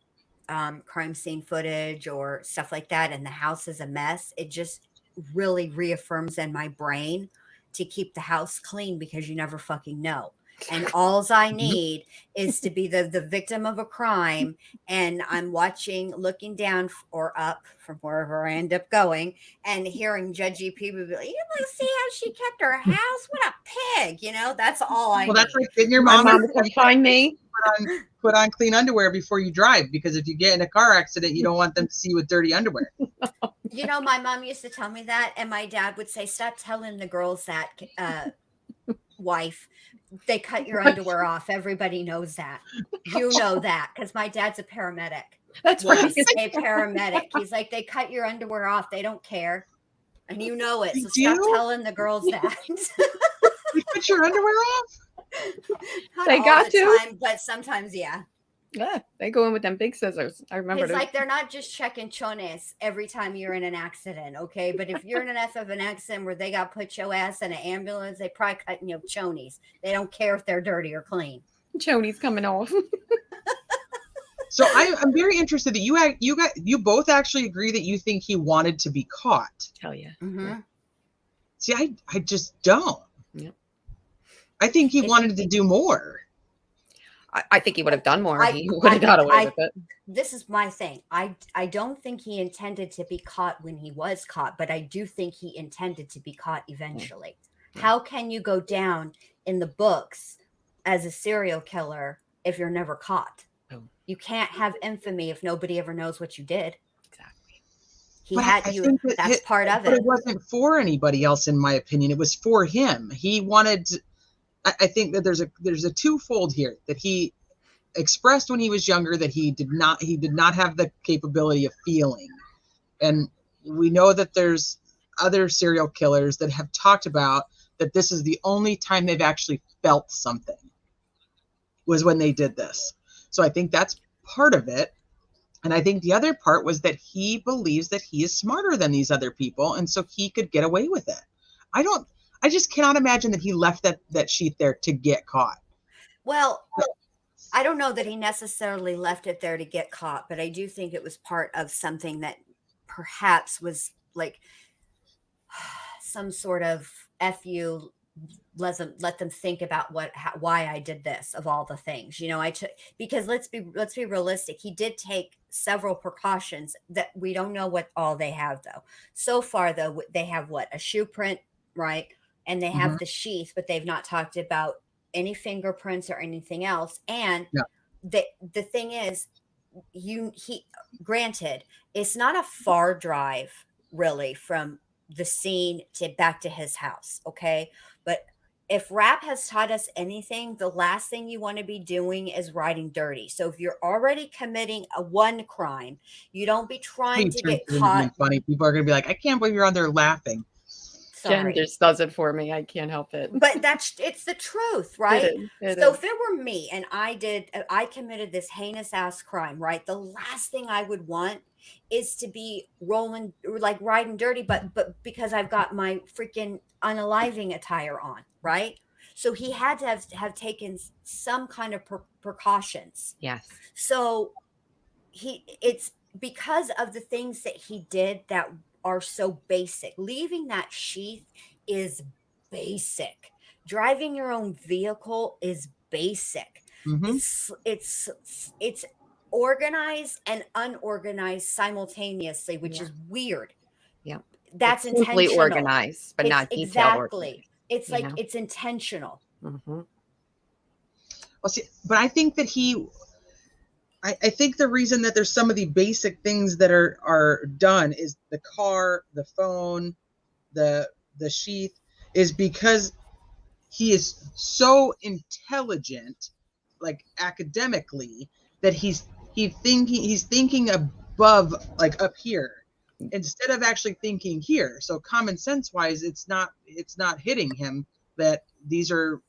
crime scene footage or stuff like that and the house is a mess, it just really reaffirms in my brain to keep the house clean, because you never fucking know. And alls I need is to be the victim of a crime, and I'm looking down or up from wherever I end up going, and hearing judgy people be like, "You want to see how she kept her house? What a pig!" That's all I Well, need. that's like getting your My mom mom would come find me. put on clean underwear before you drive, because if you get in a car accident, you don't want them to see you with dirty underwear. My mom used to tell me that, and my dad would say, "Stop telling the girls that, wife. They cut your underwear off. Everybody knows that. You know that, because my dad's a paramedic. That's Was right. a paramedic. He's like, they cut your underwear off. They don't care, and you know it. They So stop do? telling the girls that." You put your underwear off? Not They all got the to? time, but sometimes, yeah. Yeah, they go in with them big scissors. I remember. It's like they're not just checking chones every time you're in an accident, okay? But if you're in an F of an accident where they got put your ass in an ambulance, they probably cutting your chonies. They don't care if they're dirty or clean. chonies coming off. So I'm very interested that you both actually agree that you think he wanted to be caught. Hell yeah. Mm-hmm. See, I just don't. Yep. I think he wanted to do more. I think he would have done more. He would have got away with it. This is my thing. I don't think he intended to be caught when he was caught, but I do think he intended to be caught eventually. Yeah. How can you go down in the books as a serial killer if you're never caught? Oh. You can't have infamy if nobody ever knows what you did. Exactly. That's part of it. But it wasn't for anybody else, in my opinion. It was for him. He wanted. I think that there's a twofold here, that he expressed when he was younger that he did not have the capability of feeling. And we know that there's other serial killers that have talked about that this is the only time they've actually felt something, was when they did this. So I think that's part of it. And I think the other part was that he believes that he is smarter than these other people, and so he could get away with it. I just cannot imagine that he left that sheath there to get caught. Well, I don't know that he necessarily left it there to get caught, but I do think it was part of something that perhaps was like some sort of FU, let them think about why I did this, of all the things, because let's be realistic. He did take several precautions that we don't know what all they have though. So far though, they have a shoe print, right? And they have the sheath, but they've not talked about any fingerprints or anything else. And the thing is, granted, it's not a far drive really from the scene back to his house. Okay. But if rap has taught us anything, the last thing you want to be doing is riding dirty. So if you're already committing one crime, you don't be trying to get caught. Funny. People are going to be like, I can't believe you're on there laughing. Jenn just does it for me. I can't help it. But it's the truth, right? So if it were me and I committed this heinous ass crime, right? The last thing I would want is to be riding dirty, but because I've got my freaking unaliving attire on, right? So he had to have taken some kind of precautions. Yes. So it's because of the things that he did that are so basic. Leaving that sheath is basic. Driving your own vehicle is basic. Mm-hmm. It's organized and unorganized simultaneously, which is weird. Yeah, that's intentional. Organized, but not detailed. Exactly. It's like it's intentional. Mm-hmm. Well, see, but I think that I think the reason that there's some of the basic things that are done is the car, the phone, the sheath, is because he is so intelligent, like academically, that he's thinking above, like up here, instead of actually thinking here. So common sense wise, it's not hitting him that these are,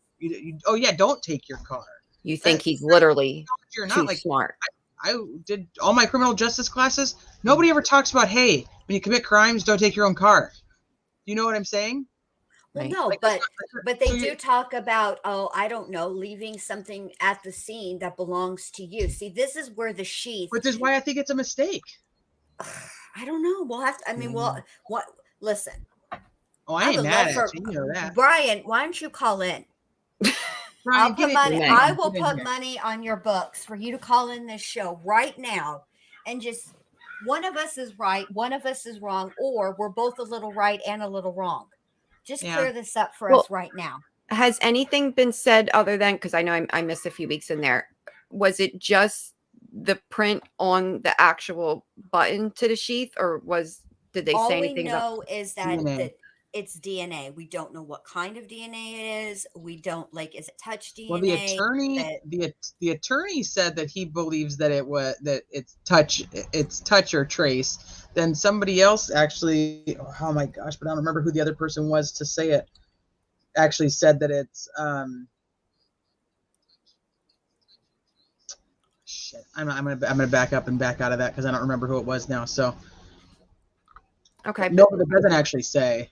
oh yeah, don't take your car. You think he's literally too smart. did all my criminal justice classes. Nobody ever talks about, hey, when you commit crimes, don't take your own car. You know what I'm saying? Well, Right. no, Like, but they so do talk about, oh, I don't know, leaving something at the scene that belongs to you. See, this is where the sheath. which is why I think it's a mistake. I don't know. We'll have to. I mean, well, what? Listen, Oh, I I ain't would mad love at for you. You know that. Brian. Why don't you call in? Brian, I'll put get money. in. May. I will Get in put here. money on your books for you to call in this show right now, and just one of us is right, one of us is wrong, or we're both a little right and a little wrong. Just Yeah. clear this up for Well, us right now. Has anything been said other than, because I know I missed a few weeks in there, was it just the print on the actual button to the sheath, or did they All say we anything about know is that DNA. it's DNA. We don't know what kind of DNA it is. We don't is it touch DNA? Well, the attorney, the attorney said that he believes that it's touch or trace. Then somebody else actually, oh my gosh, but I don't remember who the other person was to say it. Actually said that it's shit. I'm gonna back up and back out of that because I don't remember who it was now. So okay, no, but it doesn't actually say.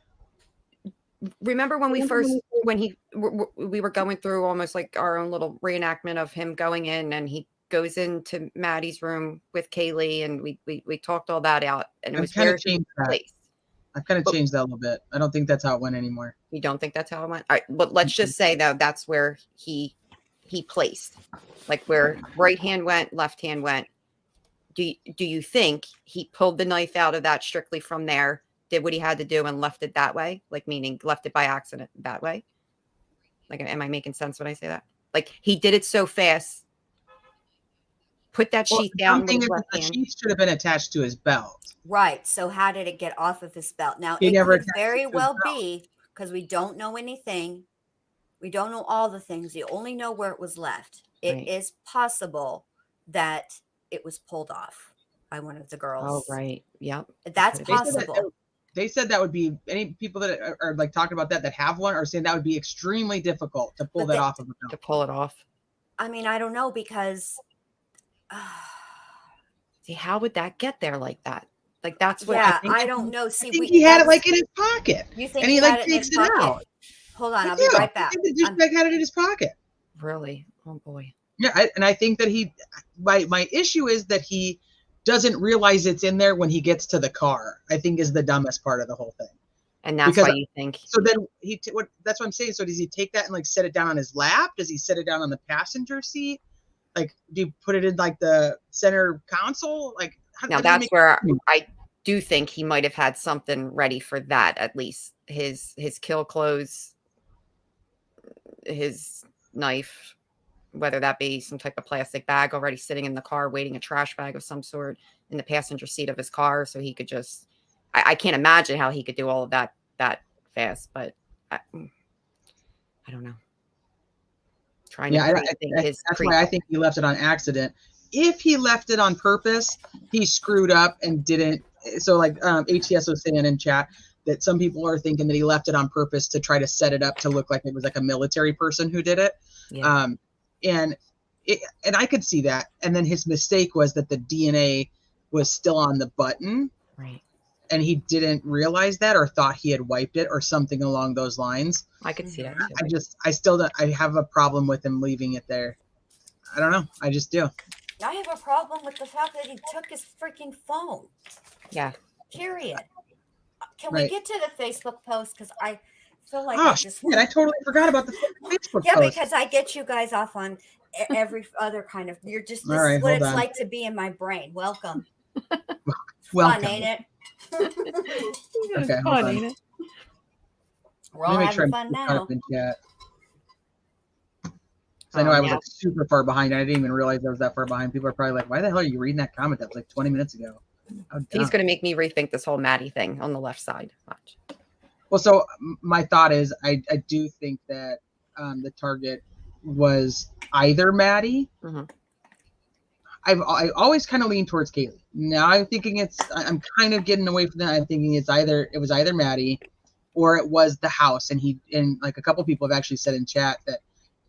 remember when we were going through almost like our own little reenactment of him going in, and he goes into Maddie's room with Kaylee, and we talked all that out, and it was where he placed. I've kind of changed that a little bit. I don't think that's how it went anymore. You don't think that's how it went? All right, but let's just say though that's where he placed, like where right hand went, left hand went. Do you think he pulled the knife out of that strictly from there, did what he had to do, and left it that way? Like, meaning left it by accident that way? Like, am I making sense when I say that? Like, he did it so fast, put that sheath down with his left the hand. sheath should have been attached to his belt. Right. So how did it get off of his belt? Now He it never could attached very it to his well belt. be, because we don't know anything. We don't know all the things. You only know where it was left. It is Right. possible that it was pulled off by one of the Oh, girls. right. Yep. That's Could've They been. said that, possible. they said that would be, any people that are like talking about that have one are saying that would be extremely difficult to pull But that off of a To belt. pull it off. I mean, I don't know, because See, how would that get there like that? Like, that's what yeah, think I he- don't know. See, I think he had it like in his pocket. you think And he he had like it in takes his it pocket? out. Hold on, I'll Yeah, be right I back. think he just like had it in his pocket. really. Oh boy. Yeah, and I think that my issue is that he doesn't realize it's in there when he gets to the car. I think is the dumbest part of the whole thing. And that's Because- why you think. So then that's what I'm saying. So does he take that and like set it down on his lap? Does he set it down on the passenger seat? Like, do you put it in like the center console? Like, Now that's where I do think he might have had something ready for that, at least his kill clothes, his knife, whether that be some type of plastic bag already sitting in the car, waiting, a trash bag of some sort in the passenger seat of his car, so he could just. I can't imagine how he could do all of that fast, but I don't know. Trying to rethink his. That's why I think he left it on accident. If he left it on purpose, he screwed up and didn't. So like HTS was saying in chat that some people are thinking that he left it on purpose to try to set it up to look like it was like a military person who did it. Yeah. And I could see that. And then his mistake was that the DNA was still on the button. Right. And he didn't realize that, or thought he had wiped it, or something along those lines. I could see that too. I still don't. I have a problem with him leaving it there. I don't know. I just do. I have a problem with the fact that he took his freaking phone. Yeah. Period. Can Right. we get to the Facebook post? Because I feel like Oh I just shit! I totally forgot about the Facebook yeah, post. because I get you guys off on every other kind of. You're just this All right, is what hold it's on. like to be in my brain. Welcome. Welcome. Fun, ain't it? Okay, hold on. Ain't it? We're all having fun now. In chat. I know I was like super far behind. I didn't even realize I was that far behind. People are probably like, "Why the hell are you reading that comment? That was like 20 minutes ago." He's going to make me rethink this whole Maddie thing on the left side. Watch. Well, so my thought is, I do think that the target was either Maddie. Mhm. I always kind of lean towards Kaylee. Now I'm thinking I'm kind of getting away from that. I'm thinking it was either Maddie, or it was the house. And like a couple people have actually said in chat that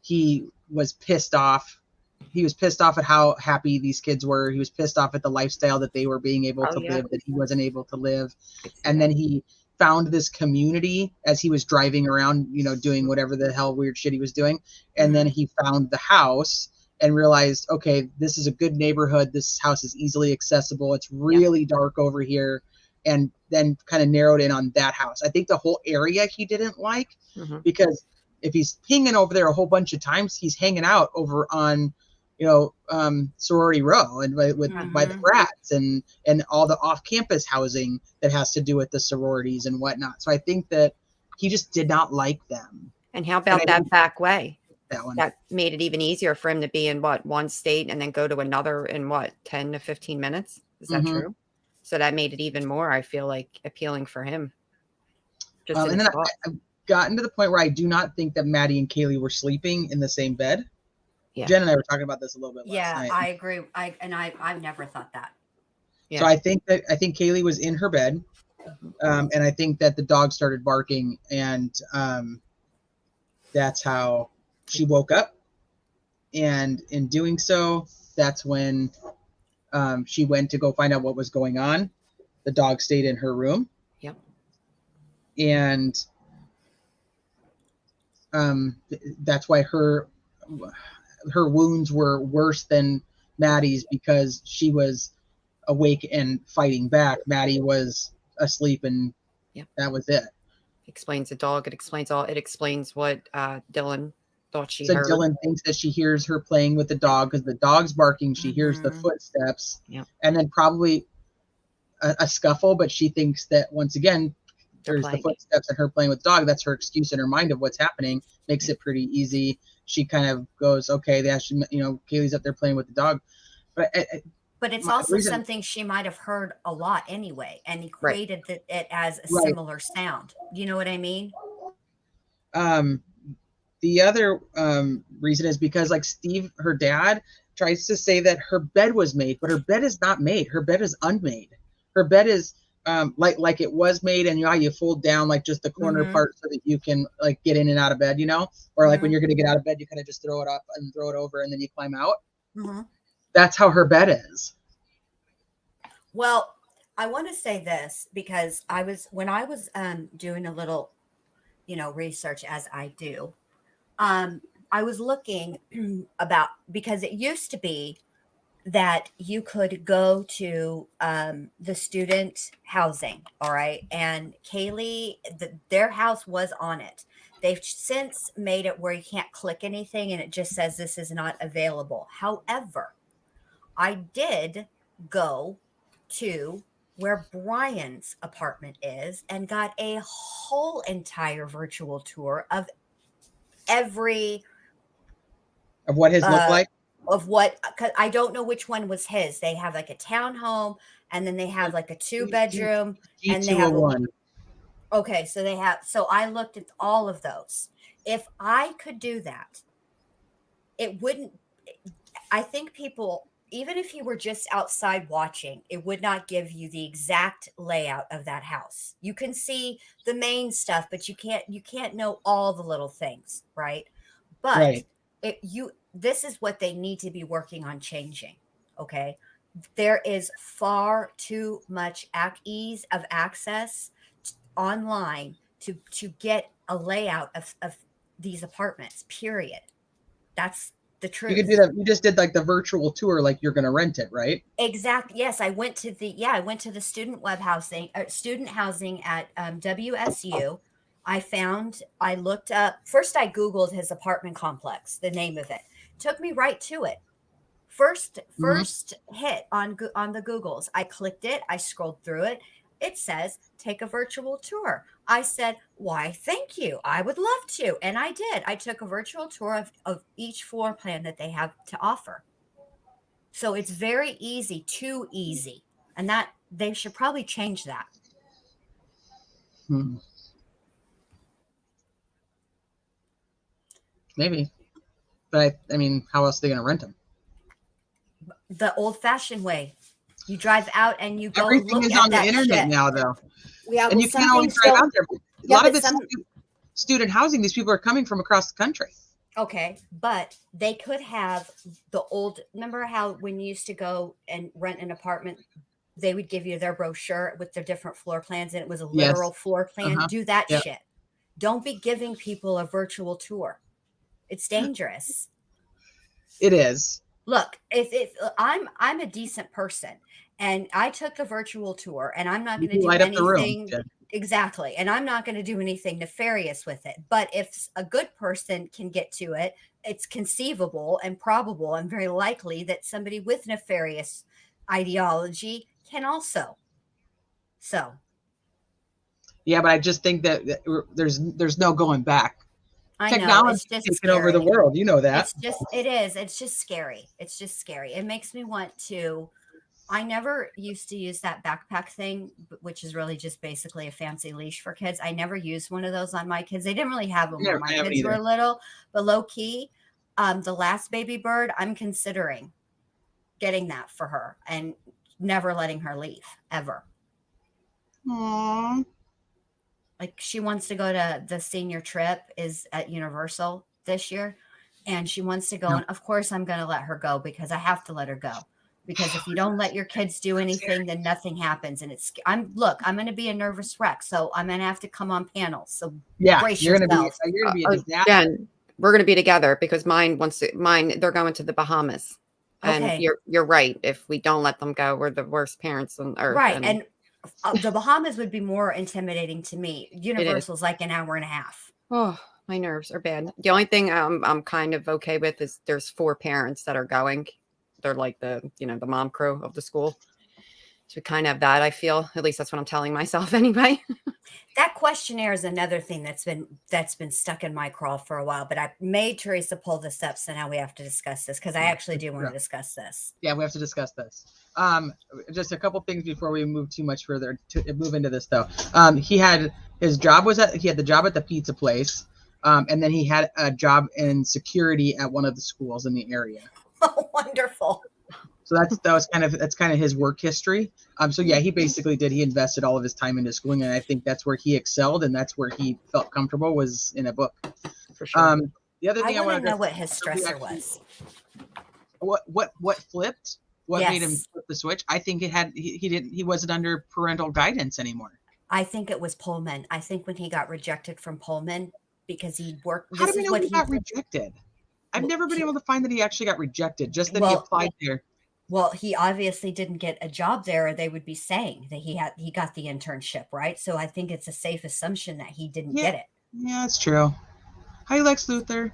he was pissed off he was pissed off at how happy these kids were. He was pissed off at the lifestyle that they were being able to live, that he wasn't able to live. And then he found this community as he was driving around, you know, doing whatever the hell weird shit he was doing. And then he found the house and realized, okay, this is a good neighborhood. This house is easily accessible. It's really dark over here. And then kind of narrowed in on that house. I think the whole area he didn't like, because if he's pinging over there a whole bunch of times, he's hanging out over on, you know, Sorority Row and by the brats and all the off-campus housing that has to do with the sororities and whatnot. So I think that he just did not like them. And how about that back way? That one. That made it even easier for him to be in one state and then go to another in 10 to 15 minutes. Is that true? So that made it even more, I feel like, appealing for him. And then I've gotten to the point where I do not think that Maddie and Kaylee were sleeping in the same bed. Yeah. Jen and I were talking about this a little bit last night. I agree. I've never thought that. Yeah. So I think Kaylee was in her bed, and I think that the dog started barking, and that's how she woke up. And in doing so, that's when she went to go find out what was going on. The dog stayed in her room. Yep. And that's why her wounds were worse than Maddie's, because she was awake and fighting back. Maddie was asleep, and that was it. Explains the dog. It explains all. It explains what Dylan thought she so heard. Dylan thinks that she hears her playing with the dog because the dog's barking. She hears the footsteps, and then probably a scuffle. But she thinks that once again, there's the footsteps and her playing with the dog. That's her excuse in her mind of what's happening. Makes it pretty easy. She kind of goes, okay, Kaylee's up there playing with the dog. But it's also something she might have heard a lot anyway, and he created it as a similar sound. You know what I mean? The other reason is because, like, Steve, her dad, tries to say that her bed was made, but her bed is not made. Her bed is unmade. Her bed is like it was made, and you fold down like just the corner part so that you can like get in and out of bed, or like when you're going to get out of bed, you kind of just throw it up and throw it over, and then you climb out. That's how her bed is. Well, I want to say this because when I was doing a little, research as I do, I was looking because it used to be that you could go to the student housing, all right? And Kaylee, their house was on it. They've since made it where you can't click anything and it just says this is not available. However, I did go to where Brian's apartment is and got a whole entire virtual tour of what his look like. Cause I don't know which one was his. They have like a townhome, and then they have like a 2-bedroom, and they have one. Okay, so I looked at all of those. If I could do that, it wouldn't. I think people, even if you were just outside watching, it would not give you the exact layout of that house. You can see the main stuff, but you can't know all the little things, right? But this is what they need to be working on changing. Okay. There is far too much ease of access online to get a layout of these apartments, period. That's the truth. You could do that. You just did like the virtual tour, like you're going to rent it, right? Exactly. Yes. I went to the student housing at WSU. I looked up, first I Googled his apartment complex, the name of it. Took me right to it. First hit on the Googles. I clicked it. I scrolled through it. It says, take a virtual tour. I said, why, thank you. I would love to. And I did. I took a virtual tour of each floor plan that they have to offer. So it's very easy, too easy. And that they should probably change that. Maybe. But I mean, how else are they going to rent them? The old-fashioned way. You drive out and you go Everything look is at on the internet shit. now, though. Yeah, and you can't always drive out there. A lot of it's student housing. These people are coming from across the country. Okay, but they could have the old. Remember how when you used to go and rent an apartment, they would give you their brochure with their different floor plans, and it was a Yes. literal floor plan. Uh-huh. Do that Yeah, shit. Don't be giving people a virtual tour. It's dangerous. it is. Look, if I'm a decent person and I took the virtual tour and I'm not You going can to do light up the room. anything Jen. exactly, and I'm not going to do anything nefarious with it. But if a good person can get to it, it's conceivable and probable and very likely that somebody with nefarious ideology can also. So, Yeah, but I just think that there's no going back. I know Technology it's just taking over the scary. world. You know that. It's just scary. It's just scary. It makes me want to. I never used to use that backpack thing, which is really just basically a fancy leash for kids. I never used one of those on my kids. They didn't really have them when Yeah, my I haven't kids were either. little, but low key, the last baby bird, I'm considering getting that for her and never letting her leave ever. Aww. Like she wants to go to the senior trip is at Universal this year, and she wants to go. Yeah. And of course, I'm going to let her go because I have to let her go. Because if you don't let your kids do anything, then nothing happens. And I'm going to be a nervous wreck. So I'm going to have to come on panels. So Yeah, brace you're gonna yourself. be a disaster. Again, we're going to be together because mine, they're going to the Bahamas. And Okay. you're right. If we don't let them go, we're the worst parents on earth. Right. And the Bahamas would be more intimidating to me. It is. Universal's like an hour and a half. Oh, my nerves are bad. The only thing I'm kind of okay with is there's 4 parents that are going. They're like the mom crew of the school. So we kind of have that, I feel. At least that's what I'm telling myself anyway. That questionnaire is another thing that's been stuck in my craw for a while, but I made Teresa pull this up, so now we have to discuss this because I actually do want to discuss this. Yeah, we have to discuss this. Just a couple things before we move too much further to move into this though. He had the job at the pizza place, and then he had a job in security at one of the schools in the area. Oh, wonderful. So that's kind of his work history. So yeah, he invested all of his time into schooling, and I think that's where he excelled, and that's where he felt comfortable was in a book. For sure. The other thing I I want want to know what his stressor was. What flipped? What Yes. made him flip the switch? I think he wasn't under parental guidance anymore. I think it was Pullman. I think when he got rejected from Pullman because he worked. How This do we is know what he got rejected? I've Well, never been able to find that he actually got rejected, just that he Well- applied there. Well, he obviously didn't get a job there, or they would be saying that he got the internship, right? So I think it's a safe assumption that he didn't get it. Yeah, that's true. Hi, Lex Luthor.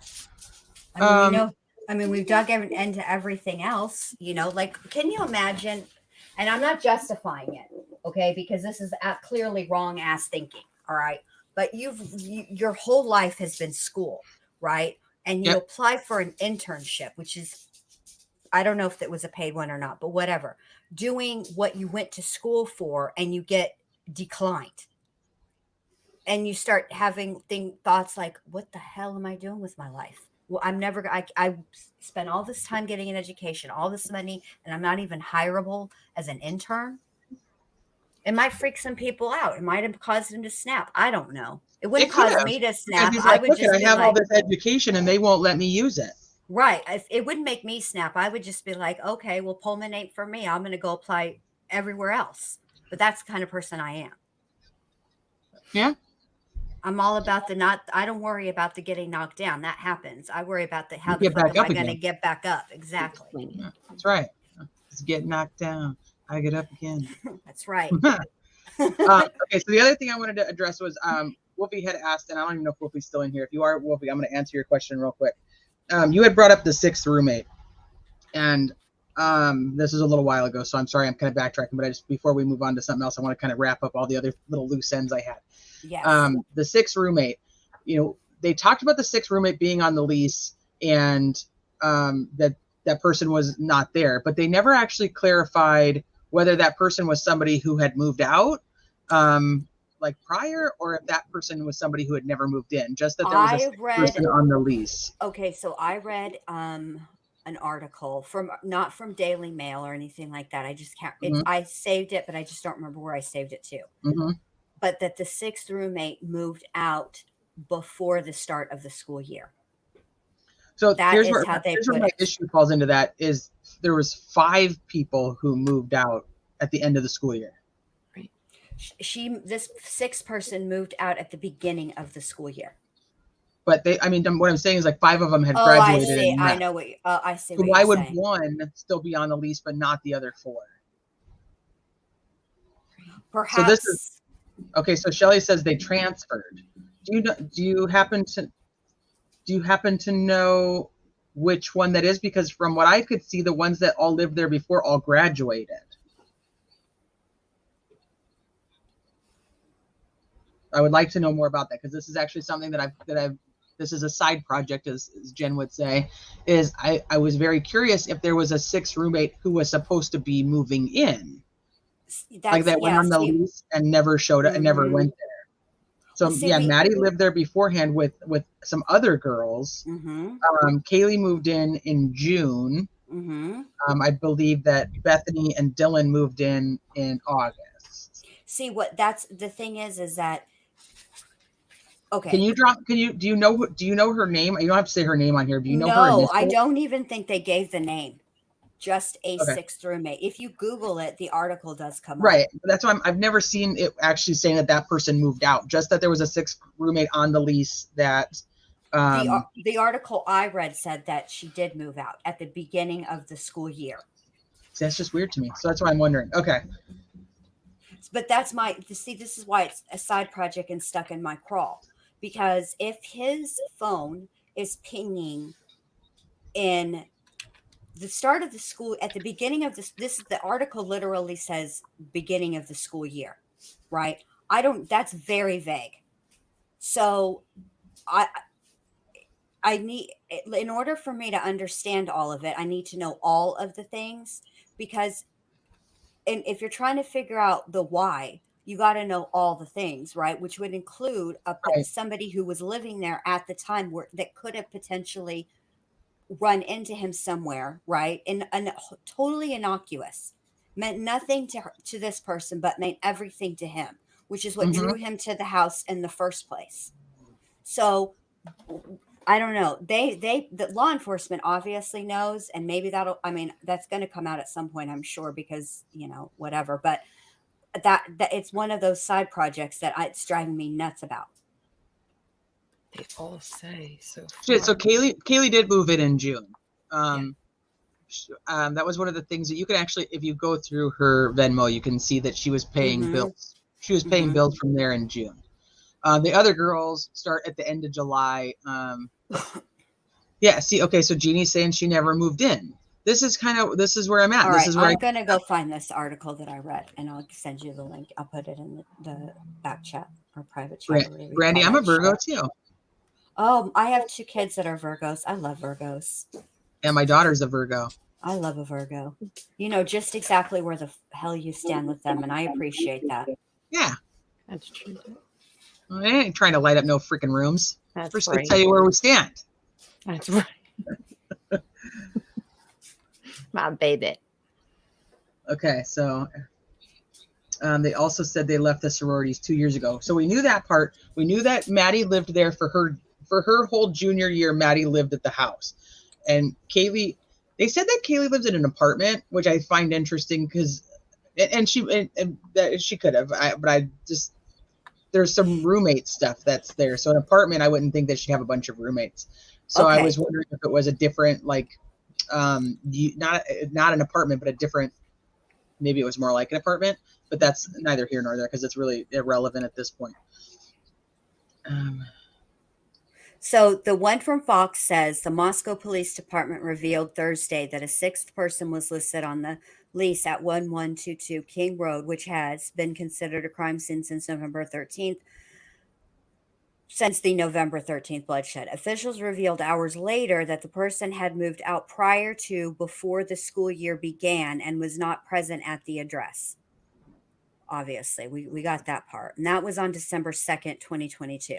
I mean, we know. I mean, we've dug into everything else. Like, can you imagine? And I'm not justifying it, okay? Because this is clearly wrong ass thinking. All right, but your whole life has been school, right? And you Yep. apply for an internship, which is, I don't know if that was a paid one or not, but whatever. Doing what you went to school for, and you get declined, and you start having thoughts like, "What the hell am I doing with my life?" Well, I spent all this time getting an education, all this money, and I'm not even hireable as an intern. It might freak some people out. It might have caused them to snap. I don't know. It wouldn't could cause have, me to Because snap. he's I like, would look, just I be have all like, this education and they won't let me use it. right. It wouldn't make me snap. I would just be like, okay, well, Pullman ain't for me. I'm going to go apply everywhere else. But that's the kind of person I am. Yeah. I'm all about I don't worry about the getting knocked down. That happens. I worry about how You the get fuck back am I up going to again. get back up? Exactly. Yeah, that's right. Just get knocked down. I get up again. That's right. Okay, so the other thing I wanted to address was Wolfie had asked, and I don't even know if Wolfie's still in here. If you are, Wolfie, I'm going to answer your question real quick. You had brought up the 6th roommate, and this is a little while ago, so I'm sorry I'm kind of backtracking, but before we move on to something else, I want to kind of wrap up all the other little loose ends I had. Yes. The 6th roommate, they talked about the 6th roommate being on the lease, and that person was not there, but they never actually clarified whether that person was somebody who had moved out like prior, or if that person was somebody who had never moved in, just that there was a person on the lease. Okay, so I read an article not from Daily Mail or anything like that. I just can't. I saved it, but I just don't remember where I saved it to. Mm-hmm. But that the 6th roommate moved out before the start of the school year. So That here's is where how they here's where put my it. issue falls into that is there was 5 people who moved out at the end of the school year. This 6th person moved out at the beginning of the school year. But I mean, what I'm saying is like 5 of them had Oh, I graduated. see. And I left. know what I see. So What why you're would saying. one still be on the lease but not the other 4? Perhaps. So this is okay. So Shelley says they transferred. Do you happen to know which one that is? Because from what I could see, the ones that all lived there before all graduated. I would like to know more about that because this is actually something that I've this is a side project, as Jen would say. Is I was very curious if there was a 6th roommate who was supposed to be moving in, like that went on the lease and never showed up and never went there. So Maddie lived there beforehand with some other girls. Kaylee moved in June. I believe that Bethany and Dylan moved in August. See what that's the thing is that okay. Do you know her name? You don't have to say her name on here. Do you know her No, initials? I don't even think they gave the name. Just a Okay. 6th roommate. If you Google it, the article does come up. Right. That's why I've never seen it actually saying that person moved out. Just that there was a 6th roommate on the lease that. The article I read said that she did move out at the beginning of the school year. See, that's just weird to me. So that's why I'm wondering. Okay. But this is why it's a side project and stuck in my crawl. Because if his phone is pinging in the start of the school, at the beginning of the article literally says beginning of the school year, right? That's very vague. So I need, in order for me to understand all of it, I need to know all of the things because if you're trying to figure out the why, you got to know all the things, right? Which would include somebody who was living there at the time that could have potentially run into him somewhere, right? And totally innocuous, meant nothing to this person, but meant everything to him, which is what drew him to the house in the first place. So I don't know. The law enforcement obviously knows, and maybe that's going to come out at some point, I'm sure, because whatever. But that it's one of those side projects that it's driving me nuts about. They all say so. So Kaylee did move in June. That was one of the things that you can actually, if you go through her Venmo, you can see that she was paying bills. She was paying bills from there in June. The other girls start at the end of July. So Jeannie's saying she never moved in. This is where I'm at. All this right, is where I'm going to go find this article that I read, and I'll send you the link. I'll put it in the back chat or private chat. Brandy, I'm a Virgo too. Oh, I have 2 kids that are Virgos. I love Virgos. And my daughter's a Virgo. I love a Virgo. You know just exactly where the hell you stand with them, and I appreciate that. Yeah. That's true. I ain't trying to light up no freaking rooms. That's First, right. I tell you where we stand. That's right. My baby. Okay, so they also said they left the sororities 2 years ago. So we knew that part. We knew that Maddie lived there for her whole junior year. Maddie lived at the house, and Kaylee. They said that Kaylee lived in an apartment, which I find interesting because, and she could have, but I just there's some roommate stuff that's there. So an apartment, I wouldn't think that she'd have a bunch of roommates. So I was wondering if it was a different not an apartment, but a different. Maybe it was more like an apartment, but that's neither here nor there because it's really irrelevant at this point. So the one from Fox says the Moscow Police Department revealed Thursday that a 6th person was listed on the lease at 1122 King Road, which has been considered a crime scene since the November 13th bloodshed. Officials revealed hours later that the person had moved out before the school year began and was not present at the address. Obviously, we got that part. And that was on December 2nd, 2022.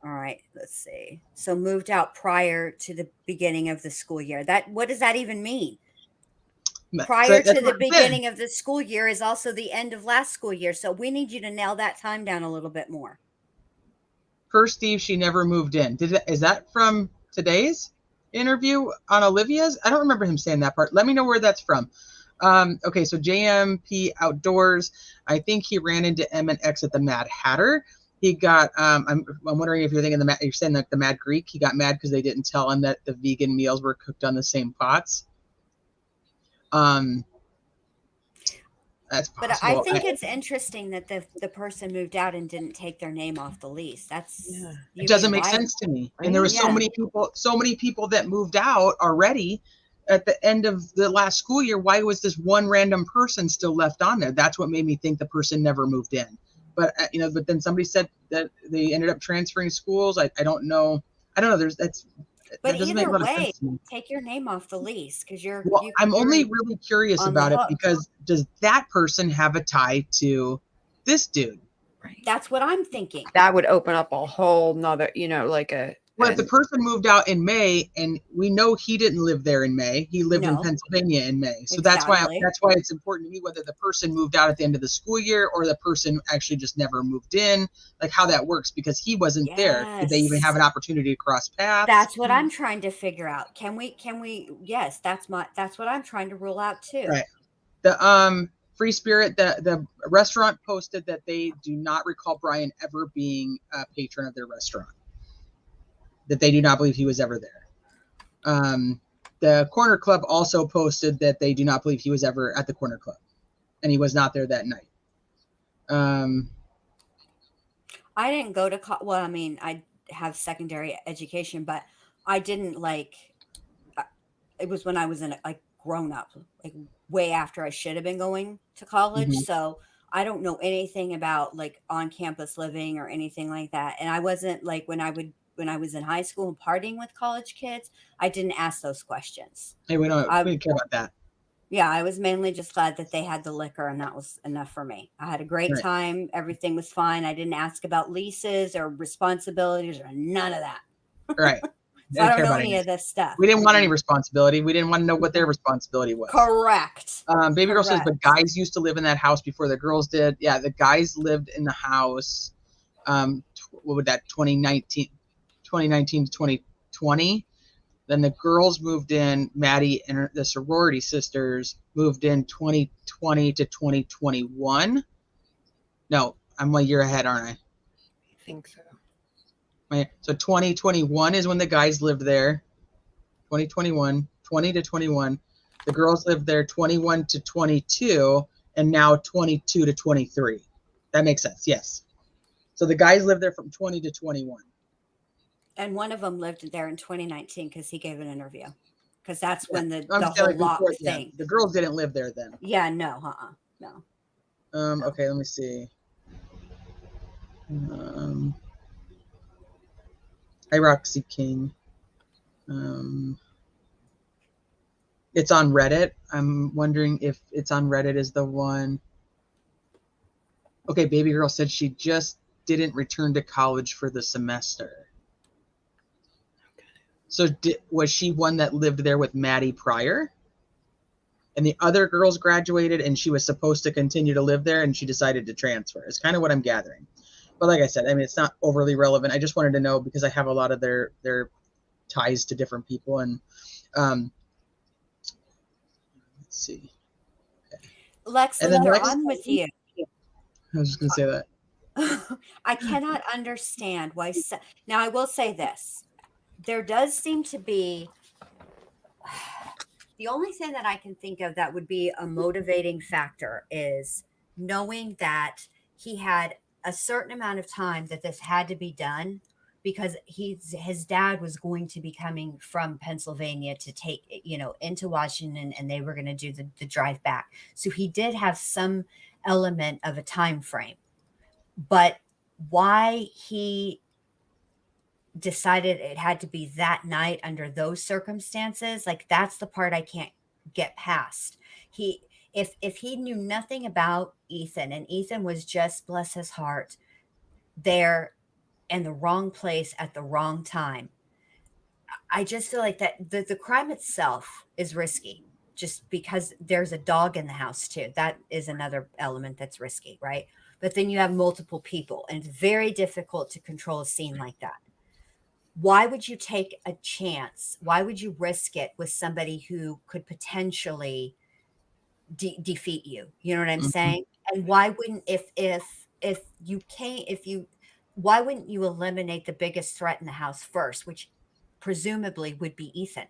All right, let's see. So moved out prior to the beginning of the school year. What does that even mean? Prior to the beginning of the school year is also the end of last school year. So we need you to nail that time down a little bit more. Per Steve, she never moved in. Is that from today's interview on Olivia's. I don't remember him saying that part. Let me know where that's from. Okay, so JMP Outdoors. I think he ran into M and X at the Mad Hatter. He got. I'm wondering if you're thinking you're saying like the Mad Greek. He got mad because they didn't tell him that the vegan meals were cooked on the same pots. That's possible. But I think it's interesting that the person moved out and didn't take their name off the lease. It doesn't make sense to me. And there were so many people that moved out already at the end of the last school year. Why was this one random person still left on there? That's what made me think the person never moved in. But but then somebody said that they ended up transferring schools. I don't know. But either way, take your name off the lease because I'm only really curious about it because does that person have a tie to this dude? Right. That's what I'm thinking. That would open up a whole nother, Well, if the person moved out in May, and we know he didn't live there in May, he lived in Pennsylvania in May. So that's why it's important to me whether the person moved out at the end of the school year or the person actually just never moved in, like how that works because he wasn't there. Did they even have an opportunity to cross paths? That's what I'm trying to figure out. Can we? Yes, that's what I'm trying to rule out too. Right. The Free Spirit, the restaurant posted that they do not recall Brian ever being a patron of their restaurant. That they do not believe he was ever there. The Corner Club also posted that they do not believe he was ever at the Corner Club, and he was not there that night. I didn't go to well, I mean, I have secondary education, but I didn't it was when I was grown up, like way after I should have been going to college. Mm-hmm. So I don't know anything about like on campus living or anything like that. And I wasn't like when I was in high school and partying with college kids, I didn't ask those questions. Hey, we don't care about that. Yeah, I was mainly just glad that they had the liquor and that was enough for me. I had a great time. Everything was fine. I didn't ask about leases or responsibilities or none of that. Right. So I don't know any of this stuff. We didn't want any responsibility. We didn't want to know what their responsibility was. Correct. Baby Girl says the guys used to live in that house before the girls did. Yeah, the guys lived in the house. What would that 2019 to 2020? Then the girls moved in. Maddie and the sorority sisters moved in 2020 to 2021. No, I'm 1 year ahead, aren't I? I think so. So 2021 is when the guys lived there. 2021, 20 to 21. The girls lived there 21 to 22, and now 22 to 23. That makes sense. Yes. So the guys lived there from 20 to 21. And one of them lived there in 2019 because he gave an interview. Because that's when the whole lock thing. The girls didn't live there then. Yeah, no, no. Okay, let me see. Hi, Roxy King. It's on Reddit. I'm wondering if it's on Reddit is the one. Okay, Baby Girl said she just didn't return to college for the semester. So was she one that lived there with Maddie prior? And the other girls graduated and she was supposed to continue to live there and she decided to transfer. It's kind of what I'm gathering. But like I said, I mean, it's not overly relevant. I just wanted to know because I have a lot of their ties to different people. And let's see. Lex, and then I'm with you. I was just going to say that. I cannot understand why. Now, I will say this. There does seem to be the only thing that I can think of that would be a motivating factor is knowing that he had a certain amount of time that this had to be done because his dad was going to be coming from Pennsylvania to take, into Washington and they were going to do the drive back. So he did have some element of a time frame, but why he decided it had to be that night under those circumstances, like that's the part I can't get past. If he knew nothing about Ethan and Ethan was just, bless his heart, there in the wrong place at the wrong time, I just feel like that the crime itself is risky just because there's a dog in the house too. That is another element that's risky, right? But then you have multiple people and it's very difficult to control a scene like that. why would you take a chance? Why would you risk it with somebody who could potentially defeat you? You know what I'm Mhm. saying? And why wouldn't if you can't if you why wouldn't you eliminate the biggest threat in the house first, which presumably would be Ethan?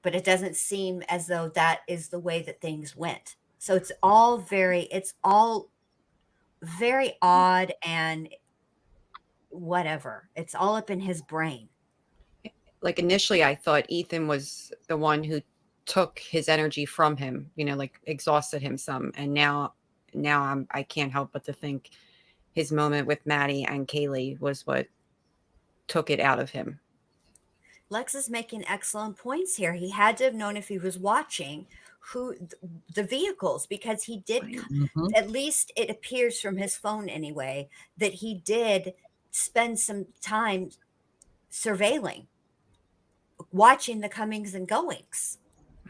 But it doesn't seem as though that is the way that things went. So it's all very odd and whatever. It's all up in his brain. Like initially I thought Ethan was the one who took his energy from him, you know, like exhausted him some. And now I can't help but to think his moment with Maddie and Kaylee was what took it out of him. Lex is making excellent points here. He had to have known if he was watching who the vehicles, because he did, Mhm. at least it appears from his phone anyway, that he did spend some time surveilling, watching the comings and goings.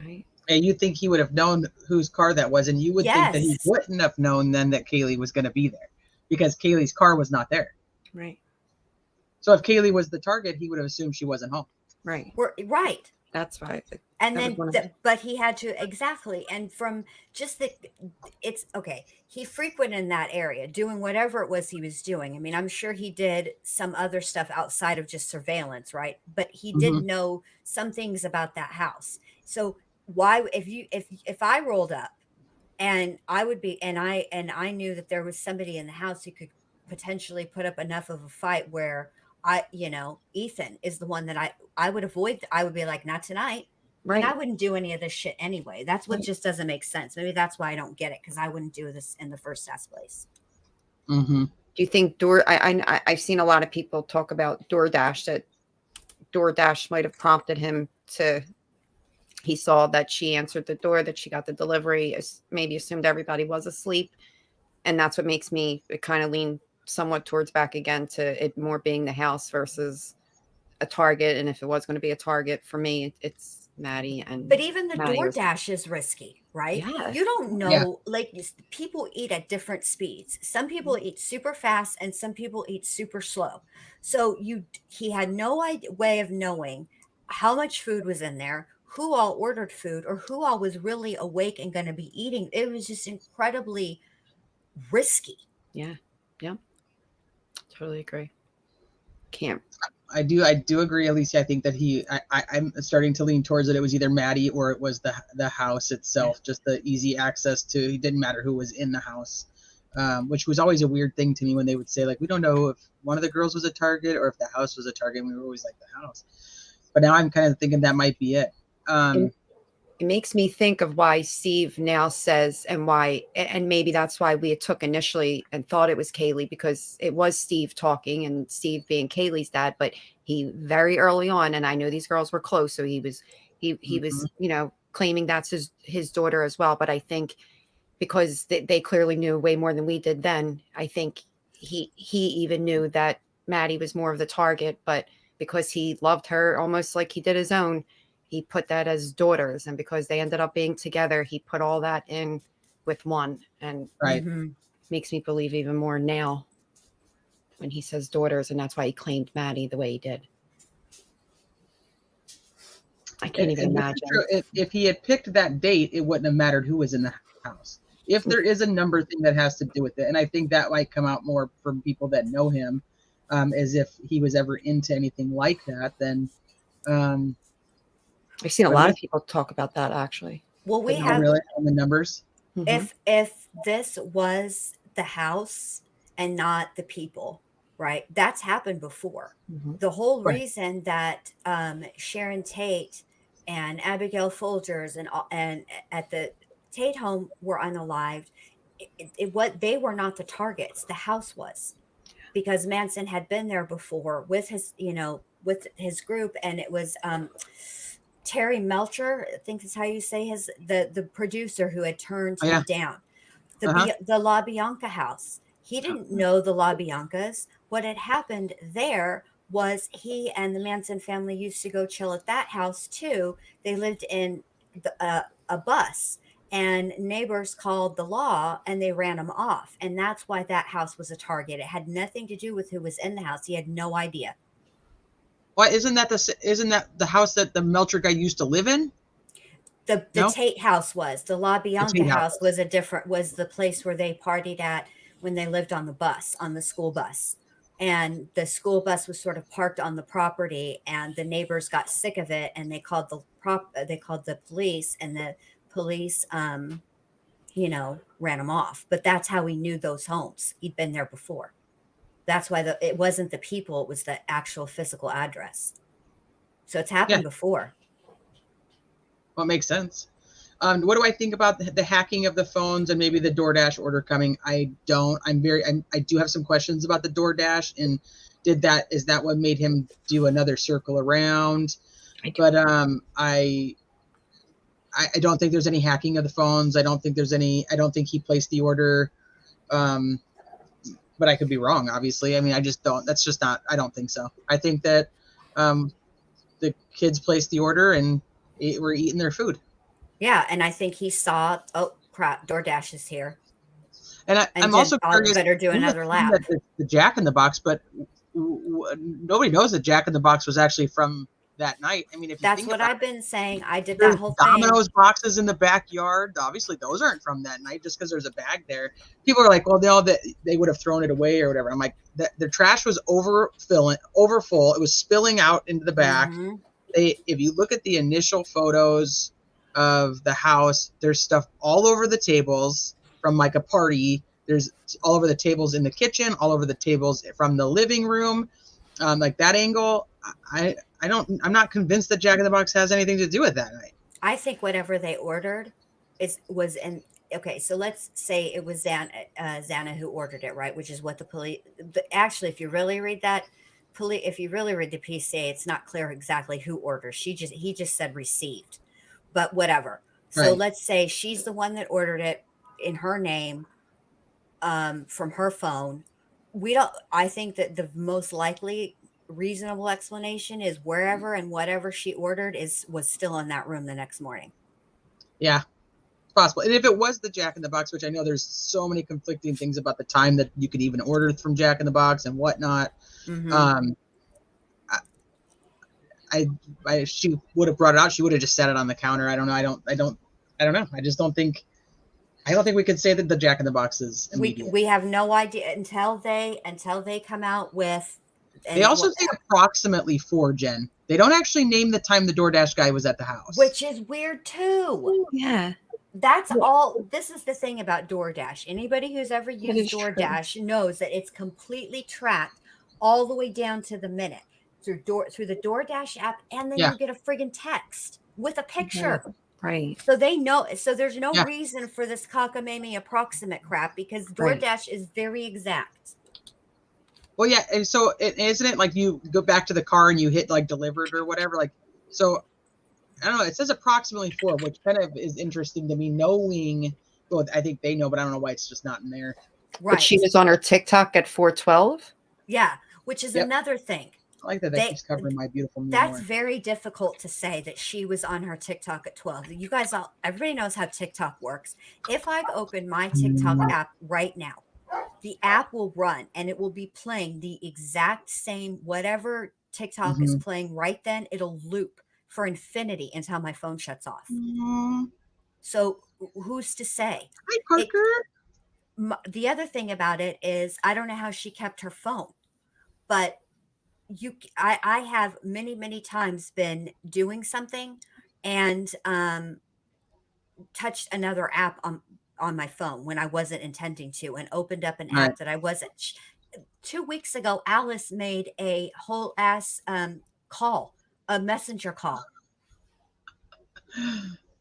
Right. And you think he would have known whose car that was, and you would think that he Yes. wouldn't have known then that Kaylee was going to be there because Kaylee's car was not there. Right. So if Kaylee was the target, he would have assumed she wasn't home. Right. Right. That's why. And That was then one of but he had to, exactly, and from just the, it's okay, he frequented that area doing whatever it was he was doing. I mean, I'm sure he did some other stuff outside of just surveillance, right? But he did Mhm. know some things about that house. So why, if I rolled up and I would be, and I knew that there was somebody in the house who could potentially put up enough of a fight where Ethan is the one that I would avoid. I would be like, not tonight. And I right. wouldn't do any of this shit anyway. That's what Right. just doesn't make sense. Maybe that's why I don't get it, because I wouldn't do this in the first place. Mhm. Do you think I've seen a lot of people talk about Doordash, that Doordash might have prompted him to, he saw that she answered the door, that she got the delivery, maybe assumed everybody was asleep. And that's what makes me kind of lean somewhat towards back again to it more being the house versus a target. And if it was going to be a target for me, it's Maddie. And But even the Maddie was, DoorDash is risky, right? yeah, You don't Yeah. know, like people eat at different speeds. Some people eat super fast and some people eat super slow. So he had no way of knowing how much food was in there, who all ordered food, or who all was really awake and going to be eating. It was just incredibly risky. yeah, yeah, totally agree. Can't, I do agree, Alicia. I think that I'm starting to lean towards it. It was either Maddie or it was the house itself, just the easy access to, it didn't matter who was in the house. Which was always a weird thing to me when they would say, like, we don't know if one of the girls was a target or if the house was a target. And we were always like, the house. But now I'm kind of thinking that might be it. it makes me think of why Steve now says, and maybe that's why we took initially and thought it was Kaylee, because it was Steve talking and Steve being Kaylee's dad, but he very early on, and I know these girls were close, so he was Mhm. claiming that's his daughter as well. But I think because they clearly knew way more than we did then, I think he even knew that Maddie was more of the target, but because he loved her almost like he did his own, he put that as daughters. And because they ended up being together, he put all that in with one, and Right. makes me believe even more now when he says daughters, and that's why he claimed Maddie the way he did. I can't even And this is true. imagine. If he had picked that date, it wouldn't have mattered who was in the house. If there is a number thing that has to do with it, and I think that might come out more from people that know him, as if he was ever into anything like that, then I've seen a but lot he, of people talk about that, actually. Well, we oh, have, really, on the numbers. Mhm. if this was the house and not the people, right? That's happened before. Mhm. The whole Right. reason that Sharon Tate and Abigail Folgers and at the Tate home were unalived, what they were not the targets. The house was, because Manson had been there before with his group, and it was Terry Melcher, I think is how you say the producer who had turned Oh, him yeah. down. Uh-huh. The La Bianca house. He didn't know the La Biancas. What had happened there was he and the Manson family used to go chill at that house too. They lived in a bus, and neighbors called the law and they ran him off. And that's why that house was a target. It had nothing to do with who was in the house. He had no idea. Why isn't that the house that the Melcher guy used to live in? The No, Tate house was. The La the Bianca Tate house house. was the place where they partied at when they lived on the bus, on the school bus. And the school bus was sort of parked on the property, and the neighbors got sick of it, and they called the police, and the police ran him off. But that's how he knew those homes. He'd been there before. That's why it wasn't the people, it was the actual physical address. So it's Yeah, happened before. well, it makes sense. What do I think about the hacking of the phones and maybe the DoorDash order coming? I don't. I do have some questions about the DoorDash, and is that what made him do another circle around? But I don't think there's any hacking of the phones. I don't think he placed the order. But I could be wrong, obviously. I mean, I just don't. That's just not. I don't think so. I think that the kids placed the order and were eating their food. Yeah, and I think he saw, oh crap, DoorDash is here. And I'm also curious. Better do another lap. The Jack in the Box, but nobody knows that Jack in the Box was actually from that night. I mean, if you That's think what about I've been saying. I did there's that whole Domino's thing. boxes in the backyard. Obviously, those aren't from that night just because there's a bag there. People are like, well, they would have thrown it away or whatever. I'm like, the trash was overfull. It was spilling out into the back. Mm-hmm. If you look at the initial photos of the house, there's stuff all over the tables from like a party. There's all over the tables in the kitchen, all over the tables from the living room. Like that angle, I'm not convinced that Jack in the Box has anything to do with that night. I think whatever they ordered was in. Okay, so let's say it was Xana who ordered it, right? Which is what the police. Actually, if you really read the PCA, it's not clear exactly who orders. He just said received, but whatever. So Right. let's say she's the one that ordered it in her name, from her phone. I think that the most likely reasonable explanation is wherever and whatever she ordered was still in that room the next morning. Yeah, it's possible. And if it was the Jack in the Box, which I know there's so many conflicting things about the time that you could even order from Jack in the Box and whatnot. Mm-hmm. She would have brought it out. She would have just set it on the counter. I don't know. I don't know. I just don't think. I don't think we could say that the Jack in the Box is immediate. We have no idea until they come out with. They also say approximately 4, Jen. They don't actually name the time the DoorDash guy was at the house. Which is weird too. Yeah. That's all. This is the thing about DoorDash. Anybody who's ever used DoorDash knows that it's completely tracked all the way down to the minute through the DoorDash app, and then you get a friggin' text with a picture. Right. So they know. So there's no reason for this cockamamie approximate crap because DoorDash is very exact. Well, yeah, and so isn't it like you go back to the car and you hit like delivered or whatever? Like, so I don't know. It says approximately 4, which kind of is interesting to me, knowing. Well, I think they know, but I don't know why it's just not in there. Right. But she was on her TikTok at 4:12. Yeah, which is another thing. I like that keeps covering my beautiful. That's very difficult to say that she was on her TikTok at 12. You guys everybody knows how TikTok works. If I open my TikTok app right now, the app will run and it will be playing the exact same whatever TikTok is playing right then. It'll loop for infinity until my phone shuts off. So who's to say? Hi, Parker. The other thing about it is I don't know how she kept her phone, but I have many times been doing something and touched another app on my phone when I wasn't intending to and opened up an app that I wasn't. 2 weeks ago, Alice made a whole ass call, a messenger call.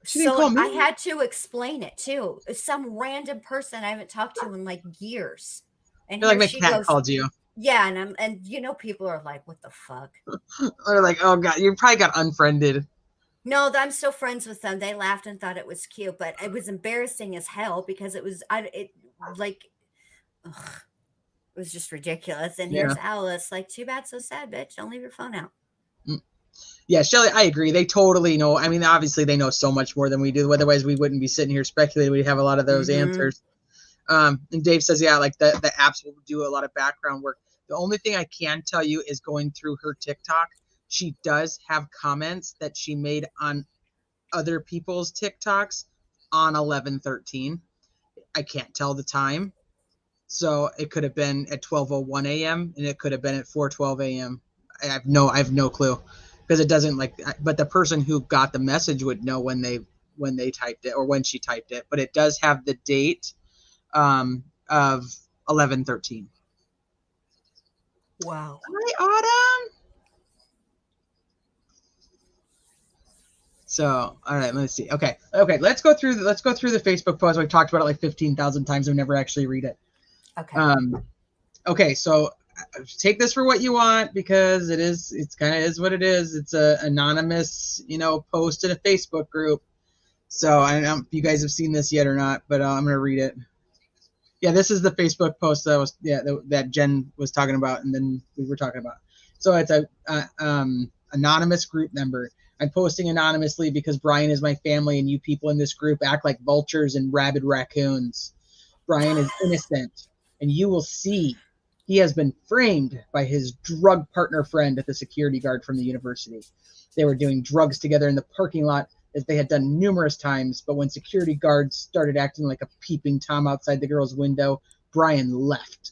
So I had to explain it too. Some random person I haven't talked to in like years. And you're like my cat called you. Yeah, and people are like, what the fuck? They're like, oh god, you probably got unfriended. No, I'm still friends with them. They laughed and thought it was cute, but it was embarrassing as hell because it was just ridiculous. And here's Alice, like, too bad, so sad, bitch. Don't leave your phone out. Yeah, Shelly, I agree. They totally know. I mean, obviously they know so much more than we do. Otherwise, we wouldn't be sitting here speculating. We'd have a lot of those answers. And Dave says, yeah, like the apps will do a lot of background work. The only thing I can tell you is going through her TikTok, she does have comments that she made on other people's TikToks on 11/13. I can't tell the time. So it could have been at 12:01 a.m. and it could have been at 4:12 a.m. I have no clue, because it doesn't but the person who got the message would know when they typed it or when she typed it, but it does have the date of 11/13. Wow. Hi, Autumn. So, all right, let's see. Okay, let's go through the Facebook post. We've talked about it like 15,000 times. I've never actually read it. Okay. Okay, so take this for what you want, because it's kind of is what it is. It's a anonymous, post in a Facebook group. So I don't know if you guys have seen this yet or not, but I'm gonna read it. Yeah, this is the Facebook post that Jenn was talking about, and then we were talking about. So it's a anonymous group member. I'm posting anonymously because Brian is my family, and you people in this group act like vultures and rabid raccoons. Brian is innocent, and you will see he has been framed by his drug partner friend at the security guard from the university. They were doing drugs together in the parking lot, as they had done numerous times, but when security guards started acting like a peeping Tom outside the girl's window, Brian left.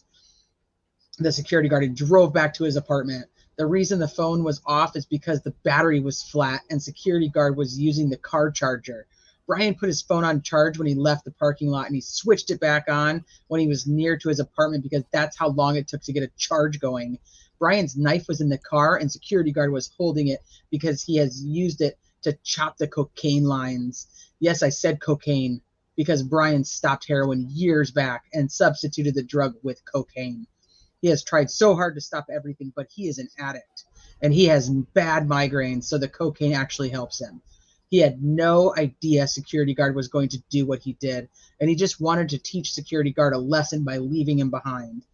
The security guard drove back to his apartment. The reason the phone was off is because the battery was flat and security guard was using the car charger. Brian put his phone on charge when he left the parking lot, and he switched it back on when he was near to his apartment, because that's how long it took to get a charge going. Brian's knife was in the car, and security guard was holding it because he has used it to chop the cocaine lines. Yes, I said cocaine, because Brian stopped heroin years back and substituted the drug with cocaine. He has tried so hard to stop everything, but he is an addict, and he has bad migraines, so the cocaine actually helps him. He had no idea security guard was going to do what he did, and he just wanted to teach security guard a lesson by leaving him behind.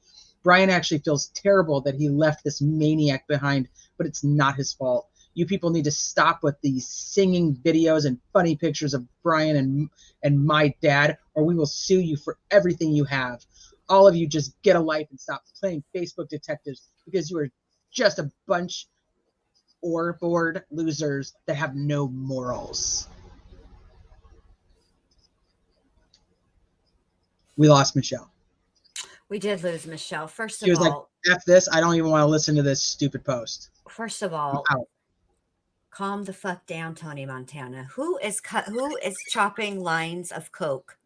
Brian actually feels terrible that he left this maniac behind, but it's not his fault. You people need to stop with these singing videos and funny pictures of Brian and my dad, or we will sue you for everything you have. All of you just get a life and stop playing Facebook detectives, because you are just a bunch or bored losers that have no morals. We lost Michelle. We did lose Michelle. First She of was like, all, F this. I don't even want to listen to this stupid post. first of all, I'm out. calm the fuck down, Tony Montana. Who is chopping lines of coke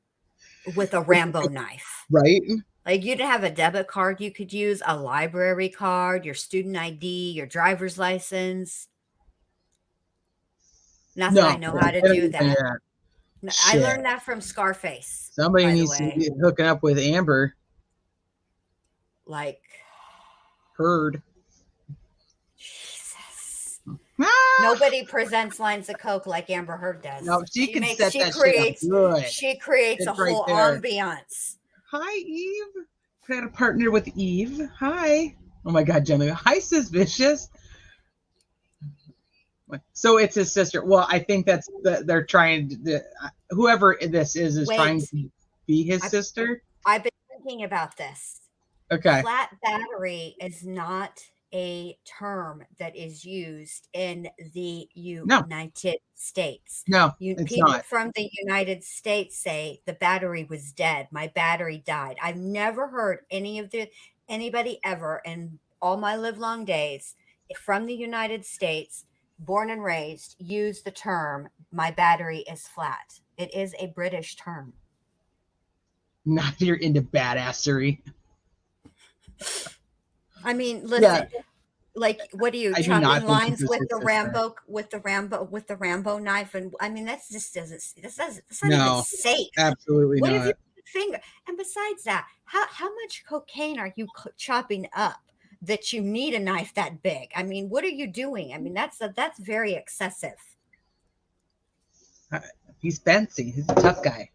with a Rambo knife? Right? Like, you didn't have a debit card you could use, a library card, your student ID, your driver's license. Not that I know how to do that. I Shit. learned that from Scarface. Somebody by the needs to way. be hooking up with Amber Like, Heard. Jesus. Ah! Nobody presents lines of coke like Amber Heard does. No, she can set that creates, shit up good. She creates It's a right whole there. ambiance. Hi, Eve. I got a partner with Eve. Hi. Oh my God, Jenny. Hi, Suspicious. So it's his sister. Well, I think that's they're trying to. Whoever this is trying to be his sister. I've been thinking about this. Okay. Flat battery is not a term that is used in the United States. No, it's people not. From the United States say the battery was dead. My battery died. I've never heard anybody ever in all my livelong days from the United States, born and raised, use the term my battery is flat. It is a British term. Not if you're into badassery. I mean, listen, like, what are you chopping lines with the Rambo knife? And I mean, that's not even safe. Absolutely not. What if you put a finger? And besides that, how much cocaine are you chopping up that you need a knife that big? I mean, what are you doing? I mean, that's very excessive. He's fancy. He's a tough guy.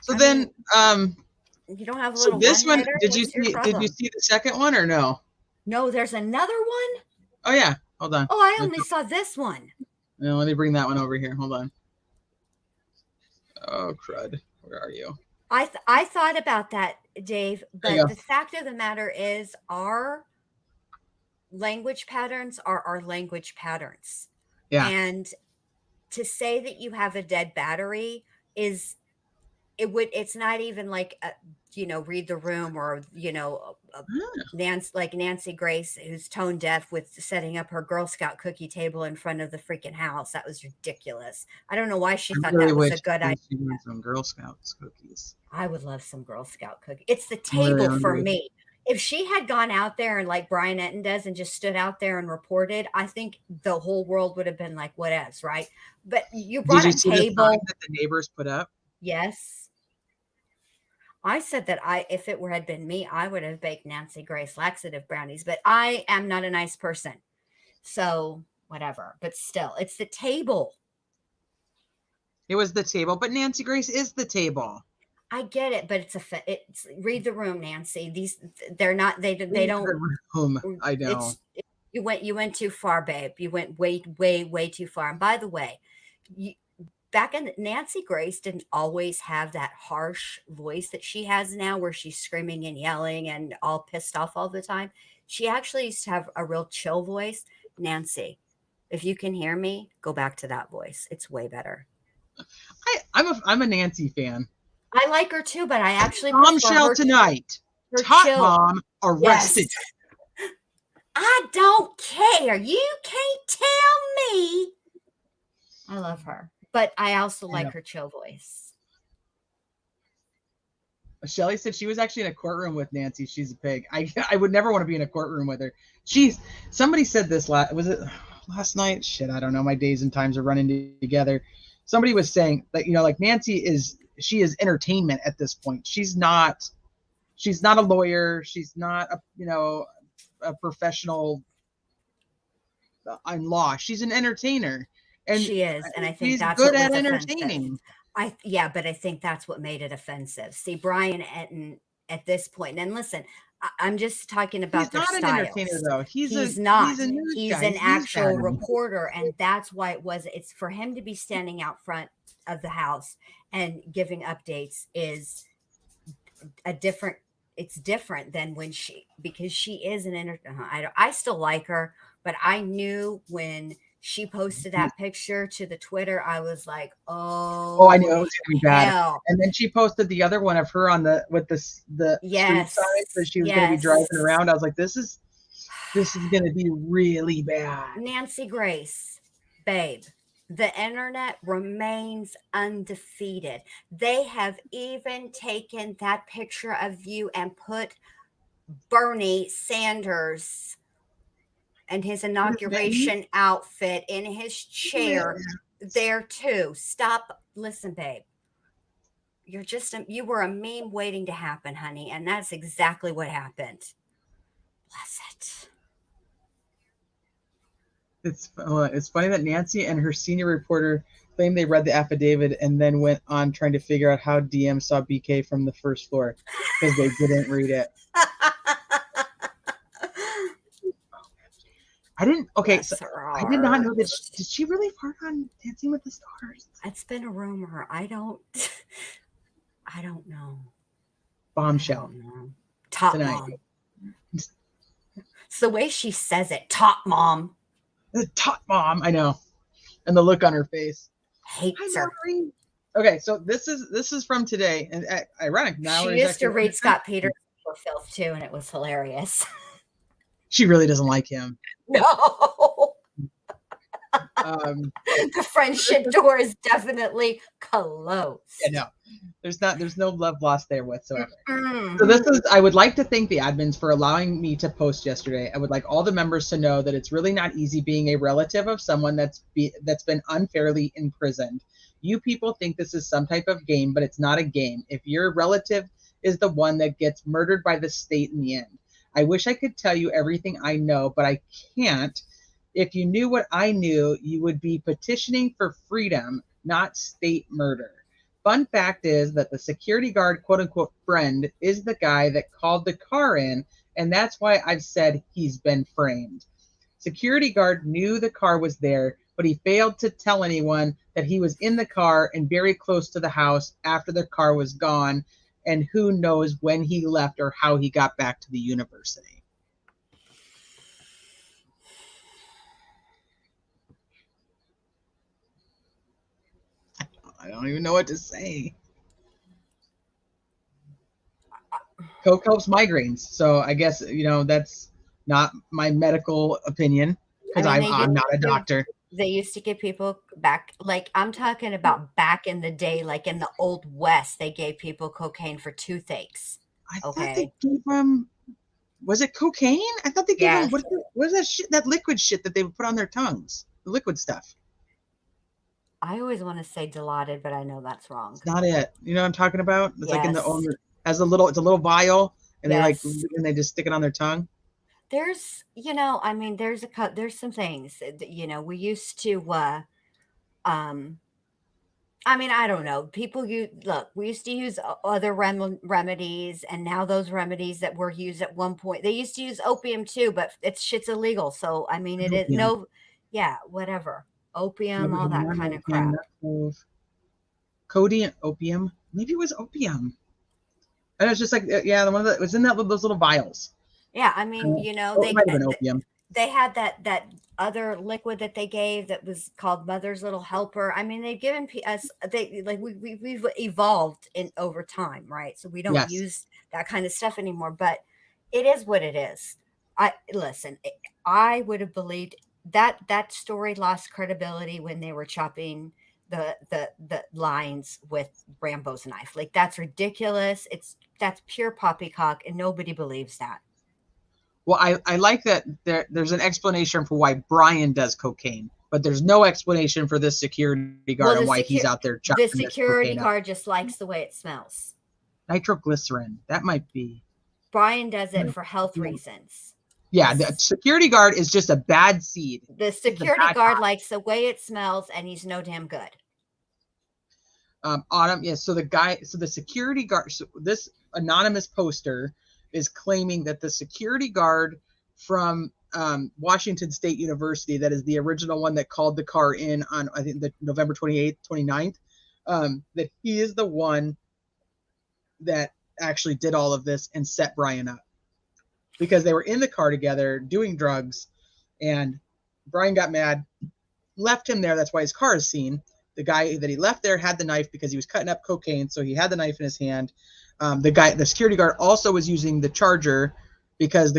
So you don't have a little. So this one, did you see the second one or no? No, there's another one. Oh yeah, hold on. Oh, I only saw this one. No, let me bring that one over here. Hold on. Oh crud! Where are you? I thought about that, Dave. But the fact of the matter is, our language patterns are our language patterns. Yeah. And to say that you have a dead battery it's not even like read the room, or Nancy Grace, who's tone deaf, with setting up her Girl Scout cookie table in front of the freaking house. That was ridiculous. I don't know why she thought really that was wish a good idea. she wanted some Girl Scouts cookies. I would love some Girl Scout cookies. It's the I'm really table for hungry. me. If she had gone out there and like Brian Etten does and just stood out there and reported, I think the whole world would have been like, what else, right? But you brought Did you a see the table. sign that the neighbors put up? Yes. I said that if it had been me, I would have baked Nancy Grace laxative brownies, but I am not a nice person. So whatever, but still, it's the table. It was the table, but Nancy Grace is the table. I get it, but it's read the room, Nancy. They're not, they don't, The room. I know. You went too far, babe. You went way, way, way too far. And by the way, Nancy Grace didn't always have that harsh voice that she has now, where she's screaming and yelling and all pissed off all the time. She actually used to have a real chill voice. Nancy, if you can hear me, go back to that voice. It's way better. I'm a Nancy fan. I like her too, but I actually Bombshell tonight. Top mom arrested. Yes. I don't care. You can't tell me. I love her, but I also like her chill voice. Shelly said she was actually in a courtroom with Nancy. She's a pig. I would never want to be in a courtroom with her. Somebody said this was it last night? Shit, I don't know. My days and times are running together. Somebody was saying that, like Nancy is entertainment at this point. She's not a lawyer. She's not a professional in law. She's an entertainer. And she is, and I think she's that's good what at was entertaining. offensive. But I think that's what made it offensive. See, Brian Etten at this point, and listen, I'm just talking about their styles. He's not an entertainer, though. He's not. He's an actual reporter, and that's why it's for him to be standing out front of the house and giving updates is different. It's different than because she is an entertainer. I still like her, but I knew when she posted that picture to the Twitter, I was like, oh, I knew it was gonna be bad. Hell. And then she posted the other one of her with the yes, street sign that she was gonna be driving around. I was like, this is gonna be really bad. Nancy Grace, babe, the internet remains undefeated. They have even taken that picture of you and put Bernie Sanders and his inauguration outfit in his chair there too. Stop. Listen, babe. You were a meme waiting to happen, honey. And that's exactly what happened. Bless it. It's funny that Nancy and her senior reporter claimed they read the affidavit and then went on trying to figure out how DM saw BK from the first floor because they didn't read it. I didn't. Okay, so I did not know that. Did she really fart on Dancing with the Stars? It's been a rumor. I don't know. Bombshell. Top mom. It's the way she says it. Top mom. The top mom. I know. And the look on her face. Hates her. Okay, so this is from today, and ironic. Now she used to read Scott Peters for filth too, and it was hilarious. She really doesn't like him. No. The friendship door is definitely closed. Yeah, no. There's no love lost there whatsoever. So I would like to thank the admins for allowing me to post yesterday. I would like all the members to know that it's really not easy being a relative of someone that's been unfairly imprisoned. You people think this is some type of game, but it's not a game. If your relative is the one that gets murdered by the state in the end. I wish I could tell you everything I know, but I can't. If you knew what I knew, you would be petitioning for freedom, not state murder. Fun fact is that the security guard, quote unquote, friend is the guy that called the car in, and that's why I've said he's been framed. Security guard knew the car was there, but he failed to tell anyone that he was in the car and very close to the house after the car was gone. And who knows when he left or how he got back to the university. I don't even know what to say. Coke helps migraines. So I guess, that's not my medical opinion because I mean, I'm not a doctor. They used to give people back, like I'm talking about back in the day, like in the old West, they gave people cocaine for toothaches. I thought Okay. they gave them, was it cocaine? I thought they gave them, Yes. what is that shit, that liquid shit that they would put on their tongues? The liquid stuff. I always want to say Dilaudid, but I know that's wrong. It's not it. You know what I'm talking about? It's like in the Yes. it's a little vial, and Yes. they just stick it on their tongue. There's, I mean, there's some things that, we used to, I mean, I don't know. We used to use other remedies, and now those remedies that were used at one point, they used to use opium too, but shit's illegal. So, I mean, it is Opium. whatever. Opium, all that kind of crap. Codeine, opium. Maybe it was opium. And it's just like, the one that was in those little vials. Yeah, I mean, it might have been opium. They had that other liquid that they gave that was called Mother's Little Helper. I mean, they've given us we've evolved over time, right? So we don't use that kind of stuff anymore. But it is what it is. I would have believed that story lost credibility when they were chopping the lines with Rambo's knife. Like, that's ridiculous. That's pure poppycock, and nobody believes that. Well, I like that there's an explanation for why Brian does cocaine, but there's no explanation for this security guard and why he's out there chopping the security guard just likes the way it smells. Nitroglycerin. That might be. Brian does it for health reasons. Yeah, the security guard is just a bad seed. The security guard likes the way it smells, and he's no damn good. Autumn, yeah. So the security guard. So this anonymous poster is claiming that the security guard from Washington State University, that is the original one that called the car in on, I think, the November 28th, 29th, that he is the one that actually did all of this and set Brian up, because they were in the car together doing drugs, and Brian got mad, left him there. That's why his car is seen. The guy that he left there had the knife because he was cutting up cocaine, so he had the knife in his hand. The security guard also was using the charger because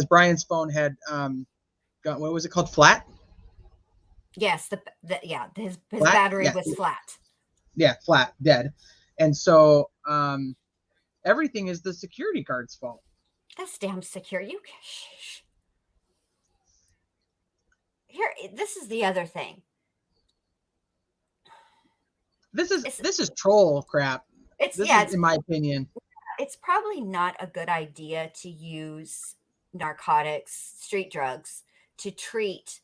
Brian's phone had got, what was it called, flat? Yes, his battery was flat. Yeah, flat, dead. And so everything is the security guard's fault. That's damn security. Here, this is the other thing. This is troll crap. It's in my opinion. It's probably not a good idea to use narcotics, street drugs, to treat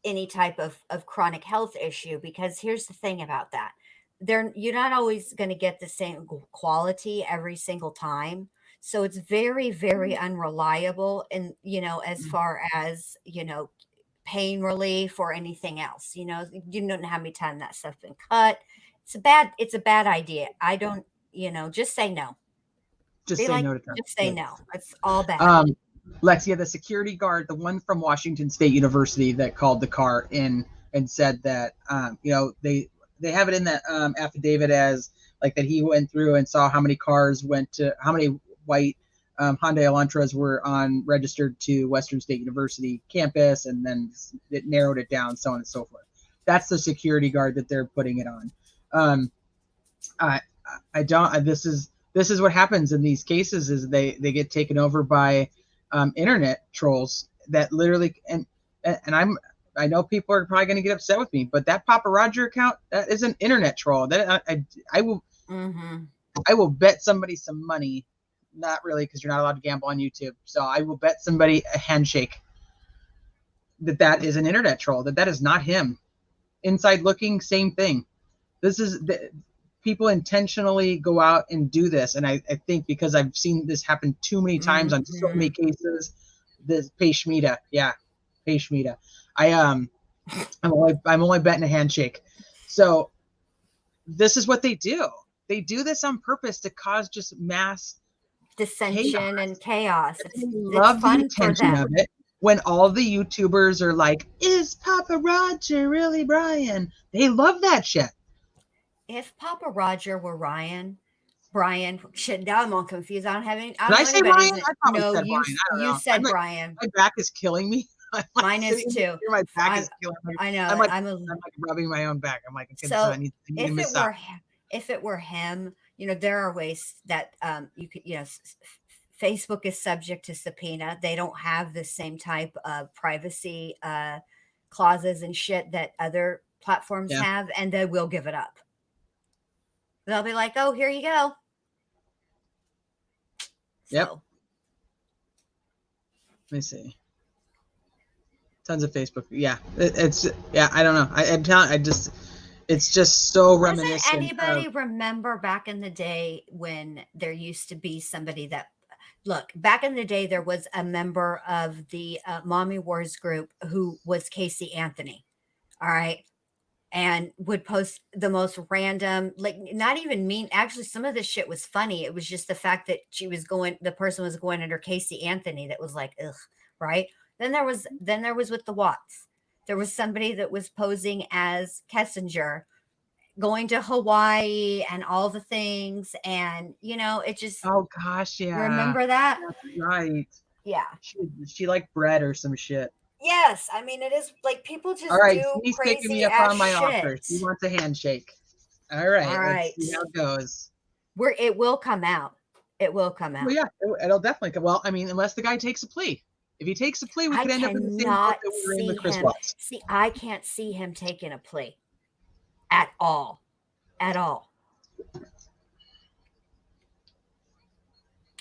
any type of chronic health issue, because here's the thing about that. You're not always going to get the same quality every single time. So it's very, very unreliable. And, as far as, pain relief or anything else, you don't know how many times that stuff's been cut. It's a bad idea. I don't, just say no. Just say no to drugs. Just say no. It's all bad. Lexia, the security guard, the one from Washington State University that called the car in and said that, they have it in that affidavit as like that he went through and saw how many white Hyundai Elantras were registered to Western State University campus, and then it narrowed it down, so on and so forth. That's the security guard that they're putting it on. This is what happens in these cases, is they get taken over by internet trolls that literally, and I know people are probably going to get upset with me, but that Papa Roger account, that is an internet troll. That I will I will bet somebody some money. Not really, because you're not allowed to gamble on YouTube. So I will bet somebody a handshake that is an internet troll, that is not him. Inside looking, same thing. People intentionally go out and do this. And I think because I've seen this happen too many times on so many cases, this Peshmita. Yeah. Peshmita. I'm only betting a handshake. So this is what they do. They do this on purpose to cause just mass dissension and chaos. It's love fun the attention of it. When all the YouTubers are like, "Is Papa Roger really Brian?" They love that shit. if Papa Roger were Brian, shit, now I'm all confused. I don't have any. I Did don't I know say anybody's. Brian? I probably No, said Brian. I don't you know. said Brian. My back is killing me. I'm like Mine is sitting too. here, my back I is killing me. I know. I'm like I'm a rubbing my own back. I'm like, so I need to if miss it out. were if it were him, there are ways that you could Facebook is subject to subpoena. They don't have the same type of privacy clauses and shit that other platforms Yeah. have, and they will give it up. They'll be like, "Oh, here you go." Yep. So, let me see. Tons of Facebook. Yeah, it's I don't know. I'm telling. It's just so reminiscent. doesn't anybody remember back in the day when there used to be somebody that, look, back in the day, there was a member of the Mommy Wars group who was Casey Anthony. All right. And would post the most random, like not even mean. Actually, some of this shit was funny. It was just the fact that the person was going under Casey Anthony that was like, ugh, right? Then there was with the Watts. There was somebody that was posing as Kessinger, going to Hawaii and all the things. And, it just, oh gosh, yeah. remember that? That's right. Yeah. She liked bread or some shit. Yes. I mean, it is like people just all right, do he's crazy picking me up on my offer. He wants a handshake. All right. Let's see how it goes. It will come out. It will come out. Well, yeah, it'll definitely come. Well, I mean, unless the guy takes a plea. If he takes a plea, we could end up in the same boat that we were in with Chris Watts. See, I can't see him taking a plea at all. At all.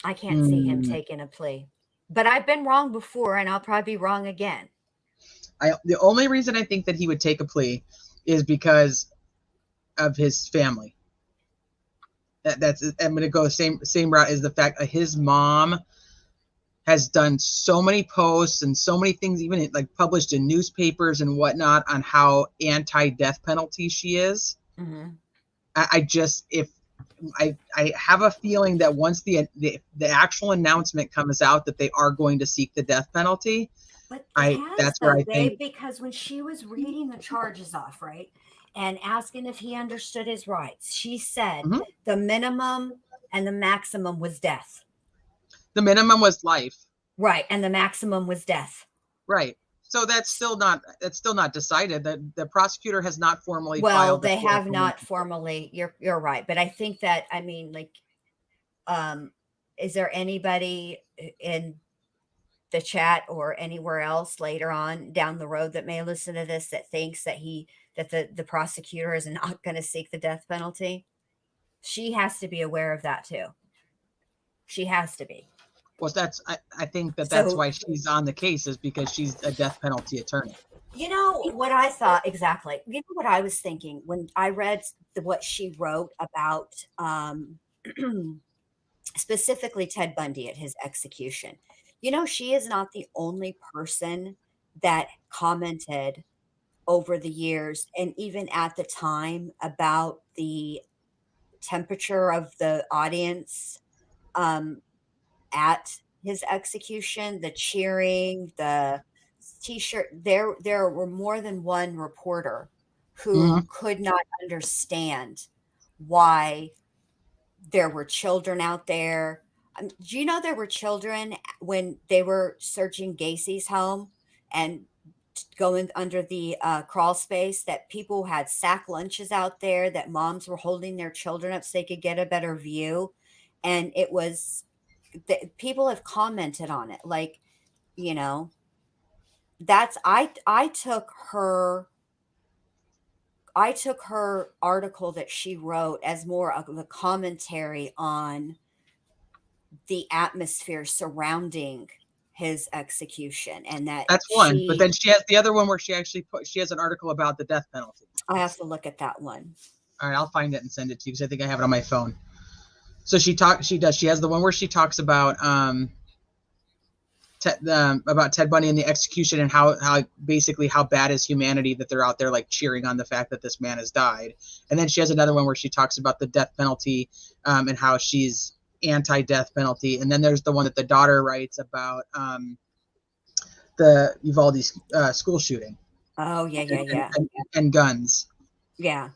I can't see him taking a plea. But I've been wrong before, and I'll probably be wrong again. The only reason I think that he would take a plea is because of his family. I'm going to go same route as the fact that his mom has done so many posts and so many things, even like published in newspapers and whatnot, on how anti-death penalty she is. Mm-hmm. I have a feeling that once the actual announcement comes out that they are going to seek the death penalty, but that's where I think, because when she was reading the charges off, right, and asking if he understood his rights, she said the minimum and the maximum was death. The minimum was life, right, and the maximum was death. Right. So that's still not decided. That the prosecutor has not formally filed. Well, they have not formally. You're right, but I think that, I mean, like, is there anybody in the chat or anywhere else later on down the road that may listen to this that thinks that the prosecutor is not going to seek the death penalty? She has to be aware of that too. She has to be. Well, I think that's why she's on the case, is because she's a death penalty attorney. You know what I thought exactly? You know what I was thinking when I read what she wrote about specifically Ted Bundy at his execution. She is not the only person that commented over the years and even at the time about the temperature of the audience at his execution, the cheering, the t-shirt. There were more than one reporter who could not understand why there were children out there. Do you know there were children when they were searching Gacy's home and going under the crawl space, that people had sack lunches out there, that moms were holding their children up so they could get a better view? And it was, people have commented on it. Like, that's, I took her article that she wrote as more of a commentary on the atmosphere surrounding his execution, and that's one. But then she has the other one where she has an article about the death penalty. I have to look at that one. All right, I'll find it and send it to you because I think I have it on my phone. So she has the one where she talks about Ted Bundy and the execution, and how basically how bad is humanity that they're out there like cheering on the fact that this man has died. And then she has another one where she talks about the death penalty and how she's anti-death penalty. And then there's the one that the daughter writes about the Uvalde school shooting. Oh yeah. And guns. Yeah.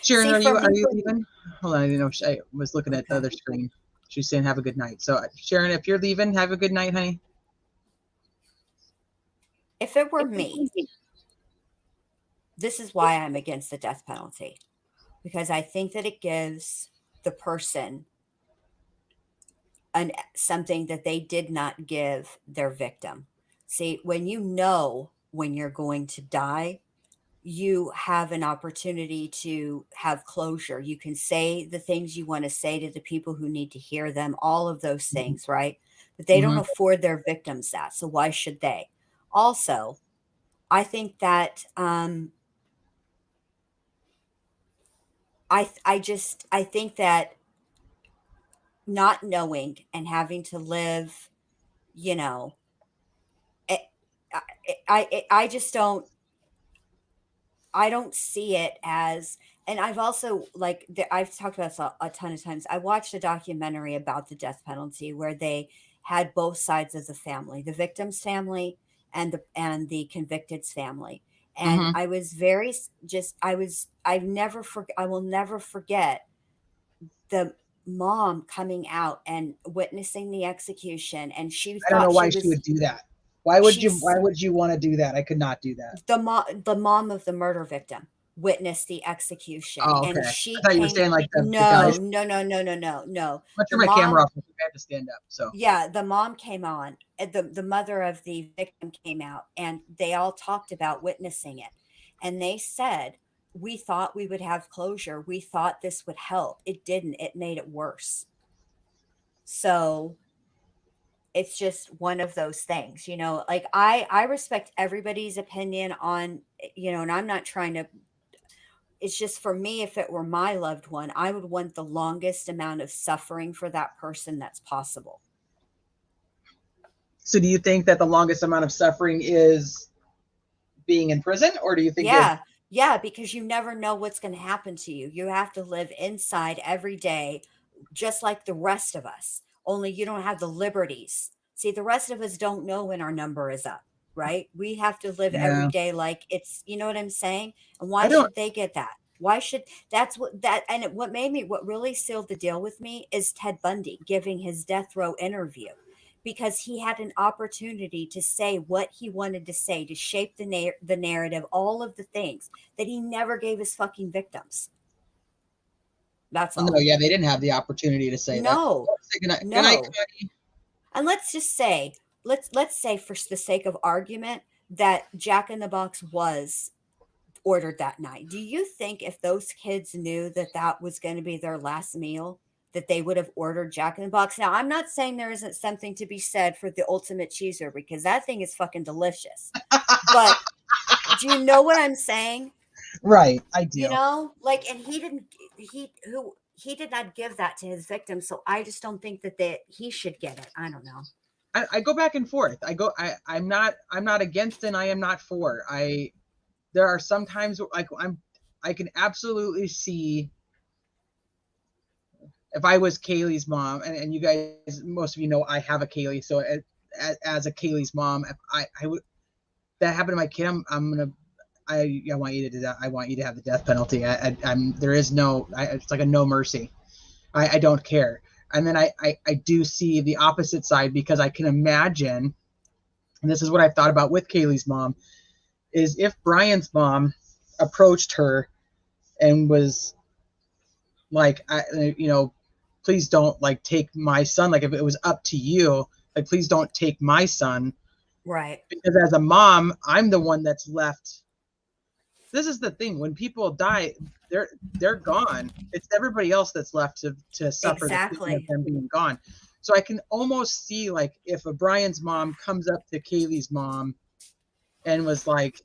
Sharon, See, are for you me, leaving? Hold on, I was looking at the okay. other screen. She's saying have a good night. So Sharon, if you're leaving, have a good night, honey. If it were me, this is why I'm against the death penalty, because I think that it gives the person something that they did not give their victim. See, when you know when you're going to die, you have an opportunity to have closure. You can say the things you want to say to the people who need to hear them, all of those things, right? But they don't Mhm. afford their victims that. So why should they? Also, I think that I think that not knowing and having to live, you know, it, I just don't, I don't see it as, and I've also like I've talked about this a ton of times. I watched a documentary about the death penalty where they had both sides of the family, the victim's family and the convicted's family. And Mhm. I was very just I will never forget the mom coming out and witnessing the execution, and she I don't know thought why she she was would do that. Why would you? she's Why would you want to do that? I could not do that. the mom of the murder victim witnessed the execution, Oh, okay. and I she thought you were came. saying like the No, guys. no, no, no, no, no, no. I'm gonna The turn my camera mom, off. I think I have to stand up. So yeah, the mom came on. The mother of the victim came out, and they all talked about witnessing it, and they said, "We thought we would have closure. We thought this would help. It didn't. It made it worse." So it's just one of those things, like I respect everybody's opinion on, and I'm not trying to, it's just for me, if it were my loved one, I would want the longest amount of suffering for that person that's possible. so do you think that the longest amount of suffering is being in prison, or do you think it's Yeah. Yeah, because you never know what's going to happen to you. You have to live inside every day, just like the rest of us, only you don't have the liberties. See, the rest of us don't know when our number is up, right? We have to live every yeah? day like it's, you know what I'm saying? And I why don't. should they get that? Why should that's what that and what made me, what really sealed the deal with me is Ted Bundy giving his death row interview, because he had an opportunity to say what he wanted to say, to shape the narrative, all of the things that he never gave his fucking victims. That's No, all. yeah, they didn't have the opportunity to say that. No, Say good night, no. Connie. And let's just say, let's say for the sake of argument that Jack in the Box was ordered that night. Do you think if those kids knew that that was going to be their last meal, that they would have ordered Jack in the Box? Now, I'm not saying there isn't something to be said for the ultimate cheeser, because that thing is fucking delicious. But do you know what I'm saying? Right, I do. Like, and he did not give that to his victim, so I just don't think that he should get it. I don't know. I go back and forth. I'm not against and I am not for. There are some times like I can absolutely see if I was Kaylee's mom, and you guys, most of you know I have a Kaylee, so as a Kaylee's mom, if I would, that happened to my kid, I'm gonna, I want you to do that. I want you to have the death penalty. I'm there is no, it's like a no mercy. I don't care. And then I do see the opposite side, because I can imagine, and this is what I've thought about with Kaylee's mom, is if Brian's mom approached her and was like, please don't like take my son. Like if it was up to you, like please don't take my son. Right. Because as a mom, I'm the one that's left. This is the thing. When people die, they're gone. It's everybody else that's left to suffer the pain of Exactly. them being gone. So I can almost see like if a Brian's mom comes up to Kaylee's mom and was like,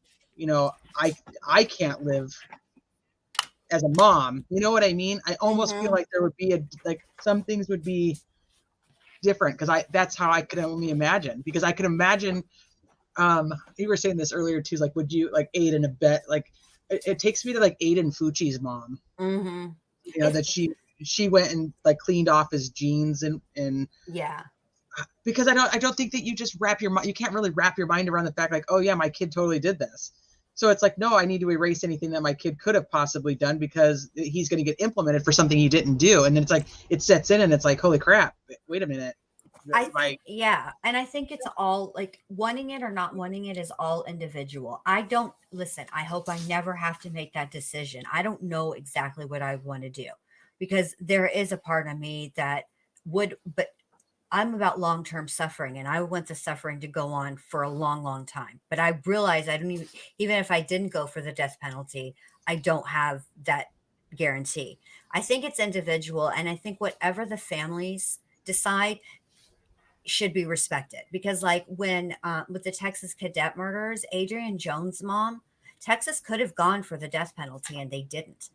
I can't live as a mom. You know what I mean? I almost feel Mm-hmm. like there would be some things would be different, because that's how I could only imagine. Because I could imagine, you were saying this earlier too, like would you like aid and abet, like it takes me to like Aiden Fucci's mom, Mm-hmm. that she went and like cleaned off his jeans and Yeah. because I don't think that you just you can't really wrap your mind around the fact like, oh yeah, my kid totally did this. So it's like, no, I need to erase anything that my kid could have possibly done because he's going to get implemented for something he didn't do. And then it's like, it sets in and it's like, holy crap, wait a minute. I think, yeah. And I think it's all like wanting it or not wanting it is all individual. I don't listen. I hope I never have to make that decision. I don't know exactly what I want to do because there is a part of me that would, but I'm about long-term suffering and I want the suffering to go on for a long, long time. But I realize I don't even if I didn't go for the death penalty, I don't have that guarantee. I think it's individual. And I think whatever the families decide should be respected because like when with the Texas cadet murders, Adrian Jones' mom, Texas could have gone for the death penalty and they didn't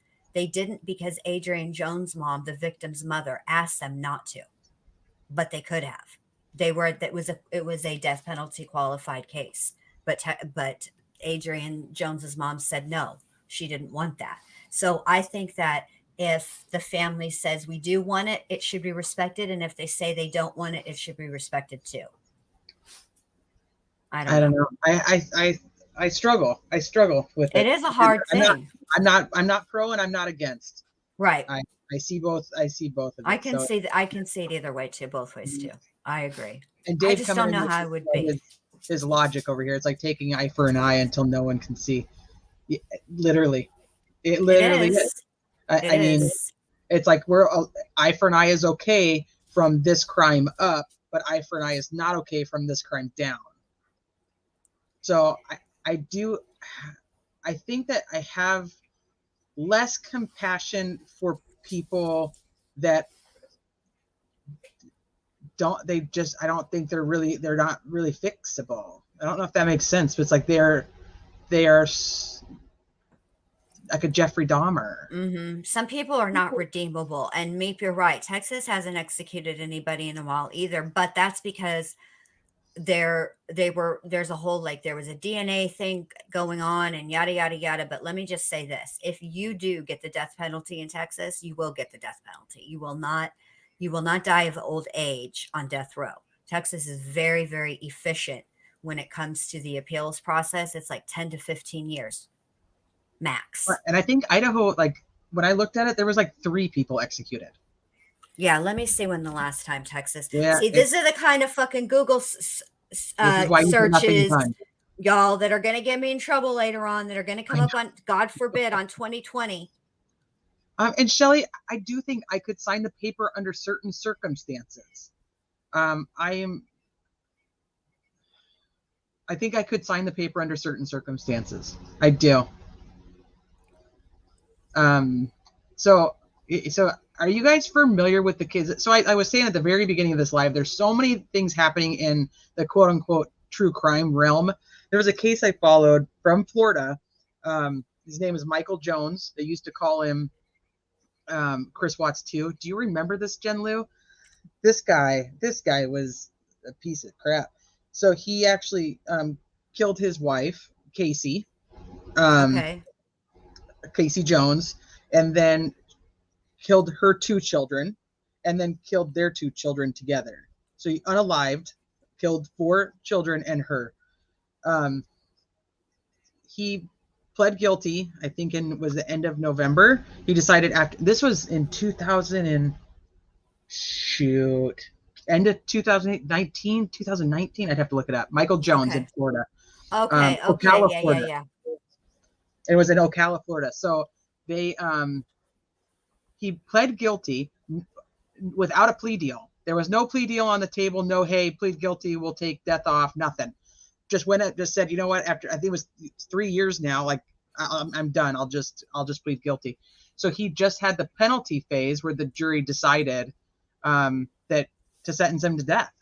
because Adrian Jones' mom, the victim's mother, asked them not to, but they could have. It was a death penalty qualified case, but Adrian Jones's mom said no, she didn't want that. So I think that if the family says we do want it, it should be respected. And if they say they don't want it, it should be respected too. I don't know. I struggle. I struggle with it. It is a hard thing. I'm not pro and I'm not against. Right. I see both. I see both of them. I can see that. I can see it either way too, both ways too. I agree. And Dave I just don't know how it would be. His logic over here. It's like taking eye for an eye until no one can see. Literally. It literally is. I mean, it's like eye for an eye is okay from this crime up, but eye for an eye is not okay from this crime down. So I think that I have less compassion for people that I don't think they're not really fixable. I don't know if that makes sense, but it's like they are like a Jeffrey Dahmer. Mm-hmm. Some people are not redeemable, and Meep, you're right. Texas hasn't executed anybody in a while either, but that's because there's a whole like there was a DNA thing going on and yada yada yada. But let me just say this: if you do get the death penalty in Texas, you will get the death penalty. You will not die of old age on death row. Texas is very, very efficient when it comes to the appeals process. It's like 10 to 15 years. Max. And I think Idaho, like when I looked at it, there was like 3 people executed. Yeah, let me see when the last time Texas. Yeah, see, these are the kind of fucking Google searches, y'all, that are going to get me in trouble later on. That are going to come up on, God forbid, on 2020. And Shelley, I do think I could sign the paper under certain circumstances. I think I could sign the paper under certain circumstances. I do. So are you guys familiar with the kids? So I was saying at the very beginning of this live, there's so many things happening in the quote unquote true crime realm. There was a case I followed from Florida. His name is Michael Jones. They used to call him Chris Watts too. Do you remember this, Jen Lou? This guy was a piece of crap. So he actually killed his wife, Casey. Casey Jones, and then killed her 2 children, and then killed their 2 children together. So he unalived, killed 4 children and her. He pled guilty, I think was the end of November. He decided after, this was in 2019, I'd have to look it up. Michael Jones in Florida. Okay. Yeah. It was in Ocala, Florida. So he pled guilty without a plea deal. There was no plea deal on the table. No, hey, plead guilty, we'll take death off. Nothing. Just said, you know what? After I think it was 3 years now, like I'm done. I'll just plead guilty. So he just had the penalty phase where the jury decided that to sentence him to death.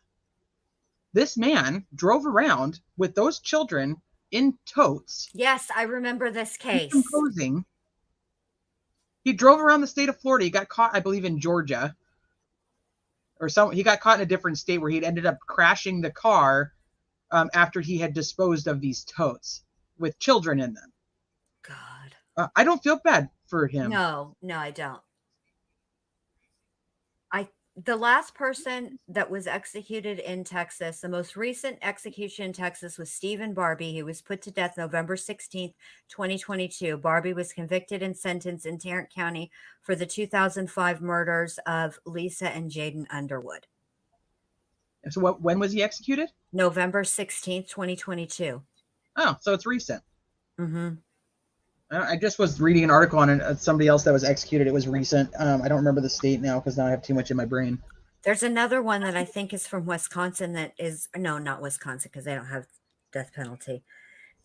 This man drove around with those children in totes. Yes, I remember this case. Decomposing. He drove around the state of Florida. He got caught, I believe, in Georgia. He got caught in a different state where he'd ended up crashing the car after he had disposed of these totes with children in them. God. I don't feel bad for him. No, I don't. the last person that was executed in Texas, the most recent execution in Texas was Stephen Barbie. He was put to death November 16th, 2022. Barbie was convicted and sentenced in Tarrant County for the 2005 murders of Lisa and Jaden Underwood. So when was he executed? November 16th, 2022. Oh, so it's recent. Mm-hmm. I just was reading an article on somebody else that was executed. It was recent. I don't remember the state now because now I have too much in my brain. There's another one that I think is from Wisconsin that is, no, not Wisconsin because they don't have death penalty.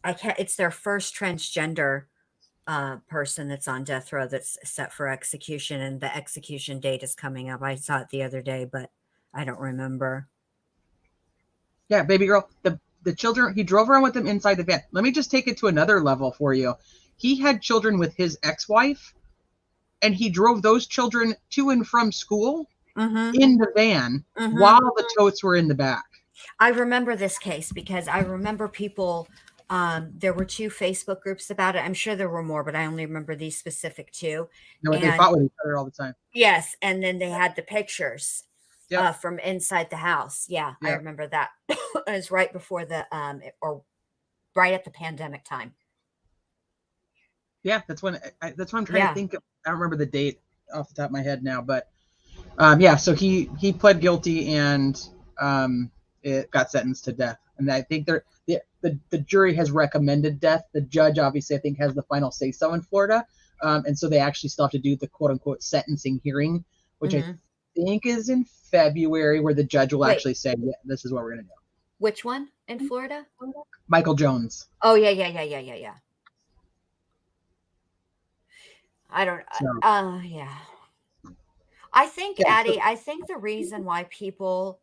It's their first transgender person that's on death row that's set for execution, and the execution date is coming up. I saw it the other day, but I don't remember. Yeah, baby girl. The children, he drove around with them inside the van. Let me just take it to another level for you. He had children with his ex-wife, and he drove those children to and from school in the van while the totes were in the back. I remember this case because I remember people, there were 2 Facebook groups about it. I'm sure there were more, but I only remember these specific 2. They fought with each other all the time. Yes, and then they had the pictures from inside the house. Yeah, I remember that. It was right before or right at the pandemic time. Yeah, that's when I'm trying to think of. I don't remember the date off the top of my head now, but so he pled guilty and it got sentenced to death. And I think the jury has recommended death. The judge obviously I think has the final say so in Florida, and so they actually still have to do the quote unquote sentencing hearing, which I think is in February, where the judge will actually say, yeah, this is what we're gonna do. Which one in Florida? Michael Jones. Oh yeah. I don't. Yeah. I think, Addie. I think the reason why people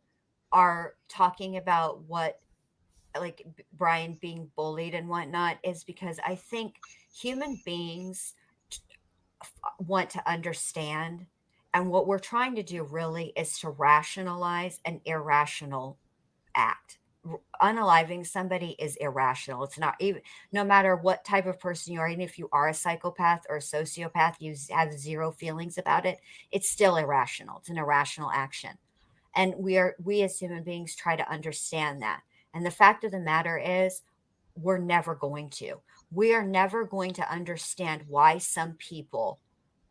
are talking about what, like Brian being bullied and whatnot, is because I think human beings want to understand, and what we're trying to do really is to rationalize an irrational act. Unaliving somebody is irrational. It's not, even no matter what type of person you are, even if you are a psychopath or a sociopath, you have zero feelings about it, it's still irrational. It's an irrational action. And we as human beings try to understand that. And the fact of the matter is, we're never going to. We are never going to understand why some people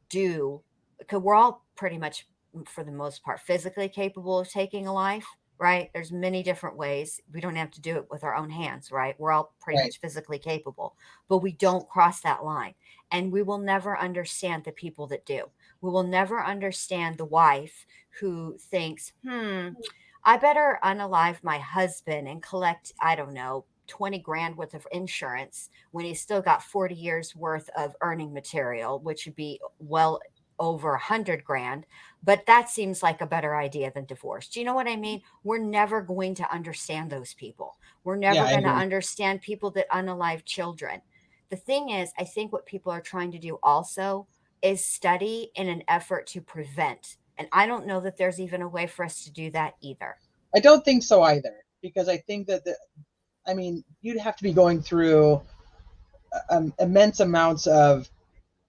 do, because we're all pretty much, for the most part, physically capable of taking a life. Right? There's many different ways. We don't have to do it with our own hands, right? We're all pretty much physically capable, but we don't cross that line. And we will never understand the people that do. We will never understand the wife who thinks, I better unalive my husband and collect, I don't know, 20 grand worth of insurance when he's still got 40 years worth of earning material, which would be well over 100 grand, but that seems like a better idea than divorce. Do you know what I mean? We're never going to understand those people. We're never going to understand people that unalive children. The thing is, I think what people are trying to do also is study in an effort to prevent. And I don't know that there's even a way for us to do that either. I don't think so either, because I think that you'd have to be going through immense amounts of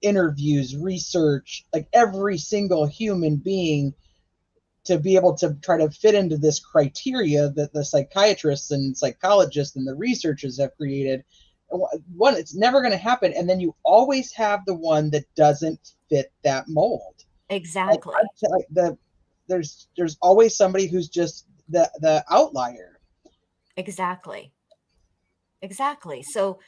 interviews, research, like every single human being, to be able to try to fit into this criteria that the psychiatrists and psychologists and the researchers have created. One, it's never going to happen. And then you always have the one that doesn't fit that mold. Exactly. There's always somebody who's just the outlier. Exactly. So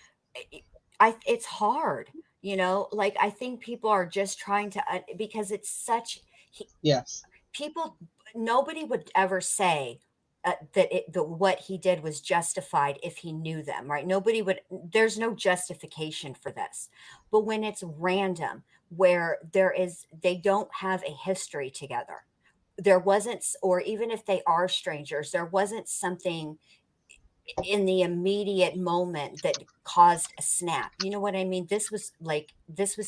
it's hard. You know, like I think people are just trying to, because it's such, people, nobody would ever say that what he did was justified if he knew them, right? Nobody would, there's no justification for this. But when it's random, where they don't have a history together, there wasn't, or even if they are strangers, there wasn't something in the immediate moment that caused a snap. You know what I mean? This was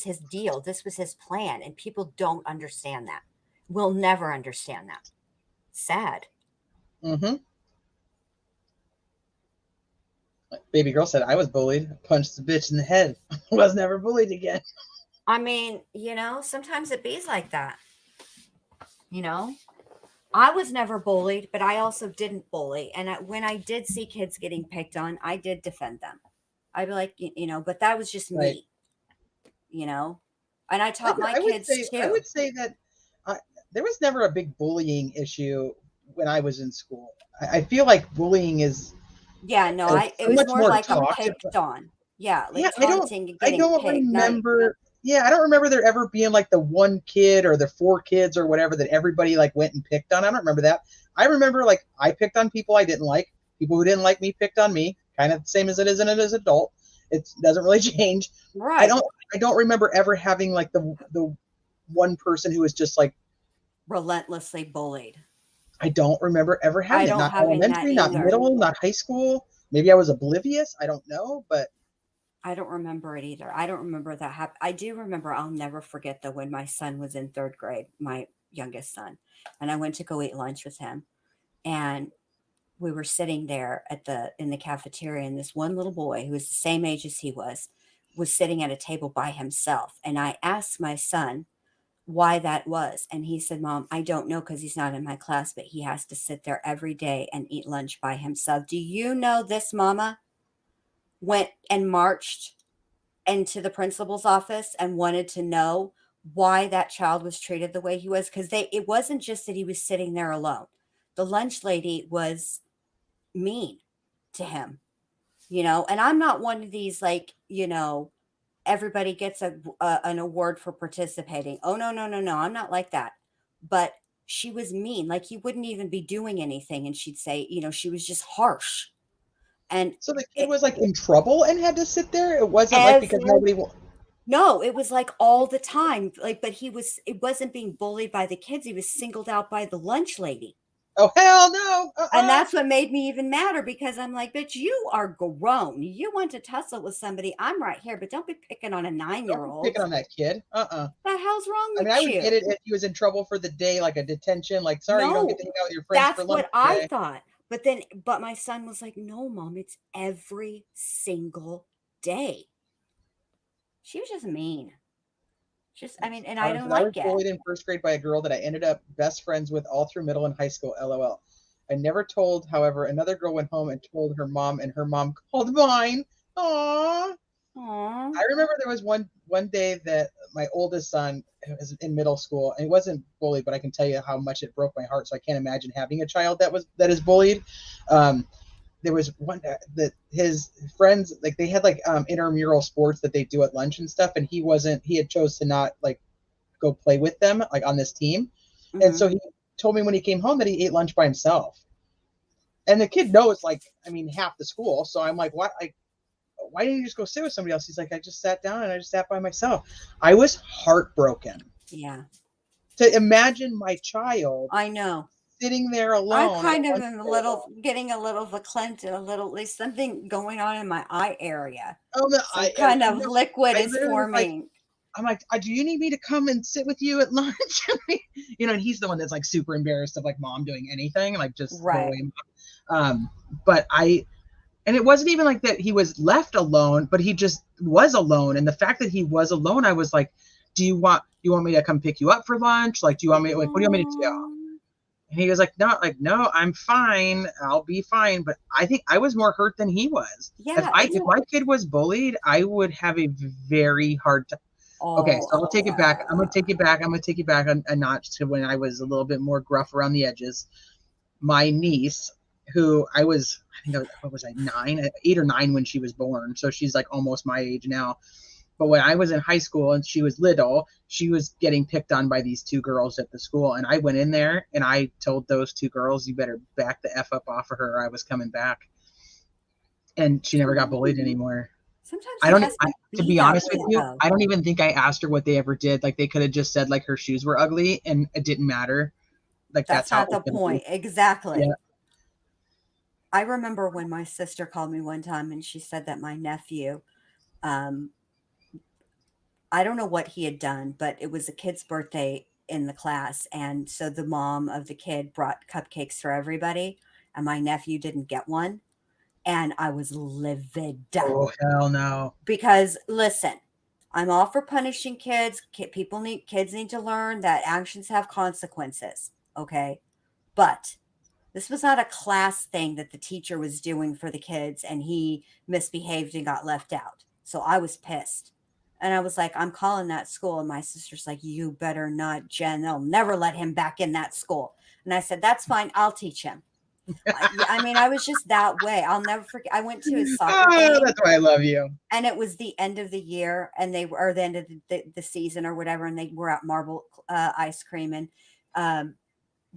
his deal. This was his plan. And people don't understand that. We'll never understand that. Sad. Baby girl said, I was bullied. Punched the bitch in the head. Was never bullied again. I mean, sometimes it bees like that. I was never bullied, but I also didn't bully. And when I did see kids getting picked on, I did defend them. I'd be like, but that was just Right. me, and I taught my kids I too. would say that there was never a big bullying issue when I was in school. I feel like bullying is Yeah, no, so it was much more more like a talked about. picked on. Yeah, like Yeah, taunting and I getting don't picked. remember. Yeah, I don't remember there ever being like the one kid or the four kids or whatever that everybody like went and picked on. I don't remember that. I remember like I picked on people I didn't like. People who didn't like me picked on me. Kind of the same as it is in it as an adult. It doesn't really change. Right. I don't remember ever having like the one person who was just like Relentlessly bullied. I don't remember ever having it. Not having that elementary, not either. middle, not high school. Maybe I was oblivious. I don't know, but I don't remember it either. I don't remember that happen. I do remember, I'll never forget though, when my son was in 3rd grade, my youngest son, and I went to go eat lunch with him, and we were sitting there in the cafeteria, and this one little boy who was the same age as he was sitting at a table by himself. And I asked my son why that was. And he said, Mom, I don't know, because he's not in my class, but he has to sit there every day and eat lunch by himself. Do you know this mama went and marched into the principal's office and wanted to know why that child was treated the way he was? Because it wasn't just that he was sitting there alone. The lunch lady was mean to him, and I'm not one of these, like, everybody gets an award for participating. Oh, no, no, no, no. I'm not like that. But she was mean. Like, he wouldn't even be doing anything. And she'd say, she was just harsh. And so the kid was like in trouble and had to sit there. It wasn't like because nobody. No, it was like all the time. Like, but it wasn't being bullied by the kids. He was singled out by the lunch lady. Oh, hell no. And that's what made me even madder, because I'm like, bitch, you are grown. You want to tussle with somebody. I'm right here, but don't be picking on a 9-year-old. Picking on that kid. The hell's wrong with you? I would get it if he was in trouble for the day, like a detention. Like, sorry, you don't get to hang out with your friends that's for lunch. That's what I thought. But my son was like, no, Mom, it's every single day. She was just mean. And I don't like it. I was bullied in 1st grade by a girl that I ended up best friends with all through middle and high school. LOL. I never told, however, another girl went home and told her mom, and her mom called mine. Aww. I remember there was one day that my oldest son was in middle school, and he wasn't bullied, but I can tell you how much it broke my heart. So I can't imagine having a child that is bullied. There was one that his friends, like, they had like intramural sports that they do at lunch and stuff, and he had chose to not like go play with them like on this team. Mm-hmm. And so he told me when he came home that he ate lunch by himself. And the kid knows, like, I mean, half the school. So I'm like, why didn't you just go sit with somebody else? He's like, I just sat down and I just sat by myself. I was heartbroken. Yeah. To imagine my child. I know. Sitting there alone. I kind of am getting a little verklempt, at least something going on in my eye area. Oh, no, liquid is forming. I'm like, do you need me to come and sit with you at lunch? And he's the one that's like super embarrassed of like mom doing anything, like just right. But and it wasn't even like that he was left alone, but he just was alone. And the fact that he was alone, I was like, do you want me to come pick you up for lunch? Like, do you want me, like, what do you want me to do? And he was like, no, I'm fine. I'll be fine. But I think I was more hurt than he was. Yeah. If my kid was bullied, I would have a very hard time. Okay, so I'll take it back. I'm going to take you back a notch to when I was a little bit more gruff around the edges. My niece, who I think what was I, 8 or 9 when she was born. So she's like almost my age now. But when I was in high school and she was little, she was getting picked on by these 2 girls at the school. And I went in there and I told those 2 girls, you better back the F up off of her or I was coming back. And she never got bullied anymore. Sometimes to be honest with you, I don't even think I asked her what they ever did. Like, they could have just said like her shoes were ugly and it didn't matter. Like, that's not the point. Exactly. Yeah. I remember when my sister called me one time and she said that my nephew, I don't know what he had done, but it was a kid's birthday in the class. And so the mom of the kid brought cupcakes for everybody. And my nephew didn't get one. And I was livid. Oh, hell no. Because listen, I'm all for punishing kids. Kids need to learn that actions have consequences. Okay. But this was not a class thing that the teacher was doing for the kids, and he misbehaved and got left out. So I was pissed. And I was like, I'm calling that school. And my sister's like, you better not, Jen. They'll never let him back in that school. And I said, that's fine. I'll teach him. I mean, I was just that way. I'll never forget. I went to his soccer Oh, game, that's why I love you. and it was the end of the year, and they were, or the end of the season or whatever, and they were at Marble ice cream, and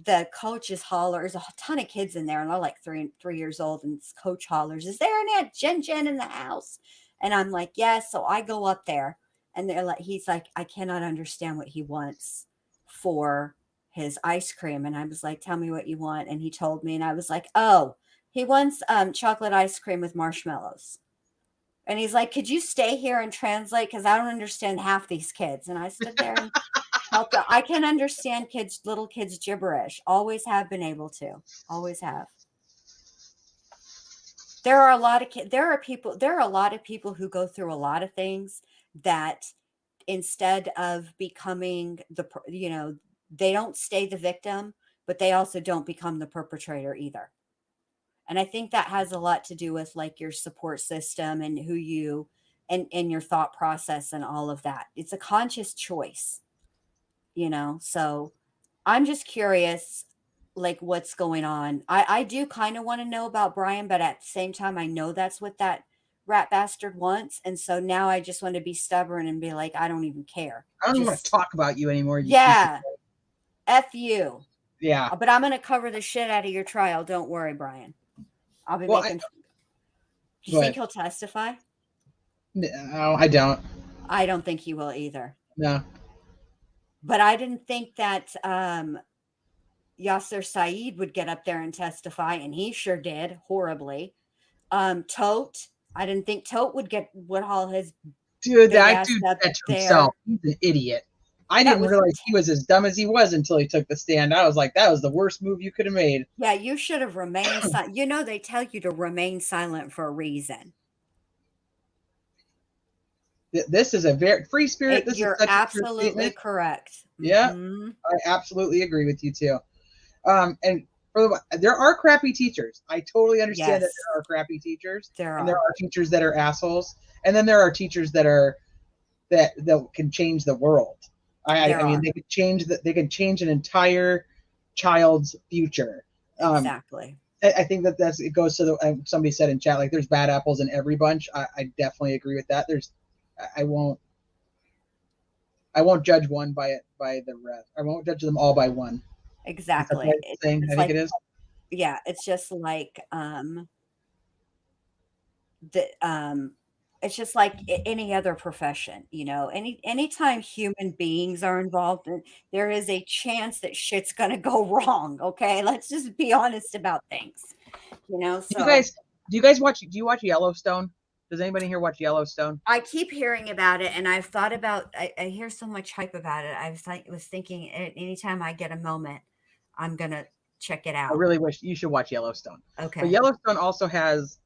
the coach's holler. There's a ton of kids in there, and they're like 3 years old, and this coach hollers, "Is there an Aunt Jen in the house?" And I'm like, "Yes." So I go up there, and they're like, he's like, "I cannot understand what he wants for his ice cream." And I was like, "Tell me what you want." And he told me, and I was like, "Oh, he wants chocolate ice cream with marshmallows." And he's like, "Could you stay here and translate? Because I don't understand half these kids." And I stood there and helped out. I can understand little kids gibberish. Always have been able to. Always have. There are a lot of kids. There are a lot of people who go through a lot of things that, instead of becoming they don't stay the victim, but they also don't become the perpetrator either. And I think that has a lot to do with like your support system and who you and your thought process and all of that. It's a conscious choice, So I'm just curious, like, what's going on. I do kind of want to know about Brian, but at the same time, I know that's what that rat bastard wants. And so now I just want to be stubborn and be like, I don't even care. I don't even want to talk about you anymore. Yeah. F you. Yeah. But I'm going to cover the shit out of your trial. Don't worry, Brian. I'll be making. You think he'll testify? No, I don't. I don't think he will either. No. But I didn't think that Yasser Saeed would get up there and testify, and he sure did horribly. Tote, I didn't think Tote would get all his dude. big That ass dude up said to there. himself, he's an idiot. I didn't realize he was as dumb as he was until he took the stand. I was like, that was the worst move you could have made. Yeah, you should have remained silent. They tell you to remain silent for a reason. This is a very free spirit. You're absolutely correct. Yeah, mm-hmm. I absolutely agree with you too. And there are crappy teachers. I totally understand that there are crappy teachers. There are teachers that are assholes, and then there are teachers that can change the world. I mean, they could change an entire child's future. Exactly. I think it goes to somebody said in chat, like, there's bad apples in every bunch. I definitely agree with that. I won't judge one by the rest. I won't judge them all by one. Exactly. I think it is. Yeah, it's just like it's just like any other profession, anytime human beings are involved, there is a chance that shit's gonna go wrong. Okay, let's just be honest about things. So do you watch Yellowstone? Does anybody here watch Yellowstone? I keep hearing about it, and I've thought about. I hear so much hype about it. I was thinking, anytime I get a moment, I'm gonna check it out. I really wish you should watch Yellowstone. Okay. But Yellowstone also has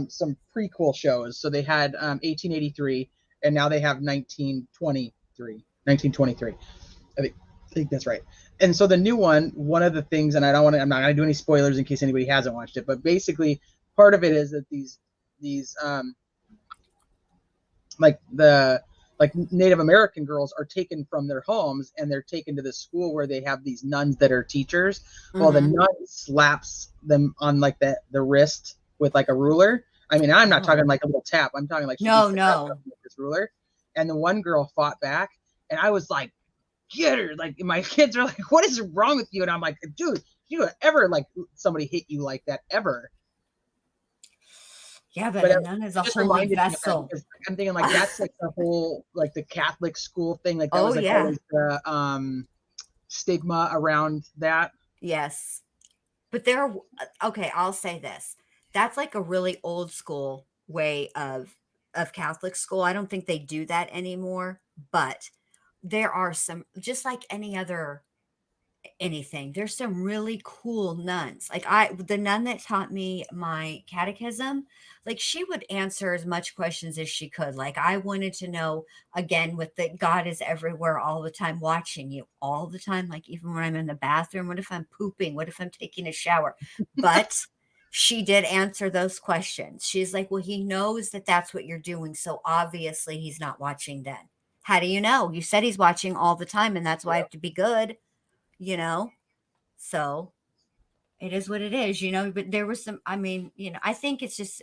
some prequel shows. So they had 1883, and now they have 1923. I think that's right. And so the new one of the things, and I'm not going to do any spoilers in case anybody hasn't watched it, but basically part of it is that these like Native American girls are taken from their homes and they're taken to the school where they have these nuns that are teachers. Mm-hmm. Well, the nun slaps them on like the wrist with like a ruler. I mean, I'm not talking like a little tap. I'm talking like no with this ruler. And the one girl fought back, and I was like, get her. Like, my kids are like, what is wrong with you? And I'm like, dude, you ever like somebody hit you like that ever? Yeah, but a nun is a holy vessel. I'm thinking like that's like the whole like the Catholic school thing. Like that was like always the stigma around that. Yes, but okay. I'll say this: that's like a really old school way of Catholic school. I don't think they do that anymore. But there are some, just like any other anything. There's some really cool nuns. Like the nun that taught me my catechism, like she would answer as much questions as she could. Like I wanted to know again with that God is everywhere all the time, watching you all the time. Like even when I'm in the bathroom, what if I'm pooping? What if I'm taking a shower? But she did answer those questions. She's like, well, he knows that that's what you're doing. So obviously he's not watching then. How do you know? You said he's watching all the time, and that's why I have to be good, you know? So it is what it is, but there was some, I mean, I think it's just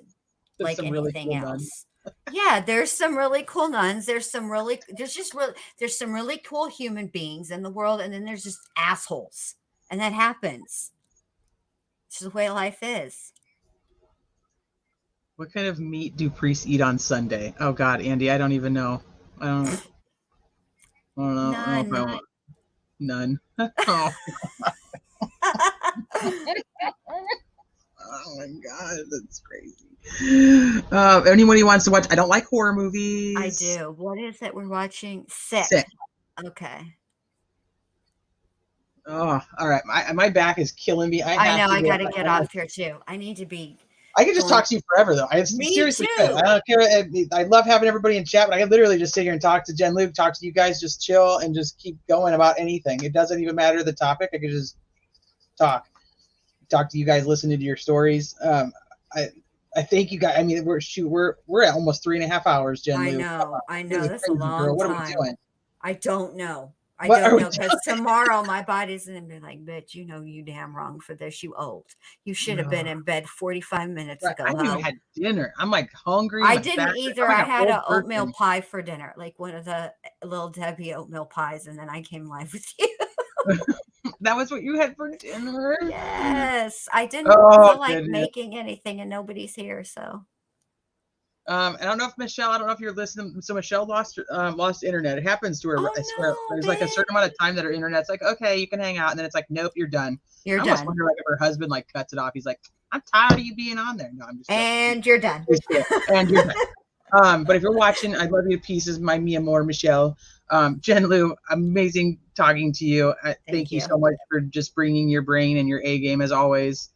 There's like some really anything cool nuns. else. Yeah, there's some really cool nuns. There's some really cool human beings in the world. And then there's just assholes. And that happens. It's just the way life is. What kind of meat do priests eat on Sunday? Oh God, Andy, I don't even know. I don't know. I don't know if I want none. Oh. Oh my God, that's crazy. Anybody wants to watch? I don't like horror movies. I do. What is it we're watching? Sick. Okay. Oh, all right. My back is killing me. I know. I got to get off here too. I need to be. I could just talk to you forever, though. I seriously could. I don't care. I love having everybody in chat, but I could literally just sit here and talk to Jen, Luke, talk to you guys, just chill and just keep going about anything. It doesn't even matter the topic. I could just talk to you guys, listen to your stories. I thank you guys. I mean, we're at almost 3.5 hours, Jen. I Luke. know. That's a long girl. What time. are we doing? I don't know. I don't know, because tomorrow my body's going to be like, bitch, you damn wrong for this. You old. You should have been in bed 45 minutes ago. I haven't even had dinner. I'm like hungry. I didn't either. I had an oatmeal pie for dinner, like one of the Little Debbie oatmeal pies, and then I came live with you. That was what you had for dinner? Yes. I didn't feel like making anything, and nobody's here, so. I don't know if you're listening. So Michelle lost internet. It happens to her. Oh, I swear. There's like a certain amount of time that her internet's like, okay, you can hang out, and then it's like, nope, you're done. You're done. I almost wonder like if her husband like cuts it off. He's like, I'm tired of you being on there. No, I'm just joking. And you're done. And you're done. But if you're watching, I love you to pieces, my mi amor, Michelle. Jen Lou, amazing talking to you. Thank you so much for just bringing your brain and your A game as always.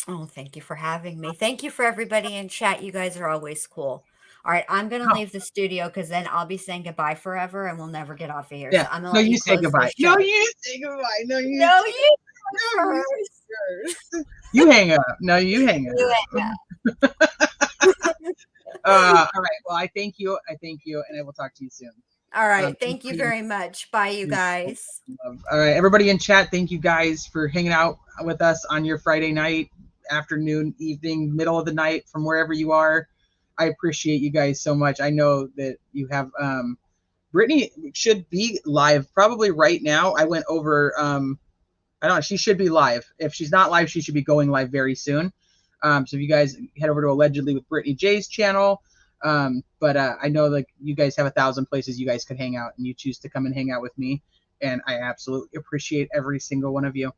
Oh, thank you for having me. Thank you for everybody in chat. You guys are always cool. All right, I'm going to leave the studio because then I'll be saying goodbye forever and we'll never get off of here. Yeah. So I'm no, you say goodbye. No, you say goodbye. No, you first. You hang up. No, you hang up. All right. Well, I thank you, and I will talk to you soon. All right. Thank you very much. Bye, you guys. All right, everybody in chat, thank you guys for hanging out with us on your Friday night, afternoon, evening, middle of the night, from wherever you are. I appreciate you guys so much. I know that you have Brittany should be live probably right now. I went over I don't know, she should be live. If she's not live, she should be going live very soon. So if you guys head over to Allegedly with Brittany J's channel. But I know like you guys have 1,000 places you guys could hang out, and you choose to come and hang out with me, and I absolutely appreciate every single one of you.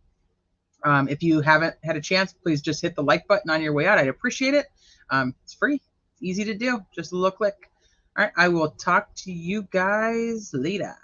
If you haven't had a chance, please just hit the like button on your way out. I'd appreciate it. It's free. It's easy to do. Just a little click. All right. I will talk to you guys later.